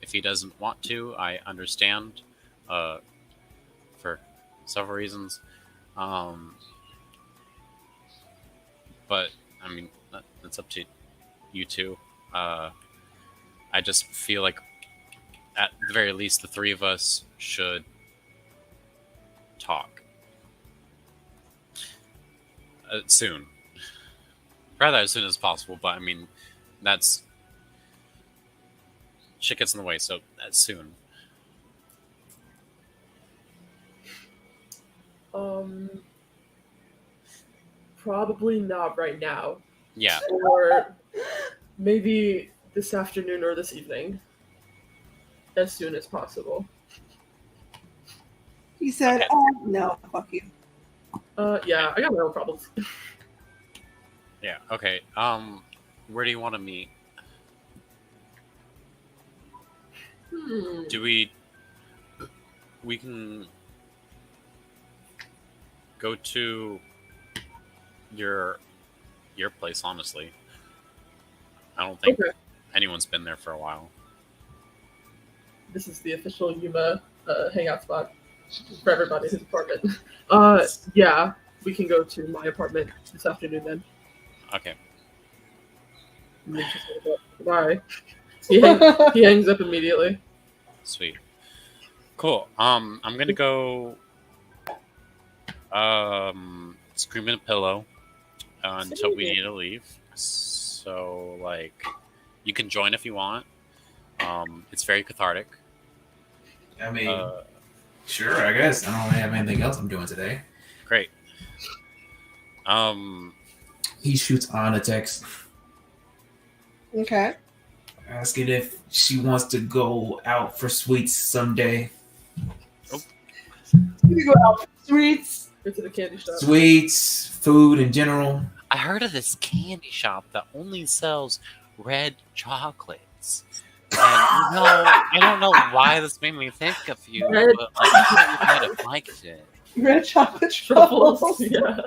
if he doesn't want to. I understand for several reasons. But I mean, that's up to you two. I just feel like at the very least the three of us should talk soon, rather as soon as possible, but I mean, that's shit gets in the way, so soon. Probably not right now. Yeah. Or maybe this afternoon or this evening. As soon as possible. He said, Okay. no, fuck you. Yeah, I got my own problems. Yeah, okay. Where do you want to meet? Do we can go to your place, honestly. I don't think anyone's been there for a while. This is the official Yuma hangout spot for everybody, his apartment. Yeah, we can go to my apartment this afternoon then. Okay. Bye. He hangs up immediately. Sweet. Cool. I'm gonna go scream in a pillow until we need to leave. So, like, you can join if you want. It's very cathartic. I mean, sure, I guess. I don't have anything else I'm doing today. Great. He shoots on a text, Okay. asking if she wants to go out for sweets someday. You go out for sweets. Go to the candy shop. Sweets, food in general. I heard of this candy shop that only sells red chocolates. And I don't know why this made me think of you, Red but like, I thought you might have liked it. Red chocolate truffles. Yeah,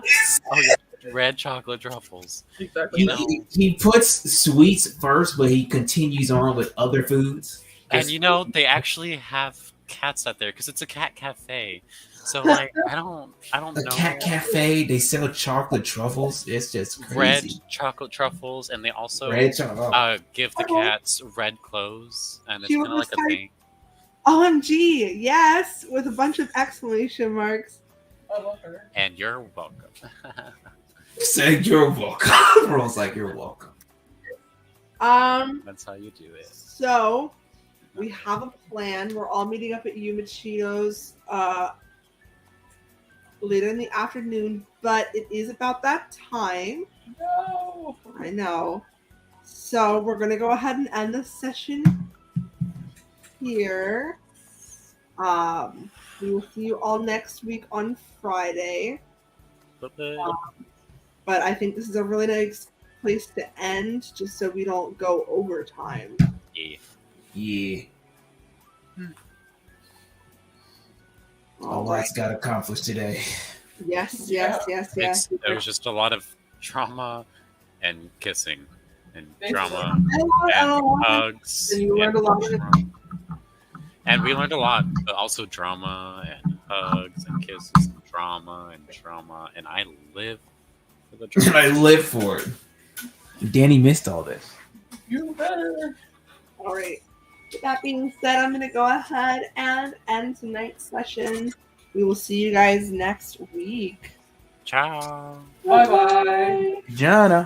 Oh, yeah. Red chocolate truffles. exactly. You know, He puts sweets first, but he continues on with other foods. and they actually have cats out there because it's a cat cafe. So like, I don't The know. cat cafe, they sell chocolate truffles. It's just crazy. Red chocolate truffles, and they also Red chocolate. give the cats red clothes, and it's She kind of was like a like- thing. OMG, yes, with a bunch of exclamation marks. I love her. And you're welcome. Say you're welcome. Everyone's like, you're welcome. That's how you do it. So we have a plan. We're all meeting up at Yumma Chino's later in the afternoon, but it is about that time. No. I know. So we're gonna go ahead and end the session here. We will see you all next week on Friday. But I think this is a really nice place to end, just so we don't go overtime. Yeah. Yeah. All A lot's got accomplished today. Yes. It was just a lot of drama and kissing and drama I and love it. hugs. And you learned a lot. drama. And we learned a lot, but also drama and hugs and kisses and drama. And I live for the And drama. I live for it. Danny missed all this. You better. All right. With that being said, I'm going to go ahead and end tonight's session. We will see you guys next week. Ciao. Bye bye. Jana.